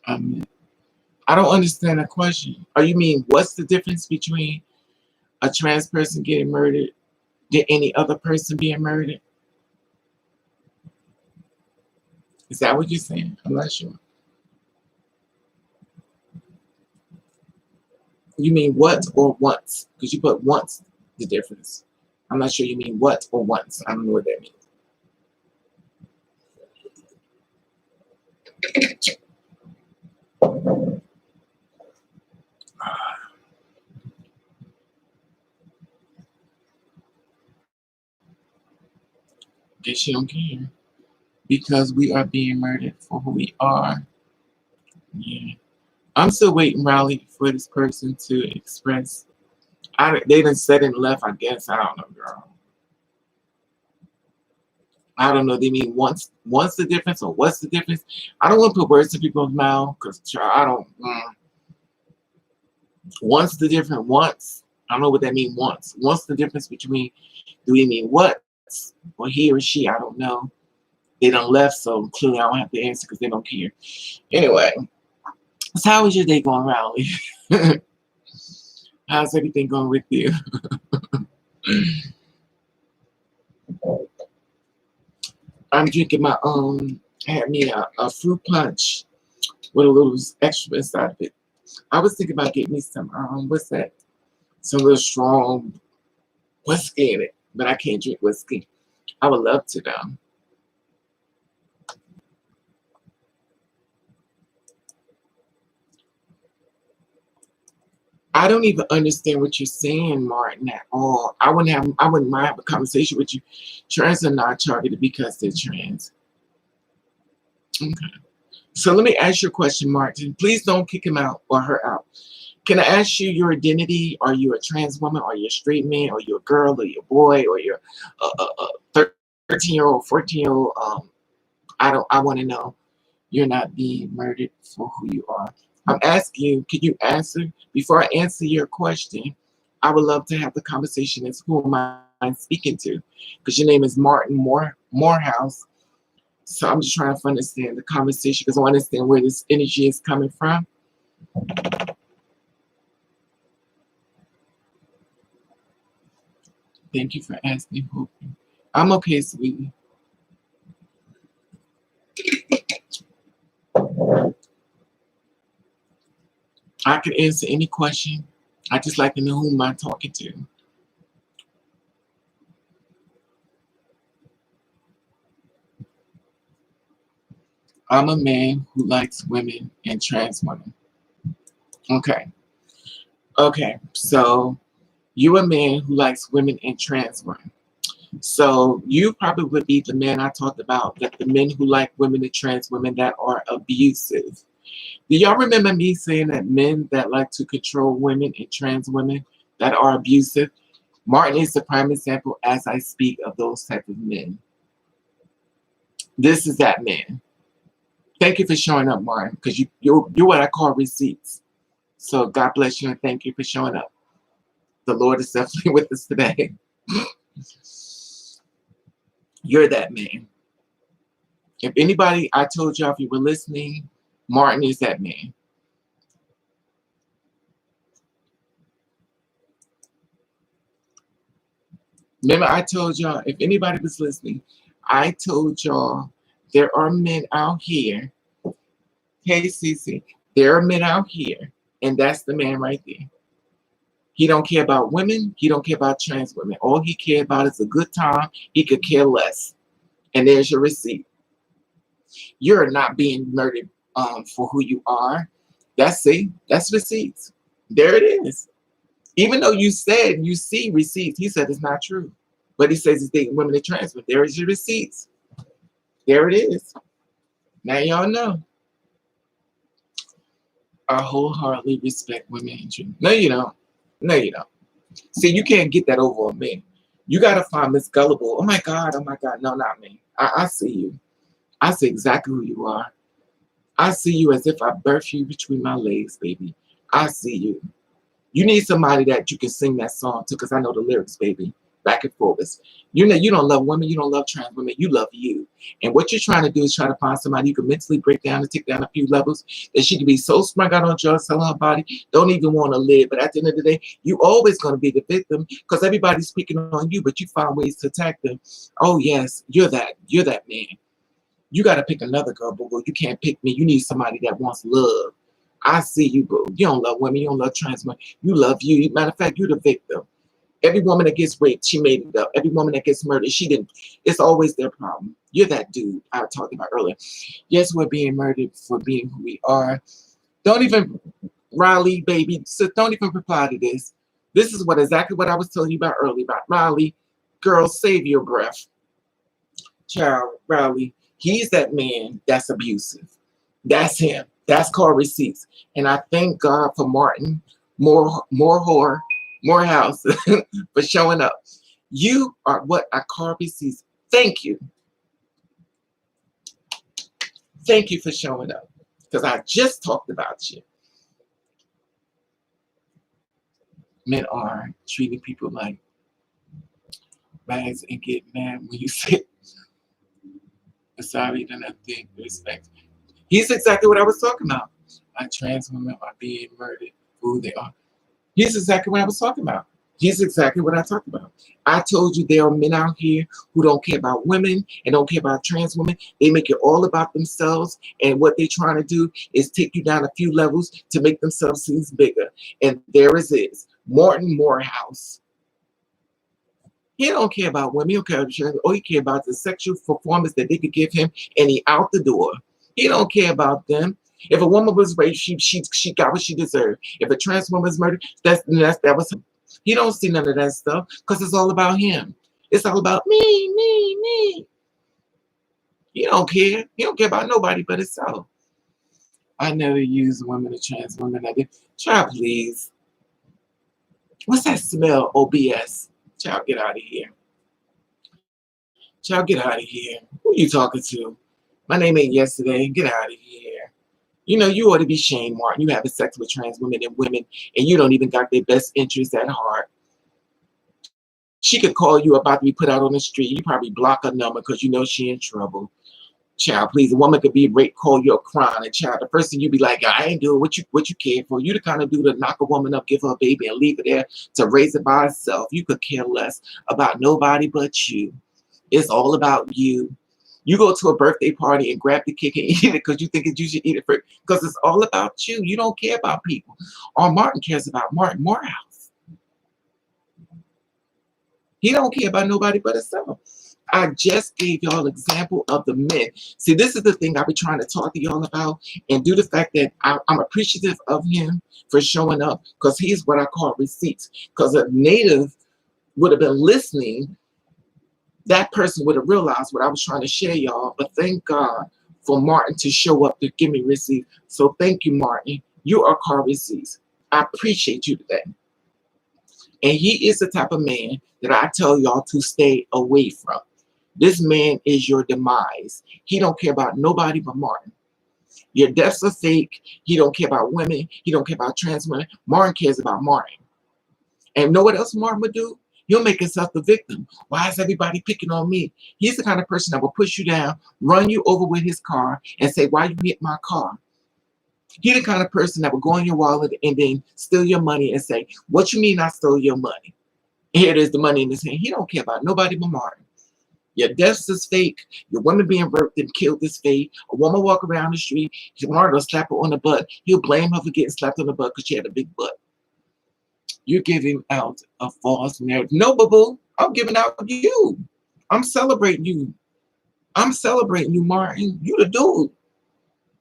I mean, I don't understand the question. Or you mean what's the difference between a trans person getting murdered than any other person being murdered? Is that what you're saying? I'm not sure. You mean what or once? Because you put once the difference. I'm not sure you mean what or once. I don't know what that means. Guess you don't care. Because we are being murdered for who we are. Yeah. I'm still waiting, Riley, for this person to express. They done said and left, I guess. I don't know, girl. I don't know. They mean once the difference, or what's the difference? I don't want to put words in people's mouth because I don't. Once the difference, once. I don't know what that means. Once. What's the difference between? Do we mean what or he or she? I don't know. They done left, so clearly I don't have to answer because they don't care. Anyway, so how was your day going, Riley? How's everything going with you? I'm drinking my I had me a fruit punch with a little extra inside of it. I was thinking about getting me some what's that? Some little strong whiskey in it, but I can't drink whiskey. I would love to though. I don't even understand what you're saying, Martin, at all. I wouldn't mind having a conversation with you. Trans are not targeted because they're trans. Okay. So let me ask you a question, Martin. Please don't kick him out or her out. Can I ask you your identity? Are you a trans woman? Are you a straight man? Are you a girl? Are you a boy? Or you're a 13-year-old, 14-year-old? I want to know. You're not being murdered for who you are. I'm asking you, can you answer? Before I answer your question, I would love to have the conversation as who am I speaking to? Because your name is Martin Morehouse. So I'm just trying to understand the conversation because I want to understand where this energy is coming from. Thank you for asking, Hope. I'm okay, sweetie. I can answer any question. I just like to know who am I talking to. I'm a man who likes women and trans women. Okay. Okay. So you're a man who likes women and trans women. So you probably would be the man I talked about, that the men who like women and trans women that are abusive. Do y'all remember me saying that men that like to control women and trans women that are abusive? Martin is the prime example as I speak of those type of men. This is that man. Thank you for showing up, Martin, because you're what I call receipts. So God bless you and thank you for showing up. The Lord is definitely with us today. You're that man. If anybody, I told y'all if you were listening, Martin is that man. Remember, I told y'all, if anybody was listening, I told y'all there are men out here. Hey, Cece, there are men out here, and that's the man right there. He don't care about women. He don't care about trans women. All he care about is a good time. He could care less. And there's your receipt. You're not being murdered for who you are. That's receipts. There it is. Even though you said you see receipts, he said it's not true. But he says he's dating women that trans, but there is your receipts. There it is. Now y'all know. I wholeheartedly respect women and children. No, you don't. No, you don't. See, you can't get that over on me. You gotta find Miss Gullible. Oh my God, oh my God. No, not me. I see you. I see exactly who you are. I see you as if I birthed you between my legs, baby. I see you. You need somebody that you can sing that song to, because I know the lyrics, baby. Back and forth. You know, you don't love women, you don't love trans women, you love you. And what you're trying to do is try to find somebody you can mentally break down and take down a few levels, that she can be so smart out on drugs, selling her body, don't even want to live. But at the end of the day, you always going to be the victim, because everybody's speaking on you, but you find ways to attack them. Oh yes, you're that man. You got to pick another girl, boo. You can't pick me. You need somebody that wants love. I see you, boo. You don't love women. You don't love trans women. You love you. Matter of fact, you're the victim. Every woman that gets raped, she made it up. Every woman that gets murdered, she didn't. It's always their problem. You're that dude I talked about earlier. Yes, we're being murdered for being who we are. Don't even, Riley, baby, so don't even reply to this. This is exactly what I was telling you about earlier about Riley. Girl, save your breath. Child, Riley, he's that man that's abusive. That's him. That's called receipts. And I thank God for Martin, more whore, more house for showing up. You are what I call receipts. Thank you. Thank you for showing up. Because I just talked about you. Men are treating people like bags and get mad when you say sorry, then I think respect. He's exactly what I was talking about. Like trans women are being murdered for who they are. He's exactly what I was talking about. He's exactly what I talked about. I told you there are men out here who don't care about women and don't care about trans women. They make it all about themselves, and what they're trying to do is take you down a few levels to make themselves seem bigger. And there it is, Martin Morehouse. He don't care about women. He don't care about trans. All he care about is the sexual performance that they could give him, and he out the door. He don't care about them. If a woman was raped, she got what she deserved. If a trans woman was murdered, that was. He don't see none of that stuff, because it's all about him. It's all about me, me, me. He don't care. He don't care about nobody but himself. I never use women or trans women. I did. Child, please. What's that smell? OBS. Child, get out of here. Child, get out of here. Who you talking to? My name ain't yesterday. Get out of here. You know, you ought to be shamed, Martin. You having sex with trans women and women, and you don't even got their best interests at heart. She could call you about to be put out on the street. You probably block her number because you know she in trouble. Child, please. A woman could be raped, call you a crying child. The first thing you be like, I ain't doing what you care for. You the kind of dude to knock a woman up, give her a baby, and leave it there to raise it by herself. You could care less about nobody but you. It's all about you. You go to a birthday party and grab the cake and eat it because you think you should eat it because it's all about you. You don't care about people. All Martin cares about Martin Morehouse. He don't care about nobody but himself. I just gave y'all example of the men. See, this is the thing I be trying to talk to y'all about, and do the fact that I'm appreciative of him for showing up, because he's what I call receipts. Because a native would have been listening, that person would have realized what I was trying to share, y'all. But thank God for Martin to show up to give me receipts. So thank you, Martin. You are called receipts. I appreciate you today. And he is the type of man that I tell y'all to stay away from. This man is your demise. He don't care about nobody but Martin. Your deaths are fake. He don't care about women. He don't care about trans women. Martin cares about Martin. And know what else Martin would do? He'll make himself the victim. Why is everybody picking on me? He's the kind of person that will push you down, run you over with his car, and say, why you hit my car? He's the kind of person that will go in your wallet and then steal your money and say, what you mean I stole your money? Here it is, the money in his hand. He don't care about nobody but Martin. Your deaths is fake. Your woman being raped and killed is fake. A woman walk around the street, Martin will slap her on the butt. He'll blame her for getting slapped on the butt because she had a big butt. You're giving out a false narrative. No, boo-boo. I'm giving out you. I'm celebrating you. I'm celebrating you, Martin. You the dude.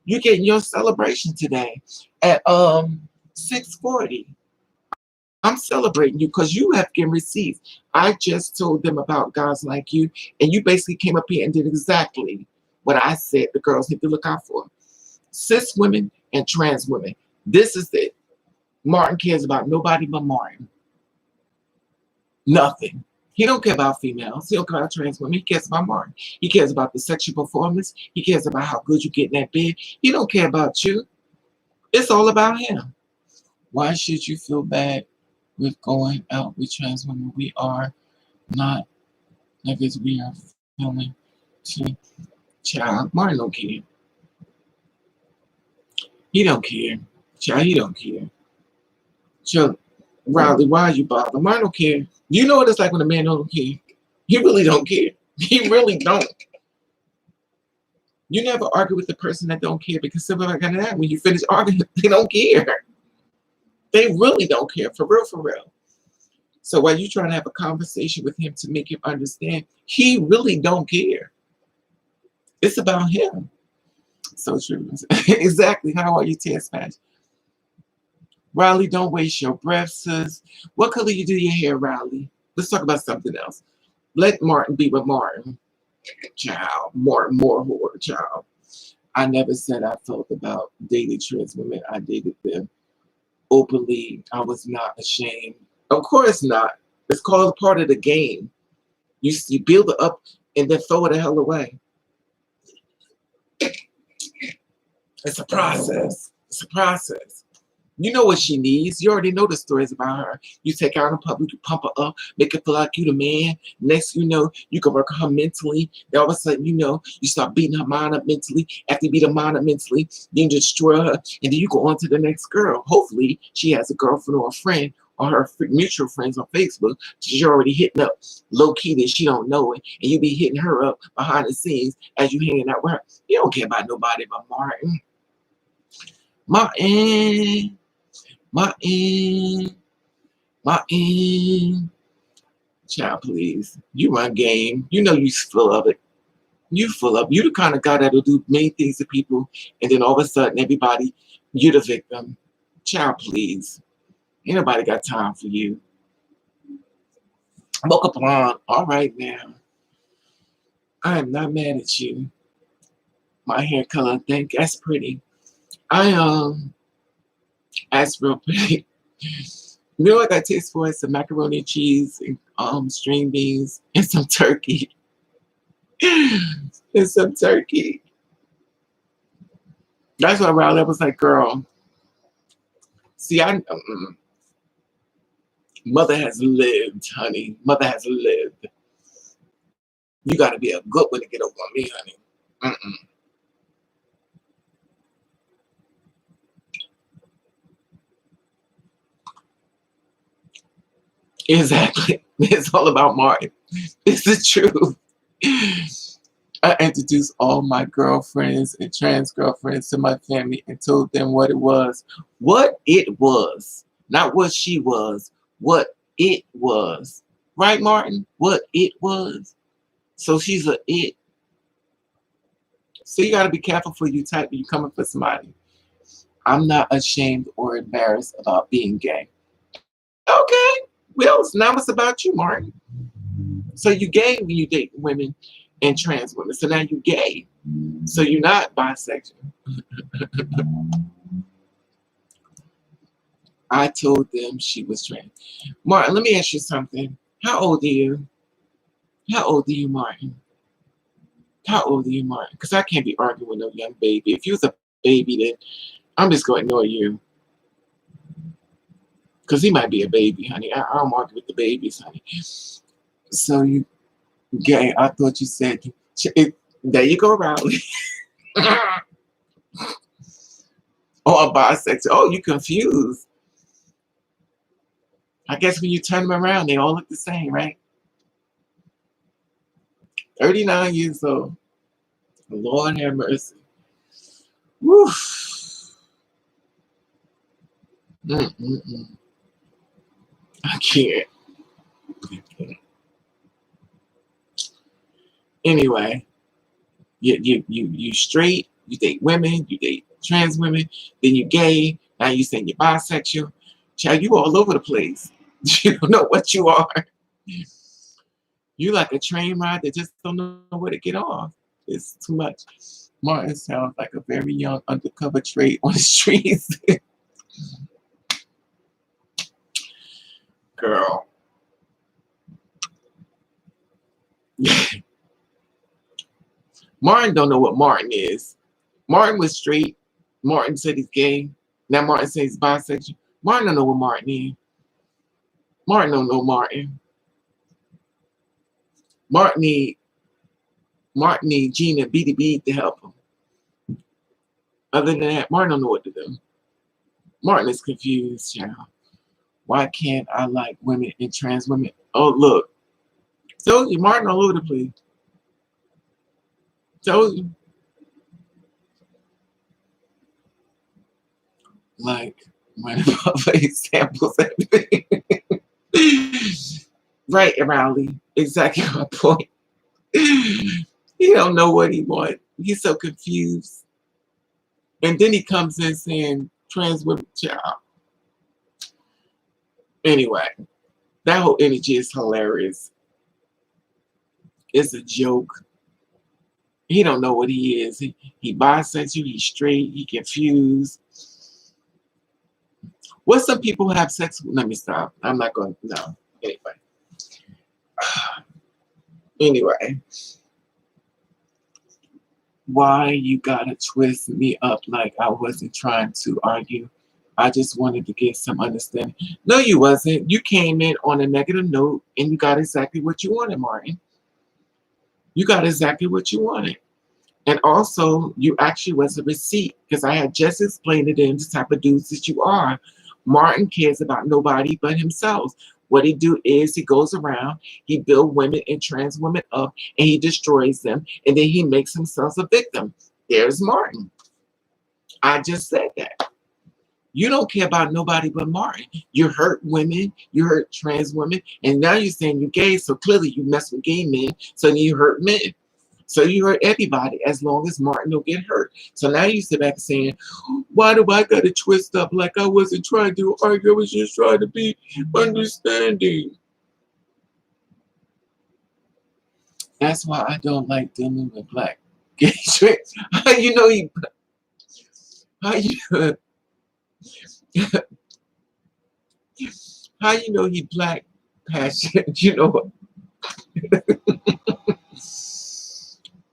You're getting your celebration today at 6:40. I'm celebrating you because you have given receipts. I just told them about guys like you, and you basically came up here and did exactly what I said the girls need to look out for. Cis women and trans women. This is it. Martin cares about nobody but Martin. Nothing. He don't care about females. He don't care about trans women. He cares about Martin. He cares about the sexual performance. He cares about how good you get in that bed. He don't care about you. It's all about him. Why should you feel bad with going out with trans women? We are not niggas. We are feeling to child. Martin don't care. He don't care. Child, he don't care. So, Riley, why are you bothered? Martin don't care. You know what it's like when a man don't care. He really don't care. He really don't. You never argue with the person that don't care because something like that, when you finish arguing, they don't care. They really don't care, for real, for real. So while you trying to have a conversation with him to make him understand, he really don't care. It's about him. So true. Exactly. How are you, Tess Patch? Riley, don't waste your breath, sis. What color you do your hair, Riley? Let's talk about something else. Let Martin be with Martin. Child. Martin more whore, child. I never said I felt about dating trans women. I dated them openly. I was not ashamed. Of course not. It's called part of the game. You build it up and then throw it the hell away. It's a process. It's a process. You know what she needs. You already know the stories about her. You take her out in public, you pump her up, make her feel like you the man. Next you know, you can work her mentally. Then all of a sudden, you know, you start beating her mind up mentally. After you beat her mind up mentally, then you destroy her. And then you go on to the next girl. Hopefully, she has a girlfriend or a friend or her mutual friends on Facebook. She's already hitting up low-key that she don't know it. And you be hitting her up behind the scenes as you hanging out with her. You don't care about nobody but Martin. Martin. Child, please. You run game. You know you full of it. You full of. You the kind of guy that'll do many things to people, and then all of a sudden, everybody, you the victim. Child, please. Ain't nobody got time for you. Mocha blonde. All right now. I am not mad at you. My hair color, that's pretty. That's real pretty. You know what I taste for? Some macaroni and cheese and string beans and some turkey. And some turkey. That's why Riley was like, girl. See, mother has lived, honey. Mother has lived. You got to be a good one to get over on me, honey. Exactly. It's all about Martin. It's the truth. I introduced all my girlfriends and trans girlfriends to my family and told them what it was. What it was. Not what she was. What it was. Right, Martin? What it was. So she's a it. So you got to be careful for you type when you coming for somebody. I'm not ashamed or embarrassed about being gay. Okay. Well, now it's about you, Martin. So you gay when you date women and trans women. So now you gay. So you're not bisexual. I told them she was trans. Martin, let me ask you something. How old are you? How old are you, Martin? How old are you, Martin? Because I can't be arguing with no young baby. If you was a baby, then I'm just going to ignore you. Because he might be a baby, honey. I don't argue with the babies, honey. So you gay. I thought you said, there you go, Riley. Oh, a bisexual. Oh, you confused. I guess when you turn them around, they all look the same, right? 39 years old. Lord have mercy. Woo. I can't. Anyway, you straight, you date women, you date trans women, then you gay, now you saying you're bisexual. Child, you all over the place. You don't know what you are. You like a train ride that just don't know where to get off. It's too much. Martin sounds like a very young undercover trade on the streets. Girl. Martin don't know what Martin is. Martin was straight. Martin said he's gay. Now Martin says he's bisexual. Martin don't know what Martin is. Martin don't know Martin. Martin need Gina BDB to help him. Other than that, Martin don't know what to do. Martin is confused, child. Why can't I like women and trans women? Oh, look. Told you, Martin all over the place. Told you. Like, when public examples everything. Right, Rowley. Exactly my point. He don't know what he wants. He's so confused. And then he comes in saying trans women, child. Anyway, that whole energy is hilarious. It's a joke. He don't know what he is. He bisexual, he's straight, he confused. What some people have sex with? Let me stop. I'm not going to, no. Anyway. Why you gotta twist me up like I wasn't trying to argue? I just wanted to get some understanding. No, you wasn't. You came in on a negative note and you got exactly what you wanted, Martin. You got exactly what you wanted. And also, you actually was a receipt because I had just explained it in the type of dudes that you are. Martin cares about nobody but himself. What he do is he goes around, he builds women and trans women up, and he destroys them, and then he makes himself a victim. There's Martin. I just said that. You don't care about nobody but Martin. You hurt women, you hurt trans women, and now you're saying you're gay, so clearly you mess with gay men, so you hurt men. So you hurt everybody as long as Martin will get hurt. So now you sit back saying, why do I got to twist up like I wasn't trying to argue, I was just trying to be understanding. That's why I don't like dealing with black gay trans. How you know he, how you know he black passionate, you know what?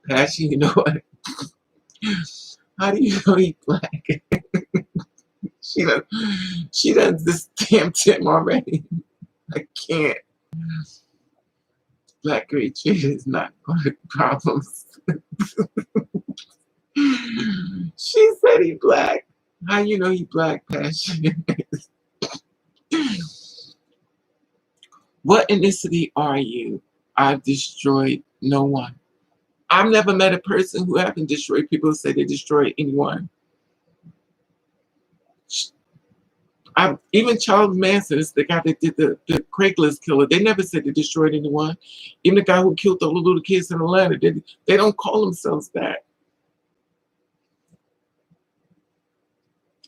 Passion, you know what? How do you know he black? she does this damn Tim already. I can't. Black great trade is not going to problems. She said he black. How you know he black, Passion? What ethnicity are you? I've destroyed no one. I've never met a person who haven't destroyed people who say they destroyed anyone. Even Charles Manson is the guy that did the Craigslist killer. They never said they destroyed anyone. Even the guy who killed all the little kids in Atlanta, they don't call themselves that.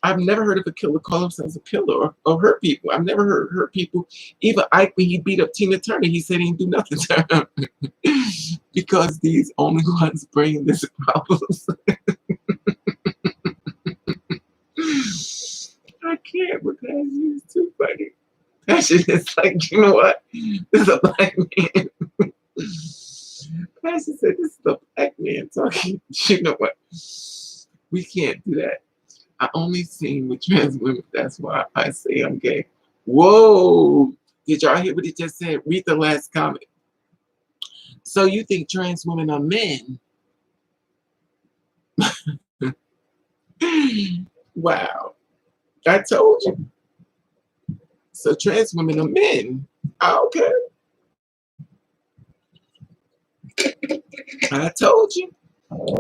I've never heard of a killer call themselves a killer or hurt people. I've never heard hurt people. Even Ike, when he beat up Tina Turner, he said he didn't do nothing to her. Because these only ones bring this problems. I can't because it's too funny. Passion is like, you know what? This is a black man. Passion said, this is a black man talking. You know what? We can't do that. I only sing with trans women. That's why I say I'm gay. Whoa! Did y'all hear what he just said? Read the last comment. So you think trans women are men? Wow. I told you. So trans women are men. Okay. I told you.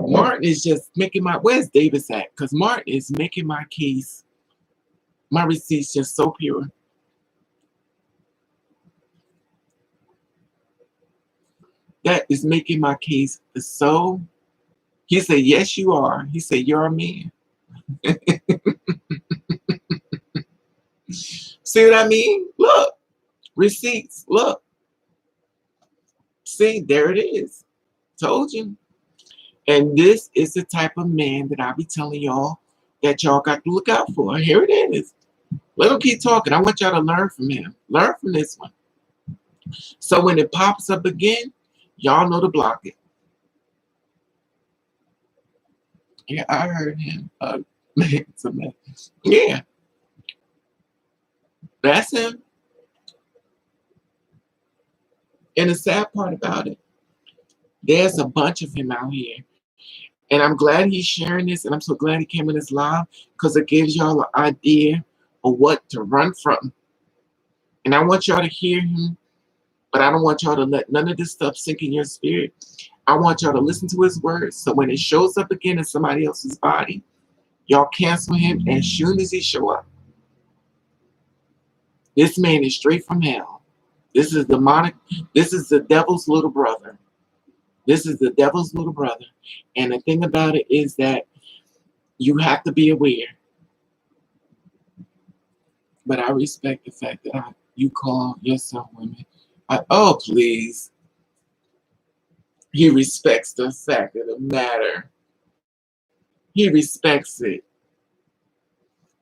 Martin is just making my, where's Davis at? Because Martin is making my case, my receipts just so pure. That is making my case so, he said, yes, you are. He said, you're a man. See what I mean? Look, Receipts. Look. See, there it is. Told you. And this is the type of man that I'll be telling y'all that y'all got to look out for. Here it is. Let him keep talking. I want y'all to learn from him. Learn from this one. So when it pops up again, y'all know to block it. Yeah, I heard him. Yeah, that's him. And the sad part about it, there's a bunch of him out here. And I'm glad he's sharing this, and I'm so glad he came in this live, because it gives y'all an idea of what to run from. And I want y'all to hear him, but I don't want y'all to let none of this stuff sink in your spirit. I want y'all to listen to his words, so when it shows up again in somebody else's body, y'all cancel him as soon as he show up. This man is straight from hell. This is demonic. This is the devil's little brother. This is the devil's little brother. And the thing about it is that you have to be aware. But I respect the fact that you call yourself women. Oh, please. He respects the fact of the matter. He respects it.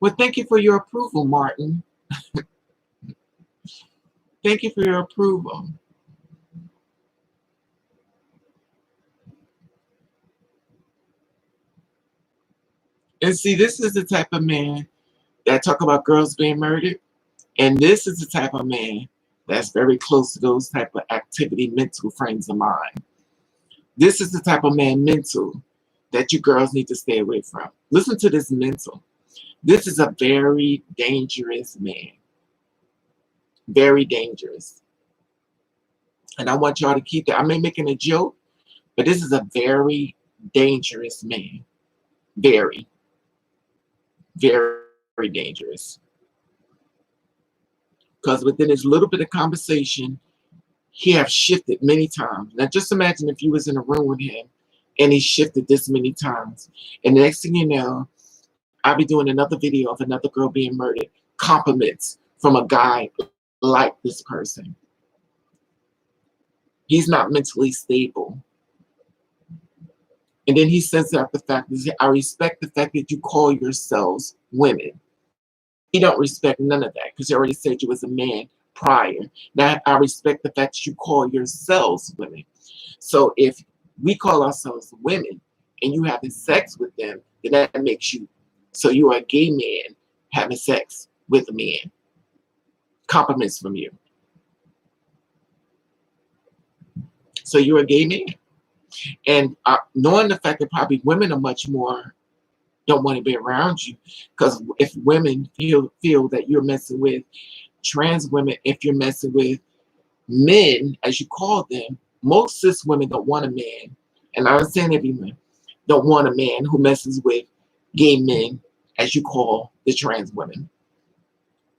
Well, thank you for your approval, Martin. Thank you for your approval. And see, this is the type of man that talk about girls being murdered. And this is the type of man that's very close to those type of activity mental friends of mine. This is the type of man mental that you girls need to stay away from. Listen to this mental. This is a very dangerous man. Very dangerous. And I want y'all to keep that. I'm not making a joke, but this is a very dangerous man. Very, very dangerous. Because within this little bit of conversation, he have shifted many times. Now just imagine if you was in a room with him and he shifted this many times. And the next thing you know, I'll be doing another video of another girl being murdered. Compliments from a guy like this person. He's not mentally stable. And then he says out the fact that I respect the fact that you call yourselves women. He don't respect none of that because he already said you was a man prior. Now I respect the fact that you call yourselves women. So if we call ourselves women and you having sex with them, then that makes you, so you are a gay man having sex with a man. Compliments from you. So you're a gay man. And knowing the fact that probably women are much more, don't want to be around you, because if women feel that you're messing with trans women, if you're messing with men, as you call them, most cis women don't want a man, and I'm saying every man, don't want a man who messes with gay men, as you call the trans women.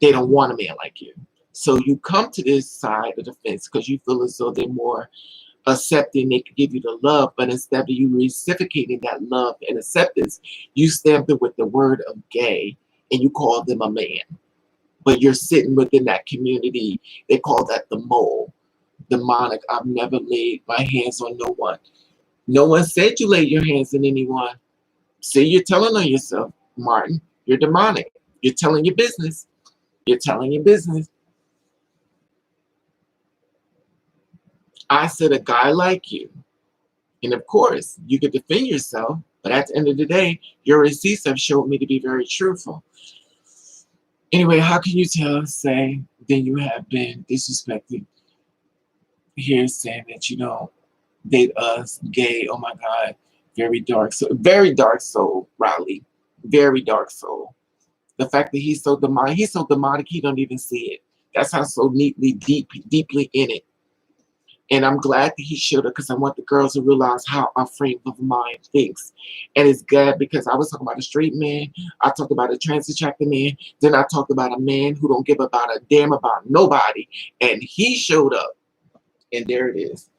They don't want a man like you. So you come to this side of the fence because you feel as though they're more accepting, they can give you the love, but instead of you reciprocating that love and acceptance, you stamp it with the word of gay and you call them a man. But you're sitting within that community. They call that the mole. Demonic. I've never laid my hands on no one. No one said you laid your hands on anyone. See, you're telling on yourself, Martin. You're demonic. You're telling your business. You're telling your business. I said a guy like you. And of course, you could defend yourself, but at the end of the day, your receipts have showed me to be very truthful. Anyway, how can you say then you have been disrespected? Here saying that you don't date us, gay, oh my God, very dark soul, Riley. Very dark soul. The fact that he's so demonic, he don't even see it. That's how so deeply in it. And I'm glad that he showed up because I want the girls to realize how our frame of mind thinks. And it's good because I was talking about a straight man, I talked about a trans attracted man, then I talked about a man who don't give about a damn about nobody. And he showed up. And there it is.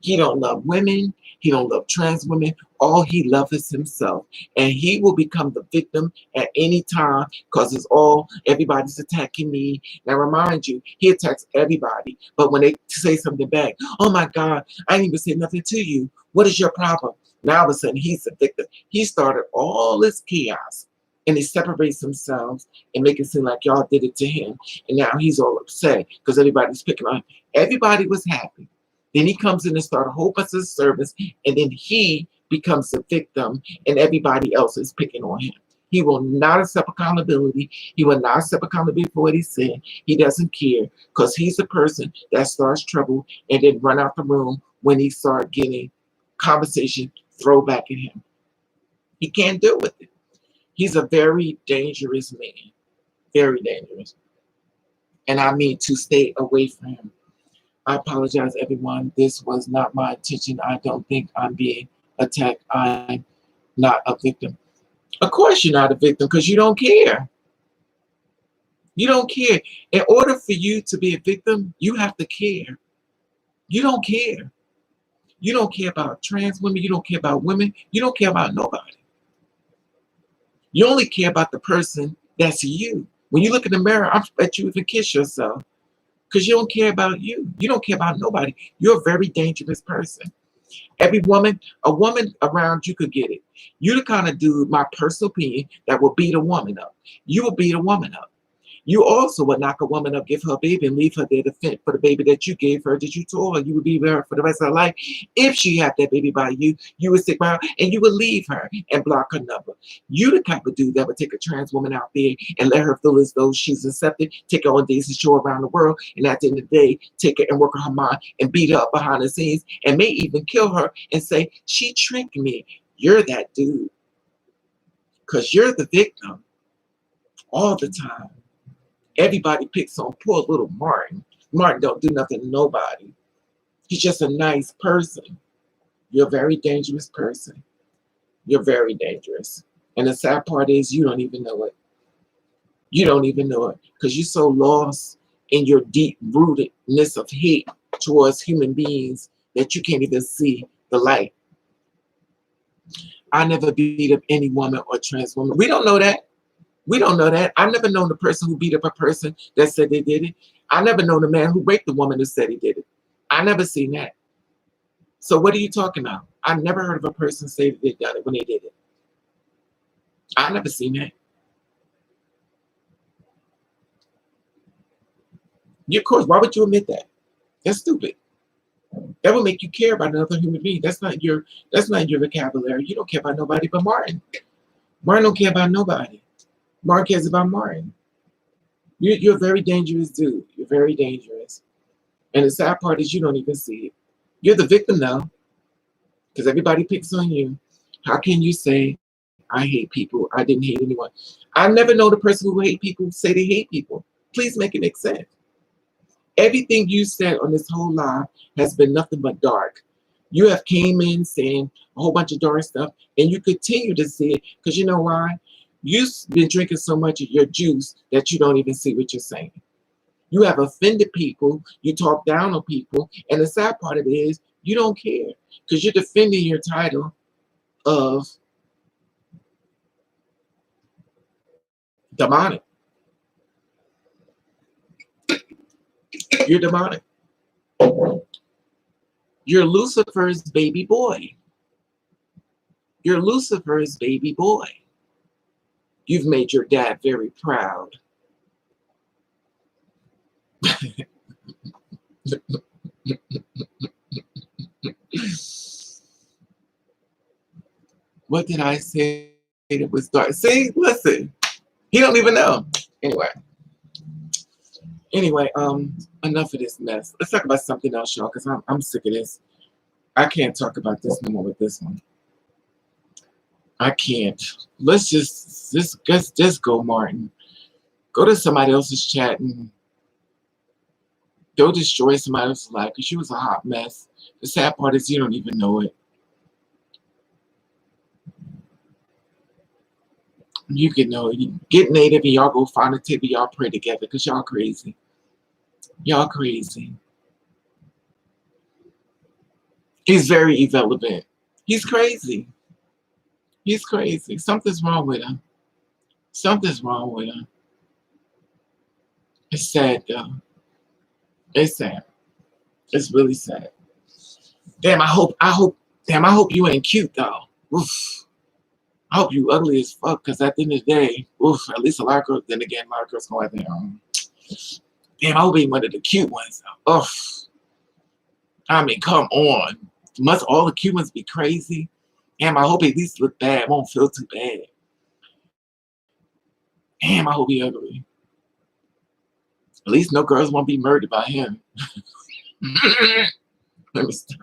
He don't love women. He don't love trans women. All he loves is himself. And he will become the victim at any time because it's all, everybody's attacking me. Now remind you, he attacks everybody. But when they say something back, oh my God, I didn't even say nothing to you. What is your problem? Now all of a sudden he's the victim. He started all this chaos and he separates himself and make it seem like y'all did it to him. And now he's all upset because everybody's picking on him. Everybody was happy. Then he comes in and starts a whole bunch of service, and then he becomes the victim, and everybody else is picking on him. He will not accept accountability. He will not accept accountability for what he said. He doesn't care because he's the person that starts trouble and then run out the room when he starts getting conversation thrown back at him. He can't deal with it. He's a very dangerous man, very dangerous. And I mean to stay away from him. I apologize, everyone. This was not my intention. I don't think I'm being attacked. I'm not a victim. Of course you're not a victim because you don't care. You don't care. In order for you to be a victim, you have to care. You don't care. You don't care about trans women. You don't care about women. You don't care about nobody. You only care about the person that's you. When you look in the mirror, I bet you even kiss yourself. Because you don't care about you. You don't care about nobody. You're a very dangerous person. Every woman, a woman around you could get it. You're the kind of dude, my personal opinion, that will beat a woman up. You will beat a woman up. You also would knock a woman up, give her a baby, and leave her there to fend for the baby that you gave her, that you told her you would be with her for the rest of her life. If she had that baby by you, you would stick by her and you would leave her and block her number. You the type of dude that would take a trans woman out there and let her feel as though she's accepted, take her on days to show around the world, and at the end of the day, take her and work on her mind and beat her up behind the scenes and may even kill her and say, she tricked me. You're that dude. Because you're the victim all the time. Everybody picks on poor little Martin. Martin don't do nothing to nobody. He's just a nice person. You're a very dangerous person. You're very dangerous. And the sad part is you don't even know it. You don't even know it because you're so lost in your deep rootedness of hate towards human beings that you can't even see the light. I never beat up any woman or trans woman. We don't know that. We don't know that. I've never known the person who beat up a person that said they did it. I never known the man who raped the woman who said he did it. I never seen that. So what are you talking about? I've never heard of a person say that they done it when they did it. I never seen that. Of course, why would you admit that? That's stupid. That would make you care about another human being. That's not your vocabulary. You don't care about nobody but Martin. Martin don't care about nobody. Martin cares about Martin. You're a very dangerous dude. You're very dangerous. And the sad part is you don't even see it. You're the victim now because everybody picks on you. How can you say, I hate people? I didn't hate anyone. I never know the person who hate people say they hate people. Please make it make sense. Everything you said on this whole live has been nothing but dark. You have came in saying a whole bunch of dark stuff, and you continue to say it because you know why? You've been drinking so much of your juice that you don't even see what you're saying. You have offended people. You talk down on people. And the sad part of it is you don't care because you're defending your title of demonic. You're demonic. You're Lucifer's baby boy. You're Lucifer's baby boy. You've made your dad very proud. What did I say that was dark? See, listen, he don't even know. Anyway, enough of this mess. Let's talk about something else, y'all, because I'm sick of this. I can't talk about this no more with this one. I can't. Let's just go, Martin. Go to somebody else's chat and go destroy somebody else's life because she was a hot mess. The sad part is you don't even know it. You can know it. You get native and y'all go find a table, y'all pray together because y'all crazy. Y'all crazy. He's very irrelevant. He's crazy. He's crazy. Something's wrong with him. Something's wrong with him. It's sad though. It's sad. It's really sad. Damn, I hope you ain't cute though. Oof. I hope you ugly as fuck, because at the end of the day, oof, at least a lot of girls, then again, a lot of girls go out there. Damn, I hope he one of the cute ones though. Oof. I mean, come on. Must all the cute ones be crazy? Damn, I hope he at least look bad. Won't feel too bad. Damn, I hope he ugly. At least no girls won't be murdered by him. Let me stop.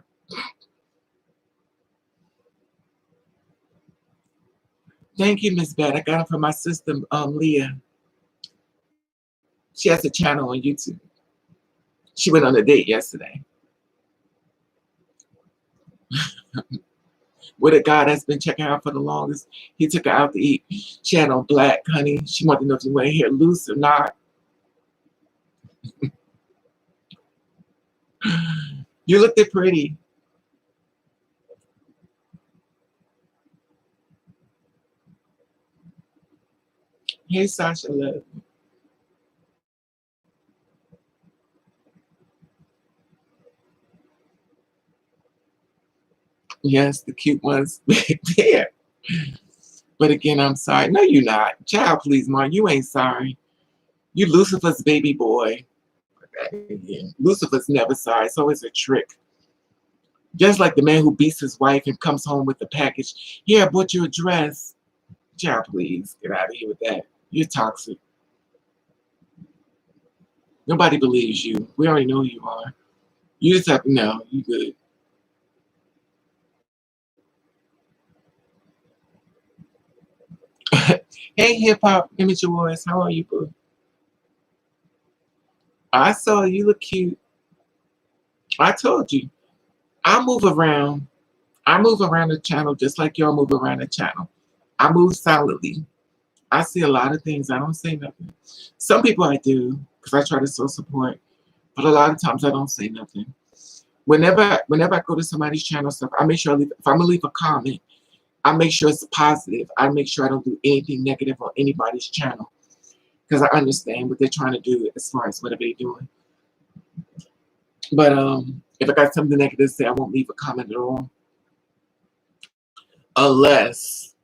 Thank you, Miss Bad. I got it from my sister, Leah. She has a channel on YouTube. She went on a date yesterday with a guy that's been checking her out for the longest. He took her out to eat. She had on black, honey. She wanted to know if you want hair loose or not. You looked it pretty. Hey, Sasha Love. Yes, the cute ones there. But again, I'm sorry. No, you're not. Child, please, Mar, you ain't sorry. You Lucifer's baby boy. Yeah. Lucifer's never sorry. It's always a trick. Just like the man who beats his wife and comes home with the package. Here, I bought you a dress. Child, please, get out of here with that. You're toxic. Nobody believes you. We already know who you are. You just have to know. You good. Hey, hip hop image awards. How are you, boo? I saw you look cute. I told you. I move around. I move around the channel just like y'all move around the channel. I move silently. I see a lot of things. I don't say nothing. Some people I do because I try to show support, but a lot of times I don't say nothing. Whenever I go to somebody's channel stuff, I make sure if I'm gonna leave a comment, I make sure it's positive. I make sure I don't do anything negative on anybody's channel because I understand what they're trying to do as far as whatever they're doing. But if I got something negative to say, I won't leave a comment at all, unless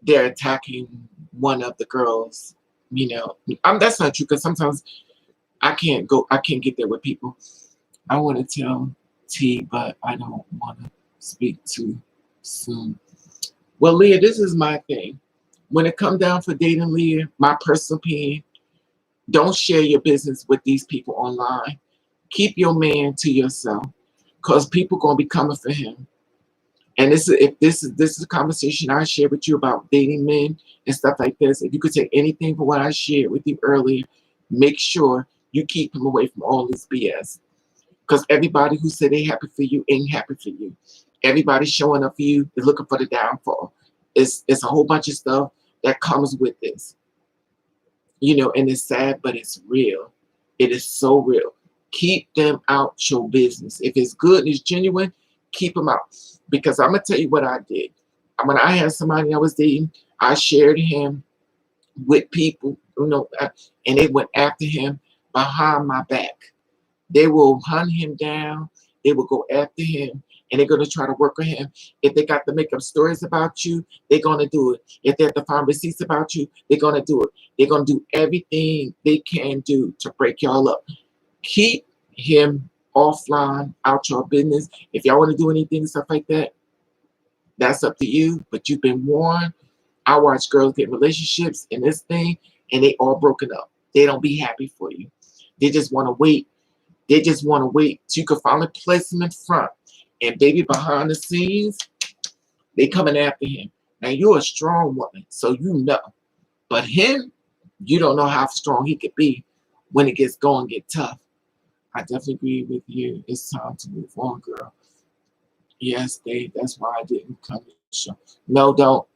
they're attacking one of the girls. You know, that's not true because sometimes I can't get there with people. I want to tell T, but I don't want to speak too soon. Well, Leah, this is my thing. When it comes down for dating, Leah, my personal opinion, don't share your business with these people online. Keep your man to yourself, because people gonna be coming for him. And this is a conversation I shared with you about dating men and stuff like this. If you could take anything from what I shared with you earlier, make sure you keep him away from all this BS. Because everybody who said they happy for you ain't happy for you. Everybody showing up for you is looking for the downfall. It's a whole bunch of stuff that comes with this. You know, and it's sad, but it's real. It is so real. Keep them out your business. If it's good and it's genuine, keep them out. Because I'm going to tell you what I did. When I had somebody I was dating, I shared him with people, you know, and they went after him behind my back. They will hunt him down. They will go after him, and they're going to try to work on him. If they got to make up stories about you, they're going to do it. If they have to find receipts about you, they're going to do it. They're going to do everything they can do to break y'all up. Keep him offline, out your business. If y'all want to do anything, stuff like that, that's up to you. But you've been warned. I watch girls get relationships in this thing, and they all broken up. They don't be happy for you. They just want to wait. They just want to wait till you can finally place them in front. And baby, behind the scenes, they coming after him. Now, you're a strong woman, so you know. But him, you don't know how strong he could be when it gets going, get tough. I definitely agree with you. It's time to move on, girl. Yes, Dave, that's why I didn't come to the show. No, don't.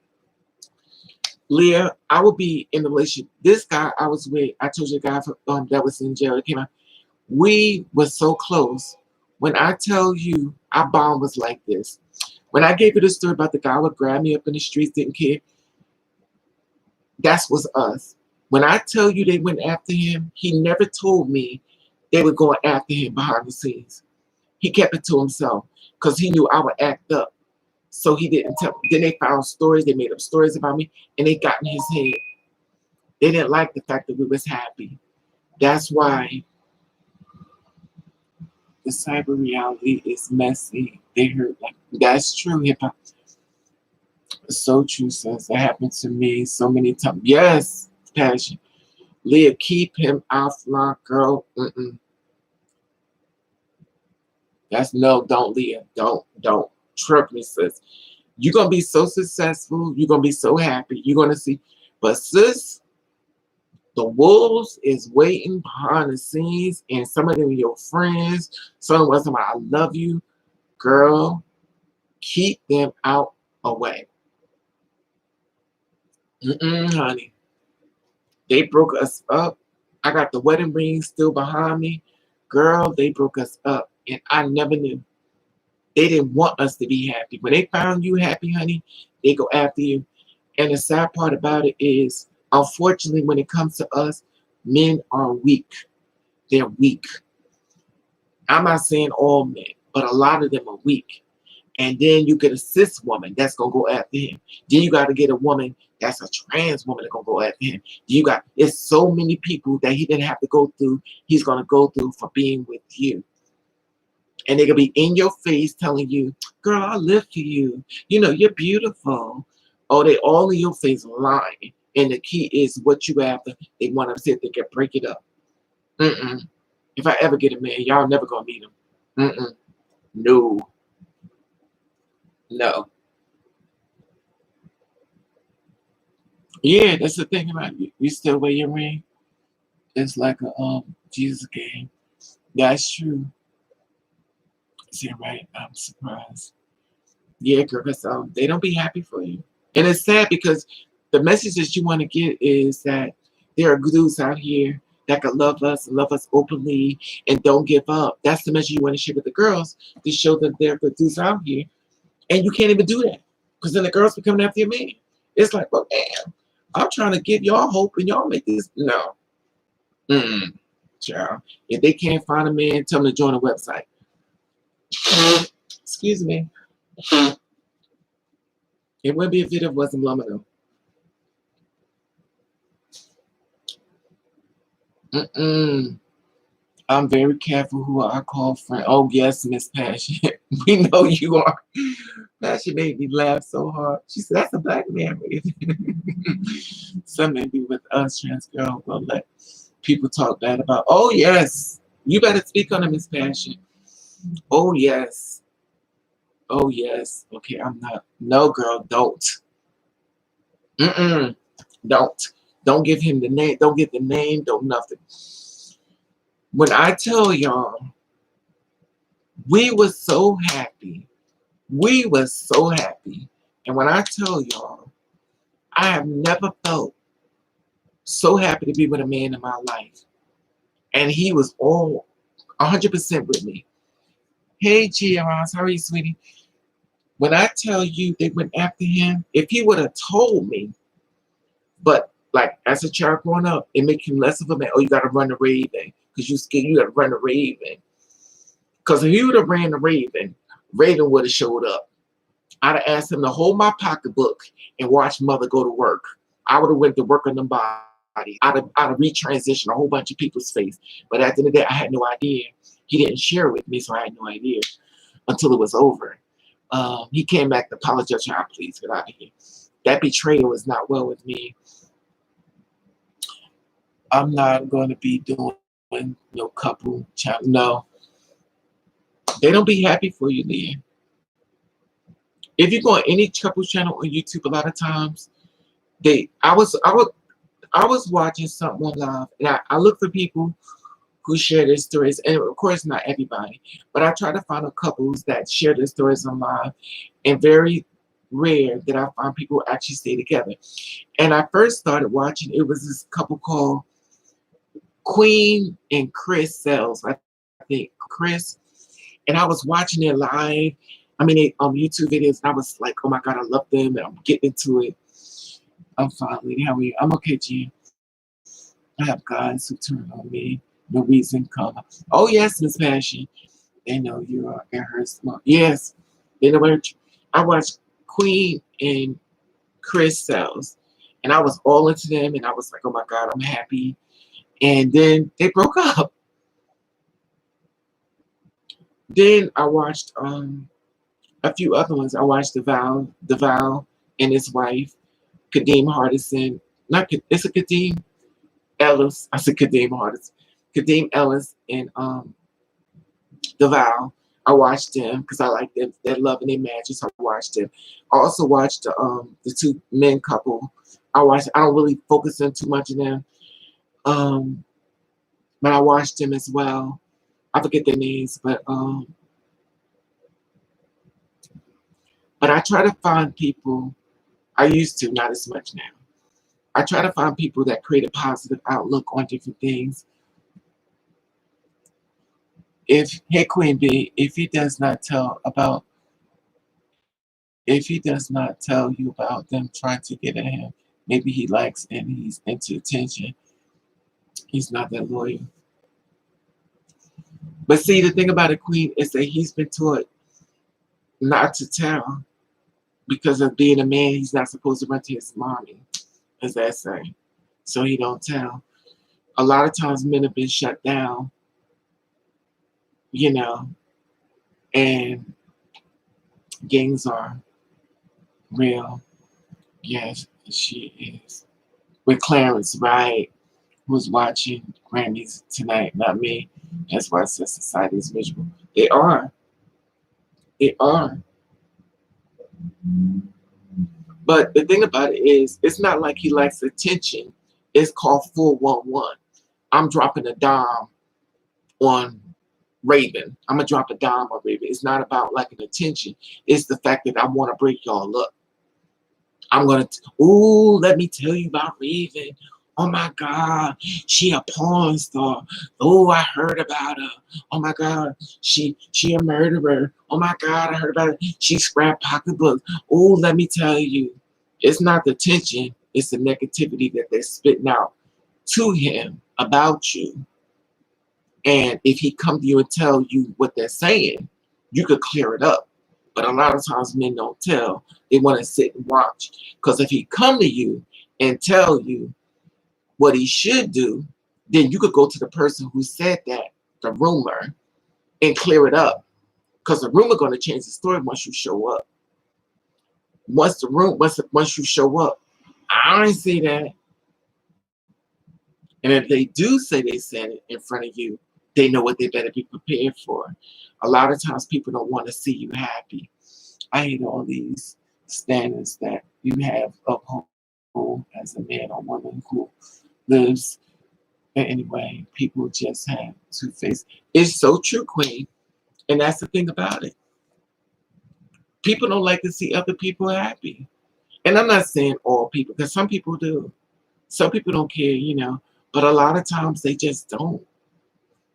Leah, I will be in a relationship. This guy I was with, I told you the guy that was in jail that came out. We were so close. When I tell you, Our bond was like this. When I gave you the story about the guy who would grab me up in the streets, didn't care, that was us. When I tell you they went after him, he never told me they were going after him behind the scenes. He kept it to himself because he knew I would act up. So he didn't tell. Then they found stories, they made up stories about me, and they got in his head. They didn't like the fact that we was happy. That's why the cyber reality is messy. They hurt like that's true, hip hop. So true, sis. That happened to me so many times. Yes, passion. Leah, keep him offline, girl. That's no, don't, Leah. Don't. Trust me, sis. You're gonna be so successful. You're gonna be so happy. You're gonna see. But sis, the wolves is waiting behind the scenes, and some of them are your friends. Some of them, I love you, girl. Keep them out away. Honey. They broke us up. I got the wedding ring still behind me. Girl, they broke us up, and I never knew. They didn't want us to be happy. When they found you happy, honey, they go after you. And the sad part about it is, unfortunately, when it comes to us, men are weak. They're weak. I'm not saying all men, but a lot of them are weak. And then you get a cis woman that's gonna go after him. Then you got to get a woman that's a trans woman that's gonna go after him. You got it's so many people that he didn't have to go through. He's gonna go through for being with you, and they're gonna be in your face telling you, "Girl, I live for you. You know you're beautiful." Oh, they all in your face lying. And the key is what you after. They want to sit they can break it up. If I ever get a man, y'all never gonna meet him. No, no. Yeah, that's the thing about you. You still wear your ring. It's like a Jesus game. That's true. Is that right? I'm surprised. Yeah, girl, because they don't be happy for you. And it's sad because the message that you want to get is that there are dudes out here that could love us and love us openly and don't give up. That's the message you want to share with the girls to show that there are good dudes out here. And you can't even do that because then the girls be coming after your man. It's like, well, damn, I'm trying to give y'all hope and y'all make this. No. Child. If they can't find a man, tell them to join a website. Excuse me. It wouldn't be a video if it wasn't Lumino. I'm very careful who I call friend. Oh, yes, Miss Passion. We know you are. Passion made me laugh so hard. She said, that's a black man. Some may be with us, trans girl, will let people talk bad about. Oh, yes. You better speak on it, Miss Passion. Oh, yes. Oh, yes. Okay, I'm not. No, girl, don't. Don't. Don't give him the name. Don't get the name. Don't nothing. When I tell y'all, we was so happy. We was so happy. And when I tell y'all, I have never felt so happy to be with a man in my life. And he was all 100% with me. Hey, Gia Ross, how are you, sweetie? When I tell you they went after him, if he would have told me, but like as a child growing up, it makes you less of a man. Oh, you got to run the Raven because you scared. You got to run the Raven. Because if he would have ran the Raven, Raven would have showed up. I'd have asked him to hold my pocketbook and watch mother go to work. I would have went to work on them bodies. I'd have retransitioned a whole bunch of people's face. But at the end of the day, I had no idea. He didn't share with me, so I had no idea until it was over. He came back to apologize. Please get out of here. That betrayal is not well with me. I'm not going to be doing no couple channel. No, they don't be happy for you, Leah. If you go on any couple channel on YouTube, a lot of times I was watching something on live, and I look for people who share their stories, and of course not everybody, but I try to find a couples that share their stories on live, and very rare that I find people actually stay together. And I first started watching, it was this couple called Queen and Chris Sells, I think Chris, And I was watching it live. I mean, they, YouTube videos. And I was like, oh my God, I love them. And I'm getting into it. I'm fine, lady. How are you? I'm okay, G. I have guys who turn on me. No reason, come. Oh, yes, Miss Passion. They know you are in her small. Yes. They know what I watched Queen and Chris Sells. And I was all into them. And I was like, oh my God, I'm happy. And then they broke up. Then I watched a few other ones. I watched DeVal and his wife, Kadeem Hardison. Not it's a Kadeem Ellis. I said Kadeem Hardison. Kadeem Ellis and DeVal. I watched them because I like them. Their love and their matches. I watched them. I also watched the two men couple. I don't really focus on too much of them. But I watched them as well. I forget their names, but I try to find people. I used to, not as much now. I try to find people that create a positive outlook on different things. Hey Queen B, if he does not tell you about them trying to get at him, maybe he likes and he's into attention. He's not that loyal. But see, the thing about a Queen is that he's been taught not to tell because of being a man. He's not supposed to run to his mommy, as that say. So he don't tell. A lot of times men have been shut down, you know, and gangs are real. Yes, she is. With Clarence, right? Who's watching Grammys tonight, not me. That's why I said society is miserable. They are. They are. But the thing about it is, it's not like he likes attention. It's called 411. I'm dropping a dime on Raven. I'm going to drop a dime on Raven. It's not about like an attention. It's the fact that I want to break y'all up. I'm going to, let me tell you about Raven. Oh my God, she a porn star. Oh, I heard about her. Oh my God, she a murderer. Oh my God, I heard about her. She scrapped pocketbooks. Oh, let me tell you, it's not the tension, it's the negativity that they're spitting out to him about you. And if he come to you and tell you what they're saying, you could clear it up. But a lot of times men don't tell. They want to sit and watch. Because if he come to you and tell you what he should do, then you could go to the person who said that, the rumor, and clear it up. Because the rumor going to change the story once you show up. Once you show up, I ain't see that. And if they do say they said it in front of you, they know what they better be prepared for. A lot of times people don't want to see you happy. I hate all these standards that you have uphold as a man or woman who lives. But anyway, people just have two faces. It's so true, Queen. And that's the thing about it. People don't like to see other people happy. And I'm not saying all people, because some people do. Some people don't care, but a lot of times they just don't.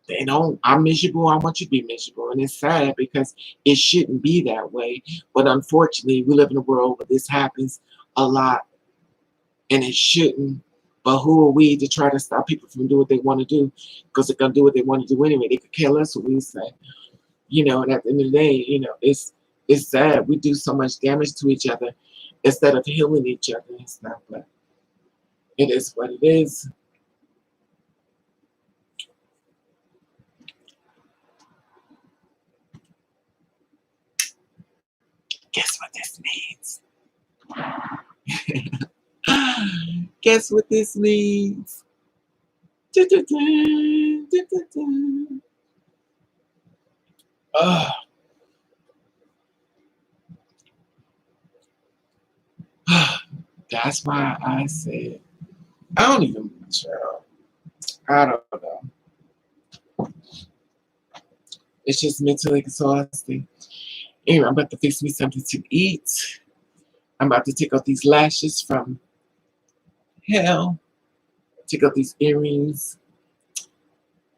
They don't. I'm miserable. I want you to be miserable. And it's sad because it shouldn't be that way. But unfortunately, we live in a world where this happens a lot. And it shouldn't. But who are we to try to stop people from doing what they want to do? Because they're going to do what they want to do anyway. They could care less what we say. And at the end of the day, it's sad. We do so much damage to each other instead of healing each other and stuff. But it is what it is. Guess what this means? Guess what this means? That's why I said, I don't even know. I don't know. It's just mentally exhausting. Anyway, I'm about to fix me something to eat. I'm about to take out these lashes from hell. Take out these earrings.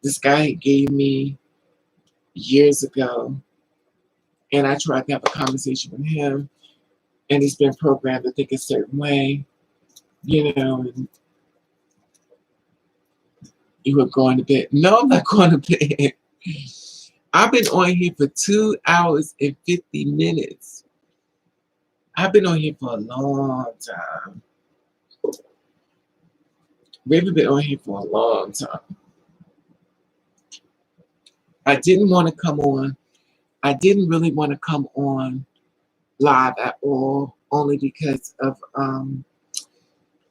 This guy gave me years ago. And I tried to have a conversation with him, and he's been programmed to think a certain way, and you were going to bed. No, I'm not going to bed. I've been on here for 2 hours and 50 minutes. I've been on here for a long time. We've been on here for a long time. I didn't want to come on. I didn't really want to come on live at all, only because of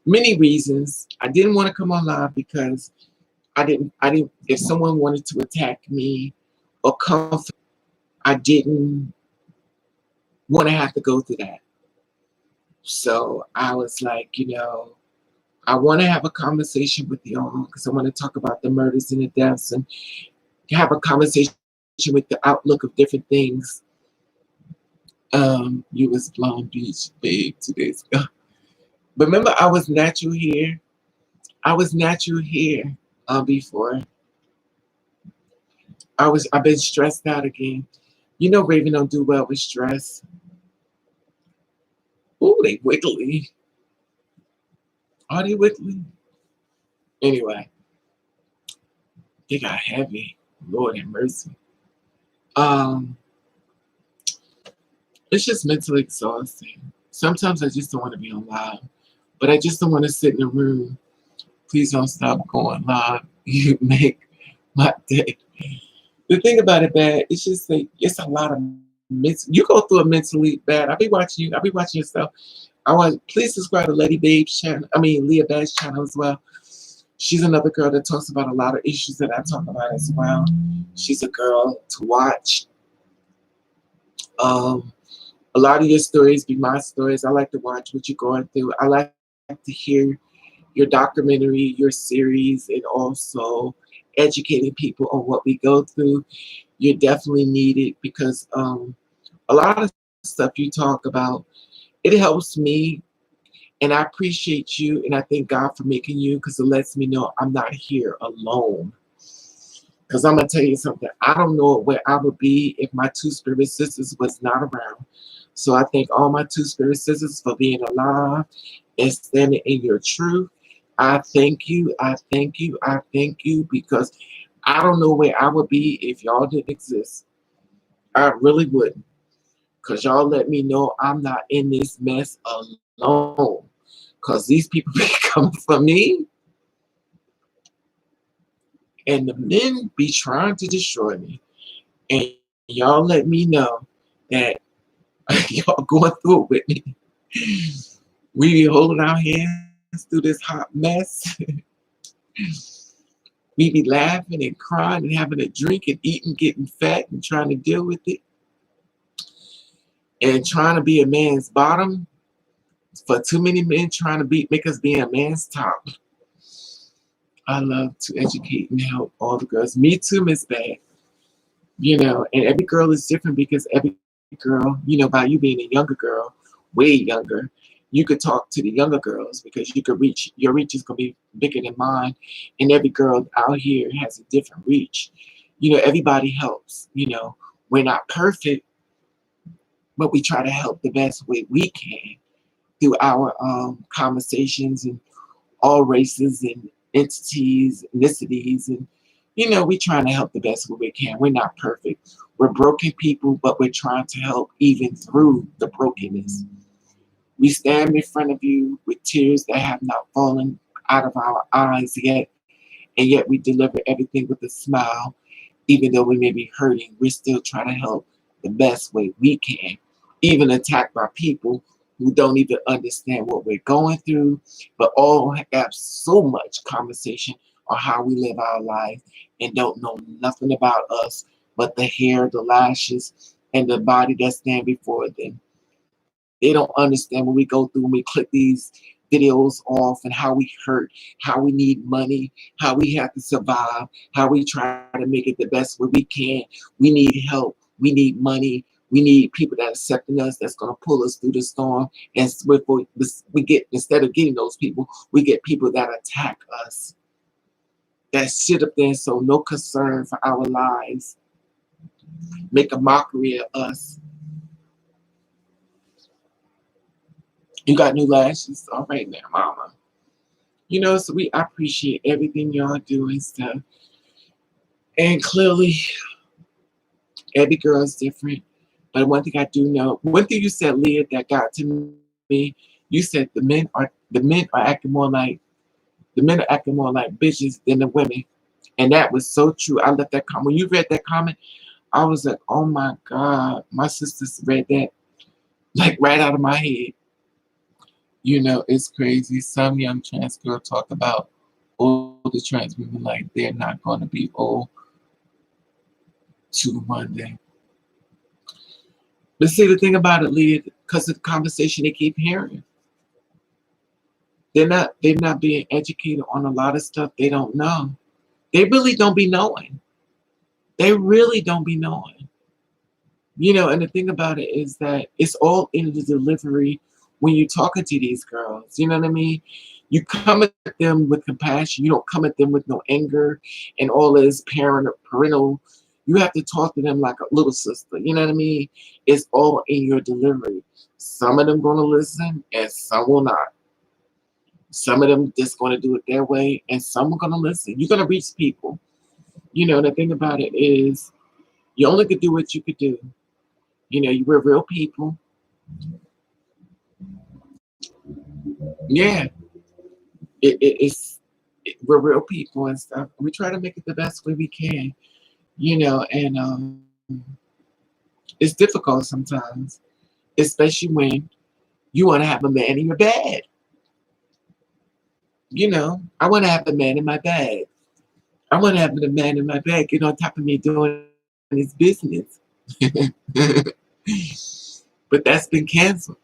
many reasons. I didn't want to come on live because I didn't, if someone wanted to attack me or come, I didn't want to have to go through that. So I was like, I want to have a conversation with y'all because I want to talk about the murders and the deaths and have a conversation with the outlook of different things. You was Blonde Beach, babe, 2 days ago. But remember, I was natural hair. I was natural hair before. I've been stressed out again. Raven don't do well with stress. Ooh, they wiggly. Are they wiggly? Anyway, they got heavy. Lord have mercy. It's just mentally exhausting. Sometimes I just don't want to be on live, but I just don't want to sit in a room. Please don't stop going live. You make my day. The thing about it, bad, it's just like it's a lot of you go through a mentally bad. I'll be watching you. I'll be watching yourself. Please subscribe to Lady Babe's channel. Leah Bad's channel as well. She's another girl that talks about a lot of issues that I talk about as well. She's a girl to watch. A lot of your stories be my stories. I like to watch what you're going through. I like to hear your documentary, your series, and also educating people on what we go through. You're definitely needed because a lot of stuff you talk about, it helps me, and I appreciate you, and I thank God for making you because it lets me know I'm not here alone. Because I'm going to tell you something. I don't know where I would be if my two spirit sisters was not around. So I thank all my two spirit sisters for being alive and standing in your truth. I thank you. I thank you. I thank you because I don't know where I would be if y'all didn't exist. I really wouldn't. Because y'all let me know I'm not in this mess alone. Because these people be coming for me. And the men be trying to destroy me. And y'all let me know that y'all going through it with me. We be holding our hands through this hot mess. We be laughing and crying and having a drink and eating, getting fat and trying to deal with it. And trying to be a man's bottom for too many men trying to make us be a man's top. I love to educate and help all the girls. Me too, Miss Bad. And every girl is different because every girl, by you being a younger girl, way younger, you could talk to the younger girls because your reach is going to be bigger than mine. And every girl out here has a different reach. Everybody helps. We're not perfect, but we try to help the best way we can through our conversations and all races and entities, ethnicities, and we're trying to help the best way we can. We're not perfect. We're broken people, but we're trying to help even through the brokenness. We stand in front of you with tears that have not fallen out of our eyes yet, and yet we deliver everything with a smile. Even though we may be hurting, we're still trying to help the best way we can. Even attacked by people who don't even understand what we're going through, but all have so much conversation on how we live our life and don't know nothing about us but the hair, the lashes, and the body that stand before them. They don't understand what we go through when we click these videos off and how we hurt, how we need money, how we have to survive, how we try to make it the best way we can. We need help. We need money. We need people that are accepting us, that's going to pull us through the storm. And we get, instead of getting those people, we get people that attack us, that sit up there and show no concern for our lives, make a mockery of us. You got new lashes? All right now, mama. You know, so I appreciate everything y'all do and stuff. And clearly, every girl is different. But one thing I do know, one thing you said, Leah, that got to me, you said the men are acting more like bitches than the women. And that was so true. I left that comment. When you read that comment, I was like, oh my God, my sisters read that like right out of my head. You know, it's crazy. Some young trans girl talk about older trans women like they're not going to be old to one day. But see, the thing about it, Leah, because of the conversation they keep hearing, they're not being educated on a lot of stuff they don't know. They really don't be knowing. They really don't be knowing. You know, and the thing about it is that it's all in the delivery when you're talking to these girls. You know what I mean? You come at them with compassion. You don't come at them with no anger and all this parental. You have to talk to them like a little sister. You know what I mean? It's all in your delivery. Some of them going to listen and some will not. Some of them just going to do it their way and some are going to listen. You're going to reach people. You know, the thing about it is you only could do what you could do. You know, we're real people. Yeah, we're real people and stuff. We try to make it the best way we can, you know, and it's difficult sometimes, especially when you want to have a man in your bed. You know, I want to have a man in my bed. I want to have a man in my bed get on top of me doing his business. But that's been canceled.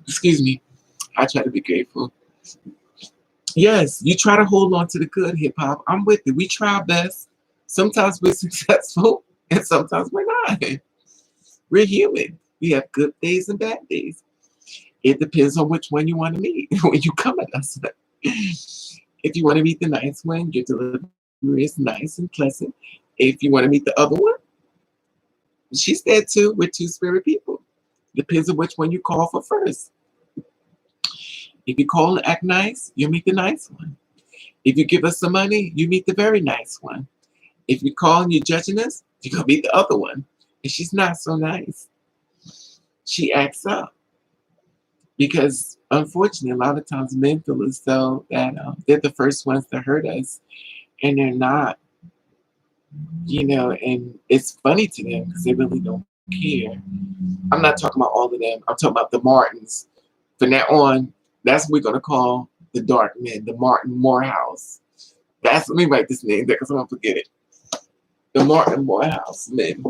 Excuse me. I try to be grateful. Yes, you try to hold on to the good, hip hop. I'm with you. We try our best. Sometimes we're successful and sometimes we're not. We're human. We have good days and bad days. It depends on which one you want to meet when you come at us. If you want to meet the nice one, your delivery is nice and pleasant. If you want to meet the other one, she's there too. We're two spirit people. Depends on which one you call for first. If you call and act nice, you meet the nice one. If you give us some money, you meet the very nice one. If you call and you're judging us, you're going to meet the other one. And she's not so nice. She acts up. Because unfortunately, a lot of times men feel as though that they're the first ones to hurt us. And they're not, you know, and it's funny to them because they really don't care. I'm not talking about all of them. I'm talking about the Martins. From now on, that's what we're going to call the dark men, the Martin Morehouse. Let me write this name there because I'm going to forget it. The Martin Morehouse men.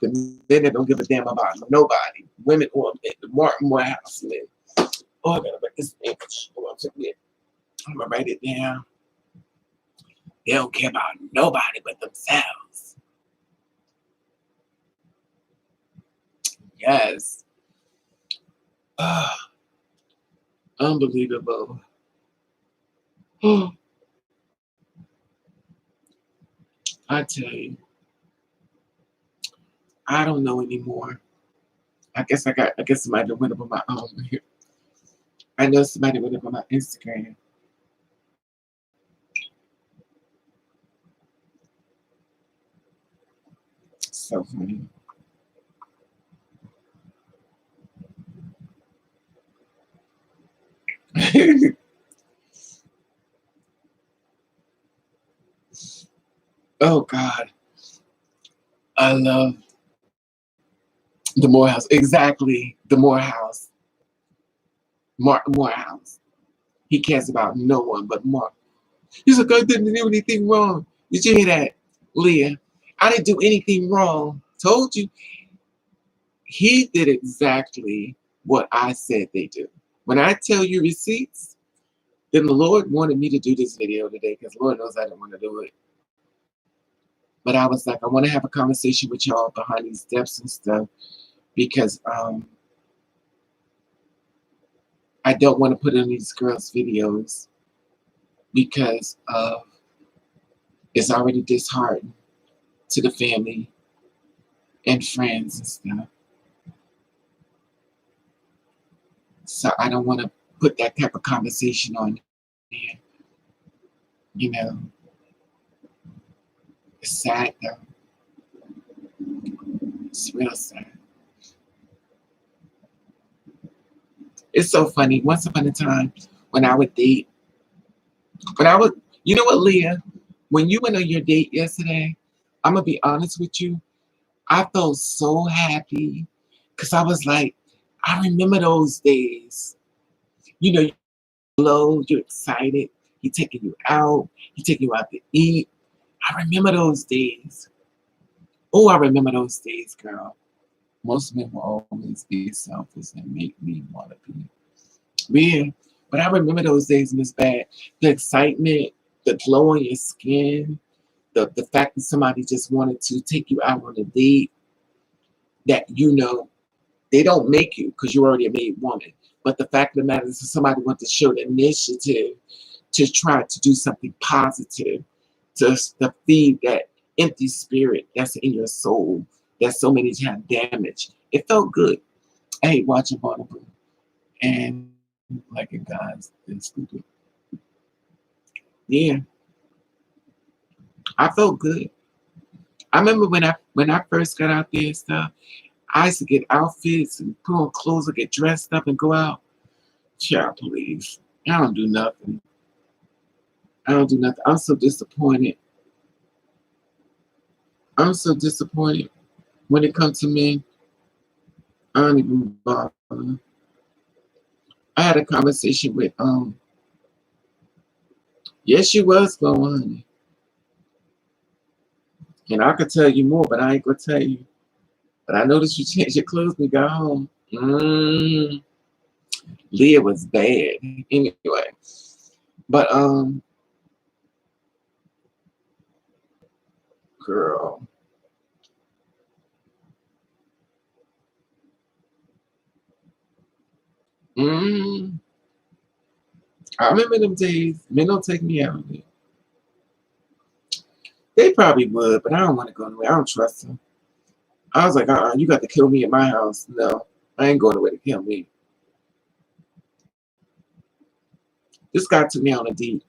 The men that don't give a damn about nobody, women or men. The Martin Morehouse men. Oh, I gotta write this name. I'm gonna write it down. They don't care about nobody but themselves. Yes. Unbelievable. I tell you, I don't know anymore. I guess somebody went up on my here. I know somebody went up on my Instagram. So funny. Oh God. I love the Morehouse. Exactly. The Morehouse. Mark Morehouse. He cares about no one but Mark. He's like, I didn't do anything wrong. Did you hear that, Leah? I didn't do anything wrong. Told you. He did exactly what I said they do. When I tell you receipts, then the Lord wanted me to do this video today because Lord knows I didn't want to do it. But I was like, I want to have a conversation with y'all behind these steps and stuff because I don't want to put in these girls' videos because it's already disheartening to the family and friends and stuff. So I don't want to put that type of conversation on there. You know, it's sad though. It's real sad. It's so funny. Once upon a time, when I would date, when I would, you know what, Leah? When you went on your date yesterday, I'm gonna be honest with you. I felt so happy because I was like, I remember those days. You know, you're low, you're excited. He taking you out. He taking you out to eat. I remember those days. Oh, I remember those days, girl. Most men will always be selfish and make me want to be weird. But I remember those days, Miss Bad. The excitement, the glow on your skin, the fact that somebody just wanted to take you out on a date that they don't make you because you're already a made woman. But the fact of the matter is that somebody wants to show the initiative to try to do something positive to feed that empty spirit that's in your soul that so many times damaged. It felt good. I hate watching Barnaby and like a guy's and stupid. Yeah, I felt good. I remember when I first got out there and stuff, I used to get outfits and put on clothes and get dressed up and go out. Child, please. I don't do nothing. I don't do nothing. I'm so disappointed. I'm so disappointed when it comes to men. I don't even bother. I had a conversation with yes, she was going, honey. And I could tell you more, but I ain't gonna tell you. But I noticed you changed your clothes when you got home. Leah was bad. Anyway. But girl. Mm, I remember them days. Men don't take me out. They probably would, but I don't want to go nowhere. I don't trust them. I was like, you got to kill me at my house. No, I ain't going away to kill me. This guy took me on a date.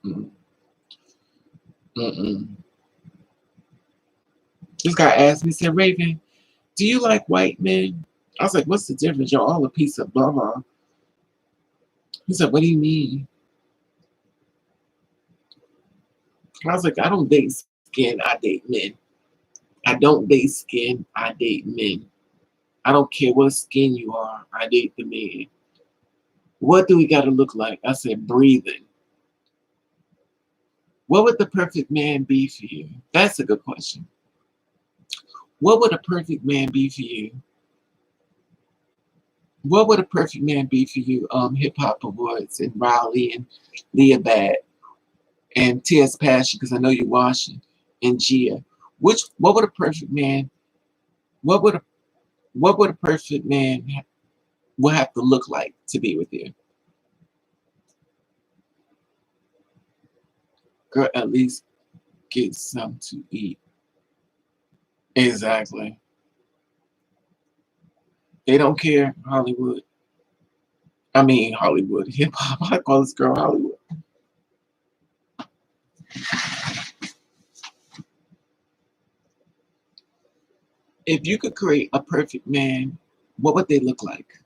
Mm-mm. This guy asked me, said, Raven, do you like white men? I was like, what's the difference? You're all a piece of blah blah. He said, what do you mean? I was like, I don't date skin, I date men. I don't date skin, I date men. I don't care what skin you are, I date the men. What do we got to look like? I said, breathing. What would the perfect man be for you? That's a good question. What would a perfect man be for you? What would a perfect man be for you? Hip Hop Awards and Riley and Leah Bad and T.S. Passion, because I know you're watching, and Gia. What would a perfect man, what would a what would a perfect man will have to look like to be with you? Girl, at least get something to eat. Exactly. They don't care, Hollywood. I mean Hollywood. Hip hop. I call this girl Hollywood. If you could create a perfect man, what would they look like?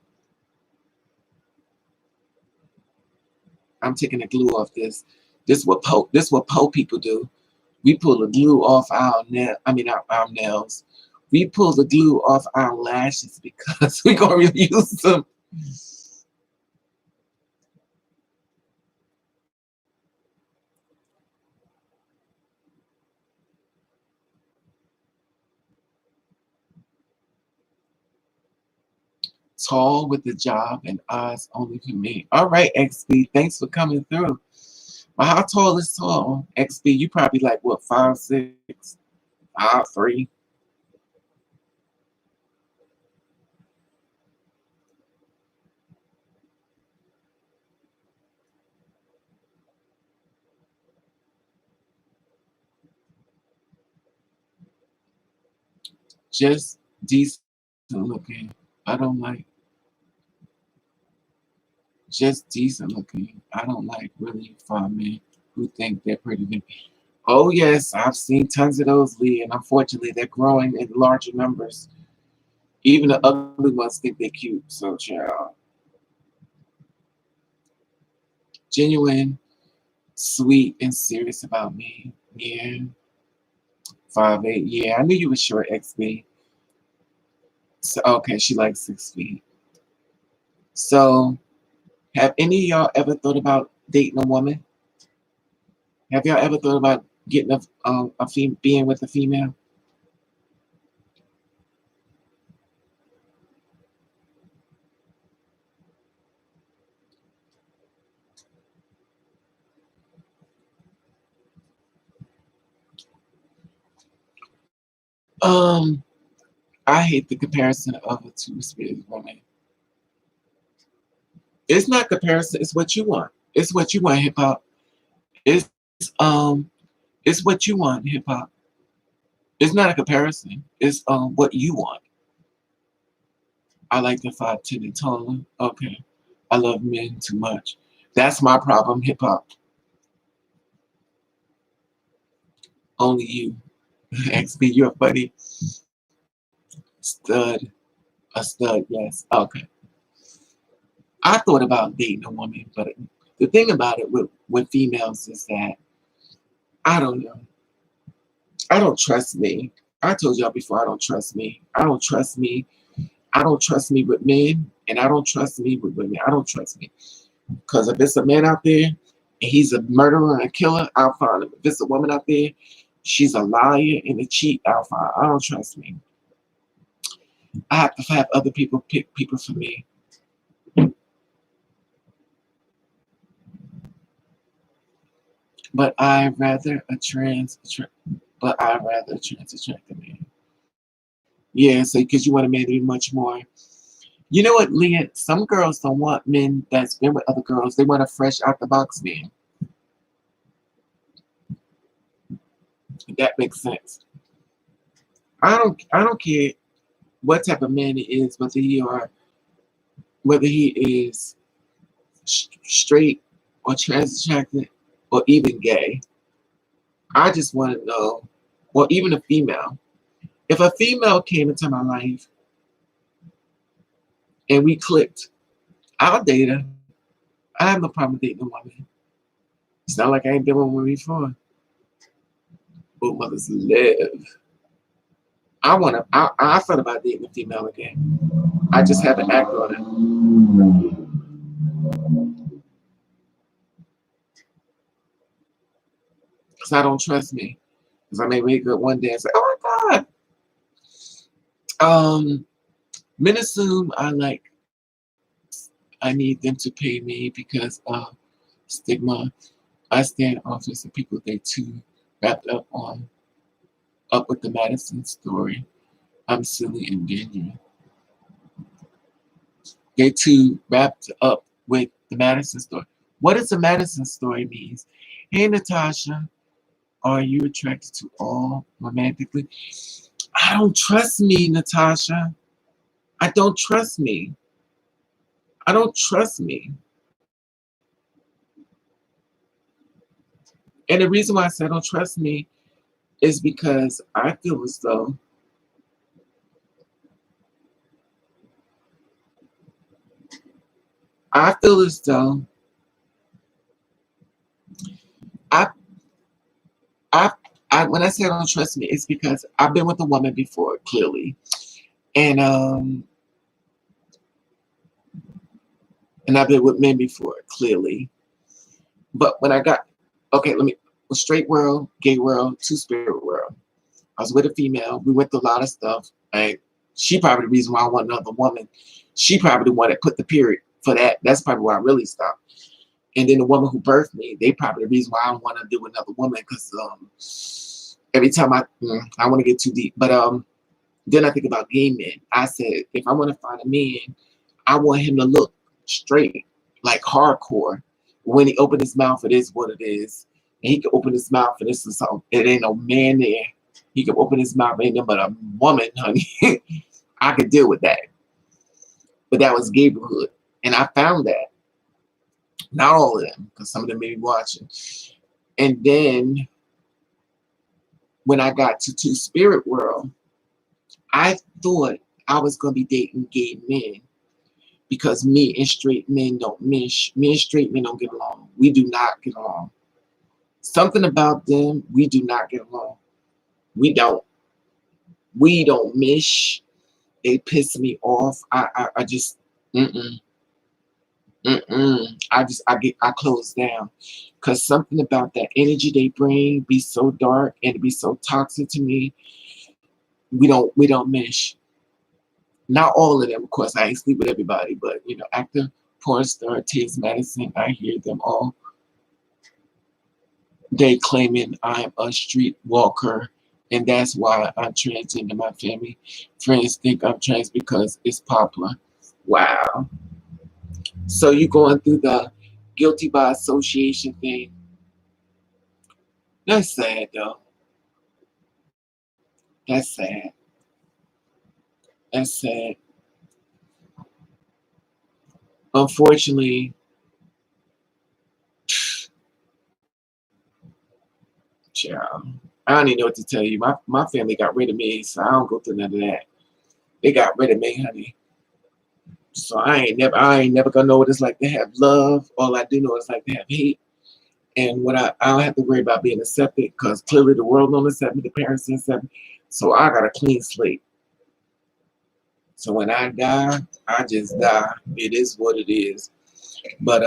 I'm taking the glue off this. This what po people do. We pull the glue off our nail. I mean our nails. We pull the glue off our lashes because we're gonna use them. Tall with the job and eyes only for me. All right, XB, thanks for coming through. Well, how tall is tall? XB, you probably like what, 5'6", 5'3"? Just decent looking. I don't like. Just decent looking. I don't like really fine men who think they're pretty than me. Oh yes, I've seen tons of those, Lee, and unfortunately they're growing in larger numbers. Even the ugly ones think they're cute. So child. Genuine, sweet, and serious about me. Yeah. 5'8". Yeah, I knew you were short, XB. So okay, she likes 6 feet. So have any of y'all ever thought about dating a woman? Have y'all ever thought about getting being with a female? Um, I hate the comparison of a two-spirit woman. It's not comparison. It's what you want. It's what you want, hip hop. It's um, it's what you want, hip hop. It's not a comparison. It's what you want. I like the 5'10" and taller. Okay, I love men too much. That's my problem, hip hop. Only you, XB. You're a funny stud. A stud, yes. Okay. I thought about dating a woman, but the thing about it with females is that I don't know. I don't trust me. I told y'all before I don't trust me. I don't trust me. I don't trust me with men, and I don't trust me with women. I don't trust me. Because if it's a man out there and he's a murderer and a killer, I'll find him. If it's a woman out there, she's a liar and a cheat, I'll find. I don't trust me. I have to have other people pick people for me. But I rather a trans, but I rather a trans attracted man. Yeah, so because you want a man to be much more. You know what, Leah? Some girls don't want men that's been with other girls. They want a fresh out the box man. If that makes sense. I don't care what type of man he is, whether he is straight or trans attracted or even gay. I just want to know, or even a female. If a female came into my life and we clicked, I'll date her. I have no problem dating a woman. It's not like I ain't been with one before. But mothers live. I thought about dating a female again. I just haven't acted on it. Because I don't trust me. Because I may wake up one day and say, oh my God. Men assume I need them to pay me because of stigma. I stand office of people they too wrapped up with the Madison story. I'm silly and dangerous. They too wrapped up with the Madison story. What does the Madison story means? Hey Natasha, are you attracted to all romantically? I don't trust me, Natasha. I don't trust me. I don't trust me. And the reason why I said I don't trust me is because I feel as though I I when I say I don't trust me, it's because I've been with a woman before, clearly. And and I've been with men before, clearly. But when I got okay, let me straight world, gay world, two-spirit world. I was with a female. We went through a lot of stuff. And she probably the reason why I want another woman. She probably the one that put the period for that. That's probably why I really stopped. And then the woman who birthed me, they probably the reason why I don't want to do another woman because every time I want to get too deep. But then I think about gay men. I said if I want to find a man, I want him to look straight, like hardcore. When he opened his mouth, it is what it is. And he can open his mouth and this is something. It ain't no man there. He can open his mouth, ain't nothing but a woman, honey. I could deal with that. But that was Gabrielhood. And I found that. Not all of them, because some of them may be watching. And then when I got to Two Spirit World, I thought I was going to be dating gay men because me and straight men don't mesh. Me and straight men don't get along. We do not get along. Something about them, we do not get along. We don't. We don't mesh. They piss me off. I just, mm-mm, I close down. Because something about that energy they bring be so dark and be so toxic to me. We don't mesh. Not all of them, of course. I ain't sleep with everybody, but you know, actor, porn star, Taste Medicine, I hear them all. They claiming I'm a street walker, and that's why I'm transgender. My family friends think I'm trans because it's popular. Wow. So you going through the guilty by association thing? That's sad though. That's sad. That's sad. Unfortunately, child, I don't even know what to tell you. My family got rid of me, so I don't go through none of that. They got rid of me, honey. So I ain't never gonna know what it's like to have love. All I do know is like to have hate. And what I don't have to worry about being accepted because clearly the world don't accept me, the parents don't accept me. So I got a clean slate. So when I die, I just die. It is what it is. But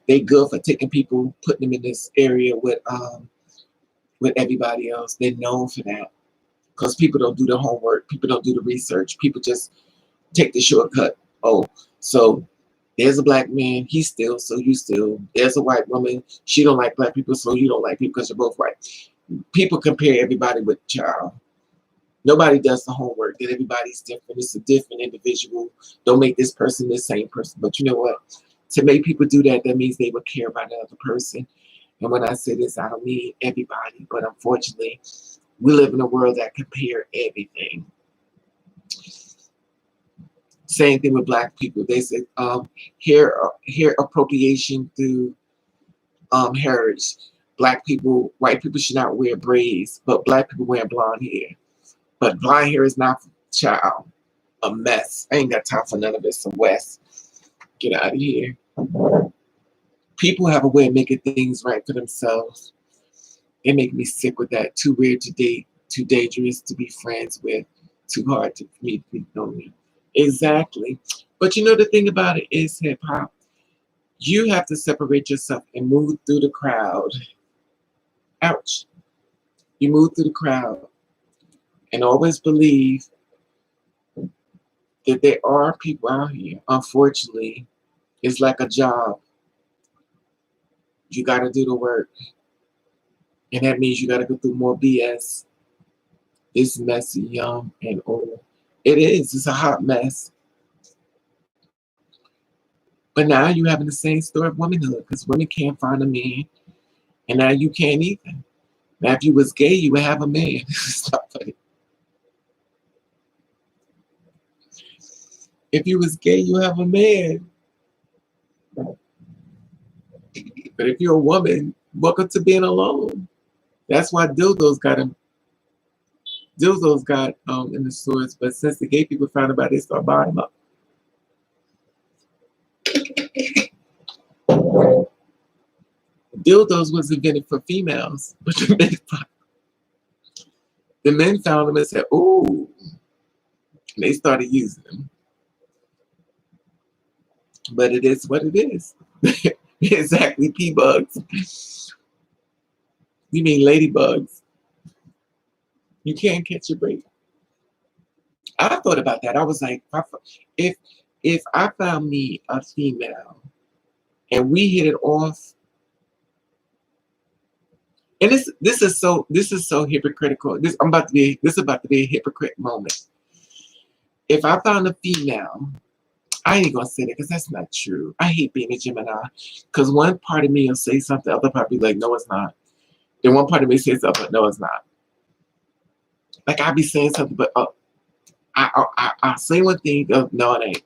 they good for taking people, putting them in this area with everybody else. They're known for that. Because people don't do the homework, people don't do the research, people just take the shortcut. Oh, so there's a black man, he's still, so you still. There's a white woman, she don't like black people, so you don't like people because you're both white. People compare everybody with child. Nobody does the homework. That everybody's different. It's a different individual. Don't make this person the same person. But you know what? To make people do that, that means they would care about the other person. And when I say this, I don't mean everybody, but unfortunately, we live in a world that compare everything. Same thing with black people. They say hair appropriation through heritage. Black people, white people should not wear braids, but black people wear blonde hair. But blonde hair is not child a mess. I ain't got time for none of this. So West, get out of here. People have a way of making things right for themselves. It make me sick with that. Too weird to date, too dangerous to be friends with, too hard to meet people. Exactly. But you know the thing about it is hip hop. You have to separate yourself and move through the crowd. Ouch. You move through the crowd and always believe that there are people out here. Unfortunately, it's like a job. You got to do the work. And that means you got to go through more BS. It's messy, young, and old. It is. It's a hot mess. But now you're having the same story of womanhood because women can't find a man. And now you can't either. Now, if you was gay, you would have a man. Stop it. If you was gay, you have a man. But if you're a woman, welcome to being alone. That's why dildos got him. Dildos got in the stores, but since the gay people found about it, they start buying them up. Dildos was invented for females, but the men found them and said, "Ooh," and they started using them. But it is what it is. Exactly, pee bugs. You mean ladybugs? You can't catch a break. I thought about that. I was like, if if I found me a female and we hit it off, and this is so hypocritical. This is about to be a hypocrite moment. If I found a female, I ain't gonna say that because that's not true. I hate being a Gemini because one part of me will say something, the other part will be like, no, it's not. Then one part of me says something, but no, it's not. Like I'll be saying something, but I'll say one thing, no, it ain't.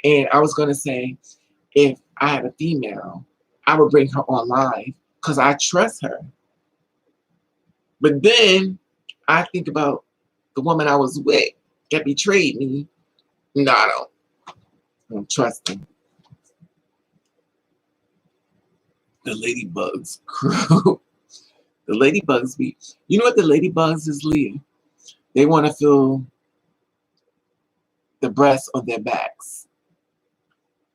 And I was gonna say, if I had a female, I would bring her on live because I trust her. But then I think about the woman I was with that betrayed me. No, I don't trust them. The ladybugs crew. The ladybugs be, you know what the ladybugs is, Leah? They want to feel the breasts on their backs.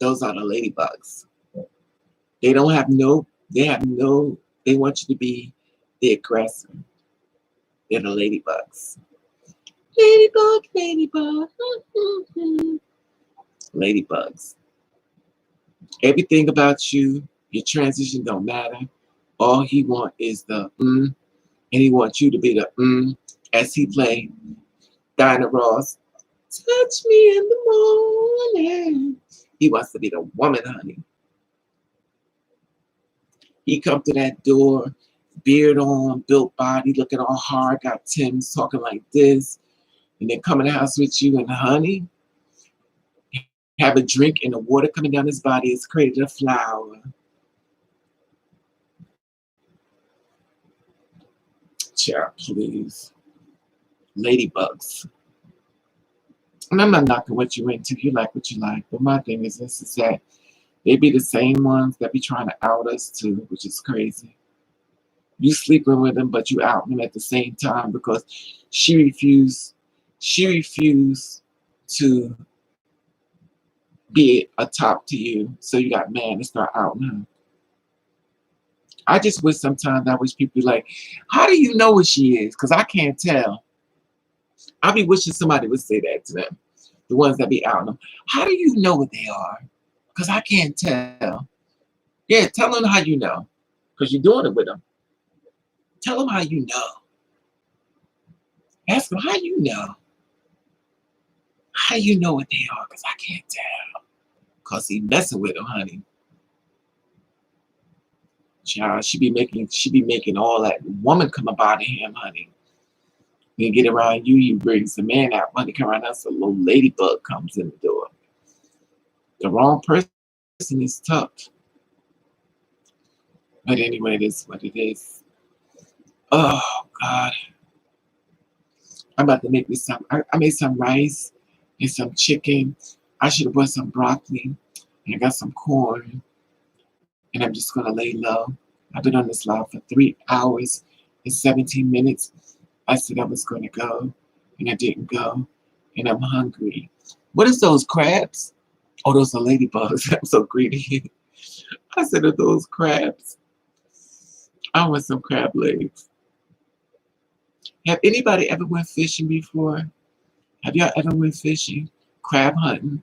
Those are the ladybugs. They don't have no, they want you to be the aggressor. They're the ladybugs. Ladybug, ladybug. Ladybugs. Everything about you, your transition don't matter. All he want is the and he wants you to be the as he played Dinah Ross. Touch me in the morning. He wants to be the woman, honey. He come to that door, beard on, built body, looking all hard, got Tim's talking like this, and then come in the house with you and honey, have a drink and the water coming down his body is created a flower. Child, please. Ladybugs. And I'm not knocking what you're into. You like what you like. But my thing is this is that they be the same ones that be trying to out us too, which is crazy. You sleeping with them, but you out them at the same time because she refused to be a top to you. So you got mad and start outing her. I just wish sometimes I wish people be like, how do you know what she is? Because I can't tell. I be wishing somebody would say that to them. The ones that be outing them. How do you know what they are? Because I can't tell. Yeah, tell them how you know. Because you're doing it with them. Tell them how you know. Ask them how you know. How you know what they are? Because I can't tell. Because he messing with them, honey. Child, she be making all that woman come about of him, honey. You get around you, he brings the man out. When he come around us, a little ladybug comes in the door. The wrong person is tough. But anyway, it is what it is. Oh, God. I'm about to make me some. I made some rice and some chicken. I should have bought some broccoli. And I got some corn. And I'm just going to lay low. I've been on this live for 3 hours and 17 minutes. I said I was going to go. And I didn't go. And I'm hungry. What is those crabs? Oh, those are ladybugs. I'm so greedy. I said, are those crabs? I want some crab legs. Have anybody ever went fishing before? Have y'all ever went fishing? Crab hunting?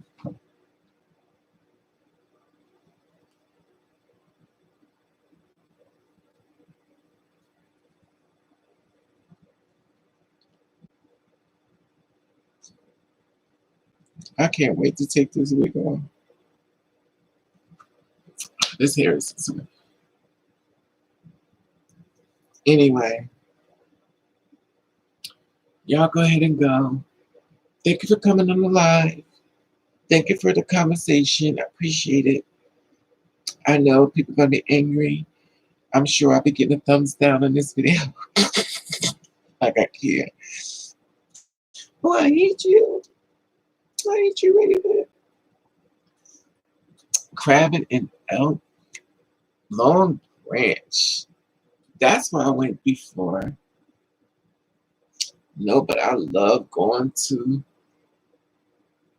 I can't wait to take this wig off. This hair is sweet. Anyway, y'all go ahead and go. Thank you for coming on the live. Thank you for the conversation. I appreciate it. I know people are going to be angry. I'm sure I'll be getting a thumbs down on this video. Like I care. Oh, I hate you. I hate you really good. Crabbing and Elk. Long Branch. That's where I went before. No, but I love going to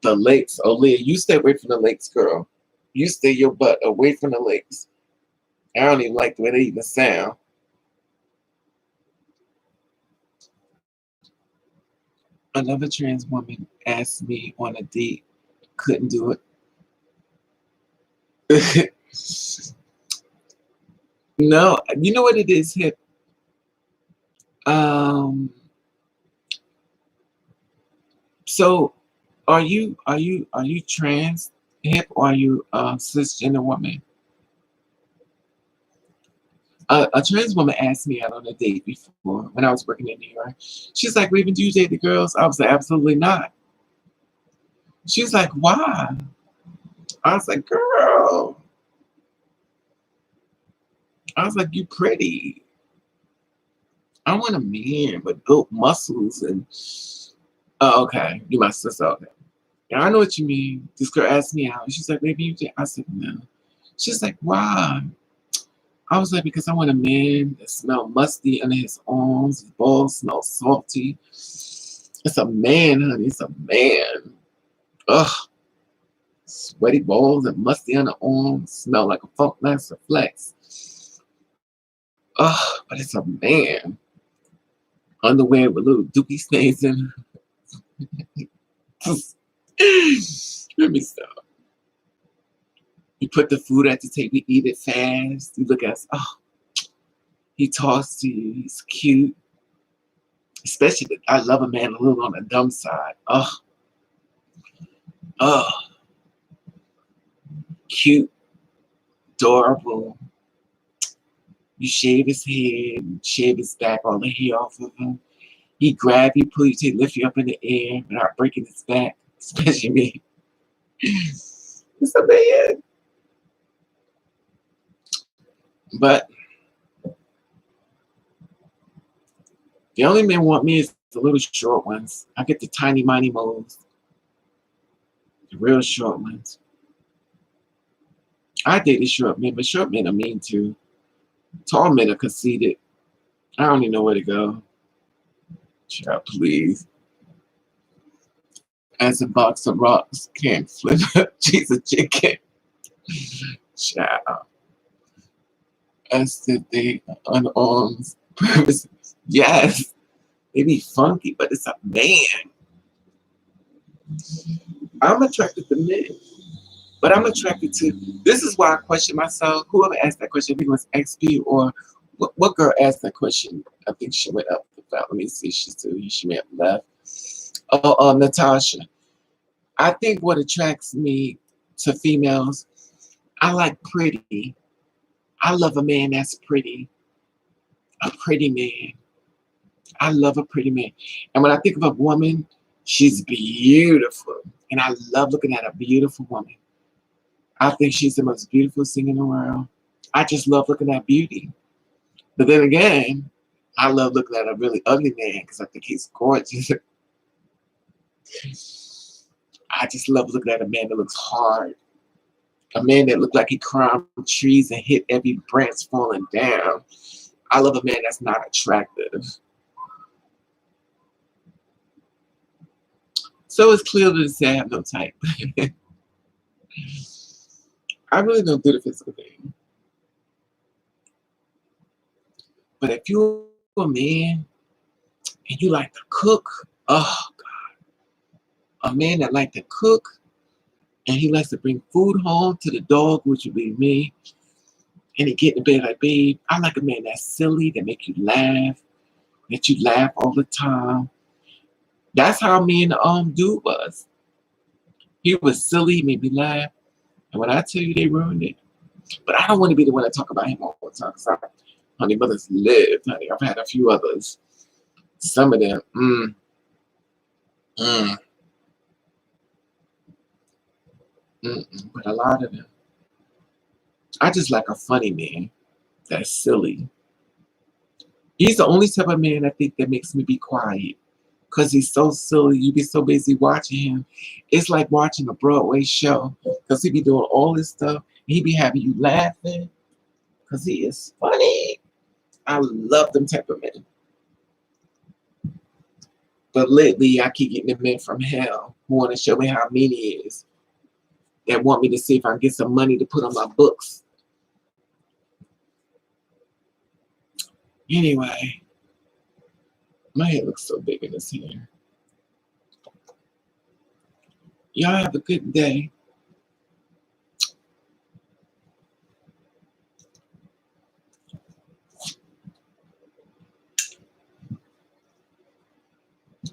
the lakes. Oh, Leah, you stay away from the lakes, girl. You stay your butt away from the lakes. I don't even like the way they even sound. Another trans woman asked me on a date. Couldn't do it. No, you know what it is, Hip? So are you trans, Hip, or are you a cisgender woman? A trans woman asked me out on a date before when I was working in New York. She's like, Raven, do you date the girls? I was like, absolutely not. She was like, why? I was like, girl. I was like, you pretty. I want a man with built muscles and oh, okay. You my sister. Okay. Yeah, I know what you mean. This girl asked me out. She's like, baby, you did. I said, no. She's like, why? I was like, because I want a man that smell musty under his arms. His balls smell salty. It's a man, honey. It's a man. Ugh. Sweaty balls and musty under arms. Smell like a Funk Master Flex. Ugh, but it's a man. Underwear with little dookie stains in. Let me stop. You put the food at the table, you eat it fast. You look at us, oh, he talks to you, he's cute. Especially, I love a man a little on the dumb side. Oh, oh, cute, adorable. You shave his head, shave his back, all the hair off of him. He grab you, pull you to lift you up in the air without breaking his back. Especially me. It's a man. But the only men want me is the little short ones. I get the tiny, miny moles. The real short ones. I dated short men, but short men are mean too. Tall men are conceited. I don't even know where to go. Child, please. As a box of rocks can't flip. She's a chicken. Child. As the they unarmed purposes. Yes. They be funky, but it's a man. I'm attracted to men. But I'm attracted to, this is why I question myself. Whoever asked that question, I think it was XP or what girl asked that question? I think she went up the file. Let me see. She's still here. She may have left. Oh, Natasha. I think what attracts me to females, I like pretty. I love a man that's pretty. A pretty man. I love a pretty man. And when I think of a woman, she's beautiful. And I love looking at a beautiful woman. I think she's the most beautiful thing in the world. I just love looking at beauty. But then again, I love looking at a really ugly man because I think he's gorgeous. I just love looking at a man that looks hard. A man that looks like he climbed trees and hit every branch falling down. I love a man that's not attractive. So it's clear to say I have no type. I really don't do the physical thing. But if you're a man and you like to cook, oh God. A man that like to cook and he likes to bring food home to the dog, which would be me, and he get in bed like, babe, I like a man that's silly, that make you laugh, that you laugh all the time. That's how me and the dude was. He was silly, made me laugh. And when I tell you they ruined it, but I don't want to be the one to talk about him all the time. Because honey, mothers lived, honey. I've had a few others. Some of them, but a lot of them. I just like a funny man that's silly. He's the only type of man I think that makes me be quiet. Because he's so silly. You be so busy watching him. It's like watching a Broadway show. Because he be doing all this stuff. He be having you laughing. Because he is funny. I love them type of men. But lately, I keep getting the men from hell who want to show me how mean he is. That want me to see if I can get some money to put on my books. Anyway, my head looks so big in this hair. Y'all have a good day.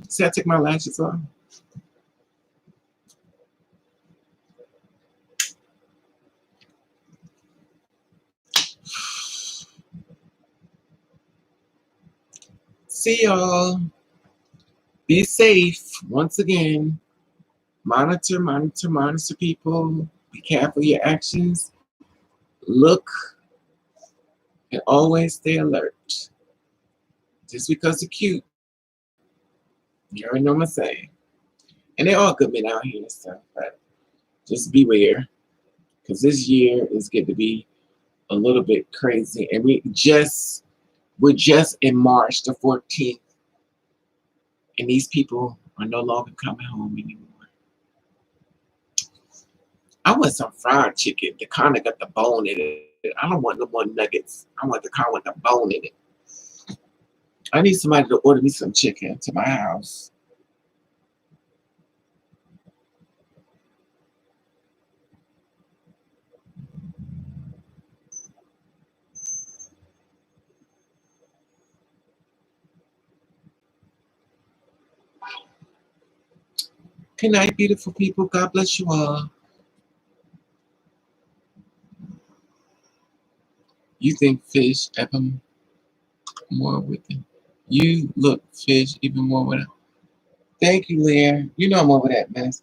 See, I take my lashes off. See y'all. Be safe. Once again, monitor people. Be careful of your actions. Look and always stay alert. Just because they're cute, you already know what I'm saying. And they're all good men out here and stuff, but just beware. Because this year is going to be a little bit crazy. And we're just in March the 14th. And these people are no longer coming home anymore. I want some fried chicken. The kind that got the bone in it. I don't want no more nuggets. I want the kind with the bone in it. I need somebody to order me some chicken to my house. Good night, beautiful people. God bless you all. You think fish ever more with it? You look fish even more with it. Thank you, Leah. You know I'm over that mess.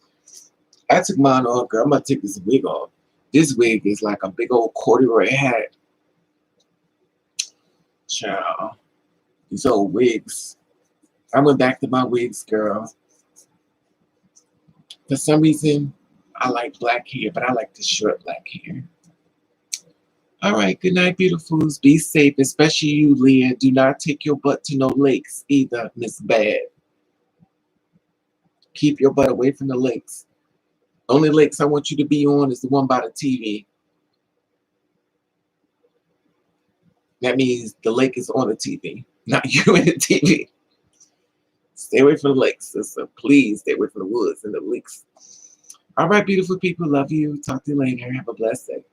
I took mine off, girl. I'm gonna take this wig off. This wig is like a big old corduroy hat. Child. These old wigs. I went back to my wigs, girl. For some reason, I like black hair, but I like the short black hair. All right, good night, beautifuls. Be safe, especially you, Leah. Do not take your butt to no lakes either, Miss Bad. Keep your butt away from the lakes. Only lakes I want you to be on is the one by the TV. That means the lake is on the TV, not you in the TV. Stay away from the lakes, sister. Please stay away from the woods and the lakes. All right, beautiful people. Love you. Talk to you later. Have a blessed day.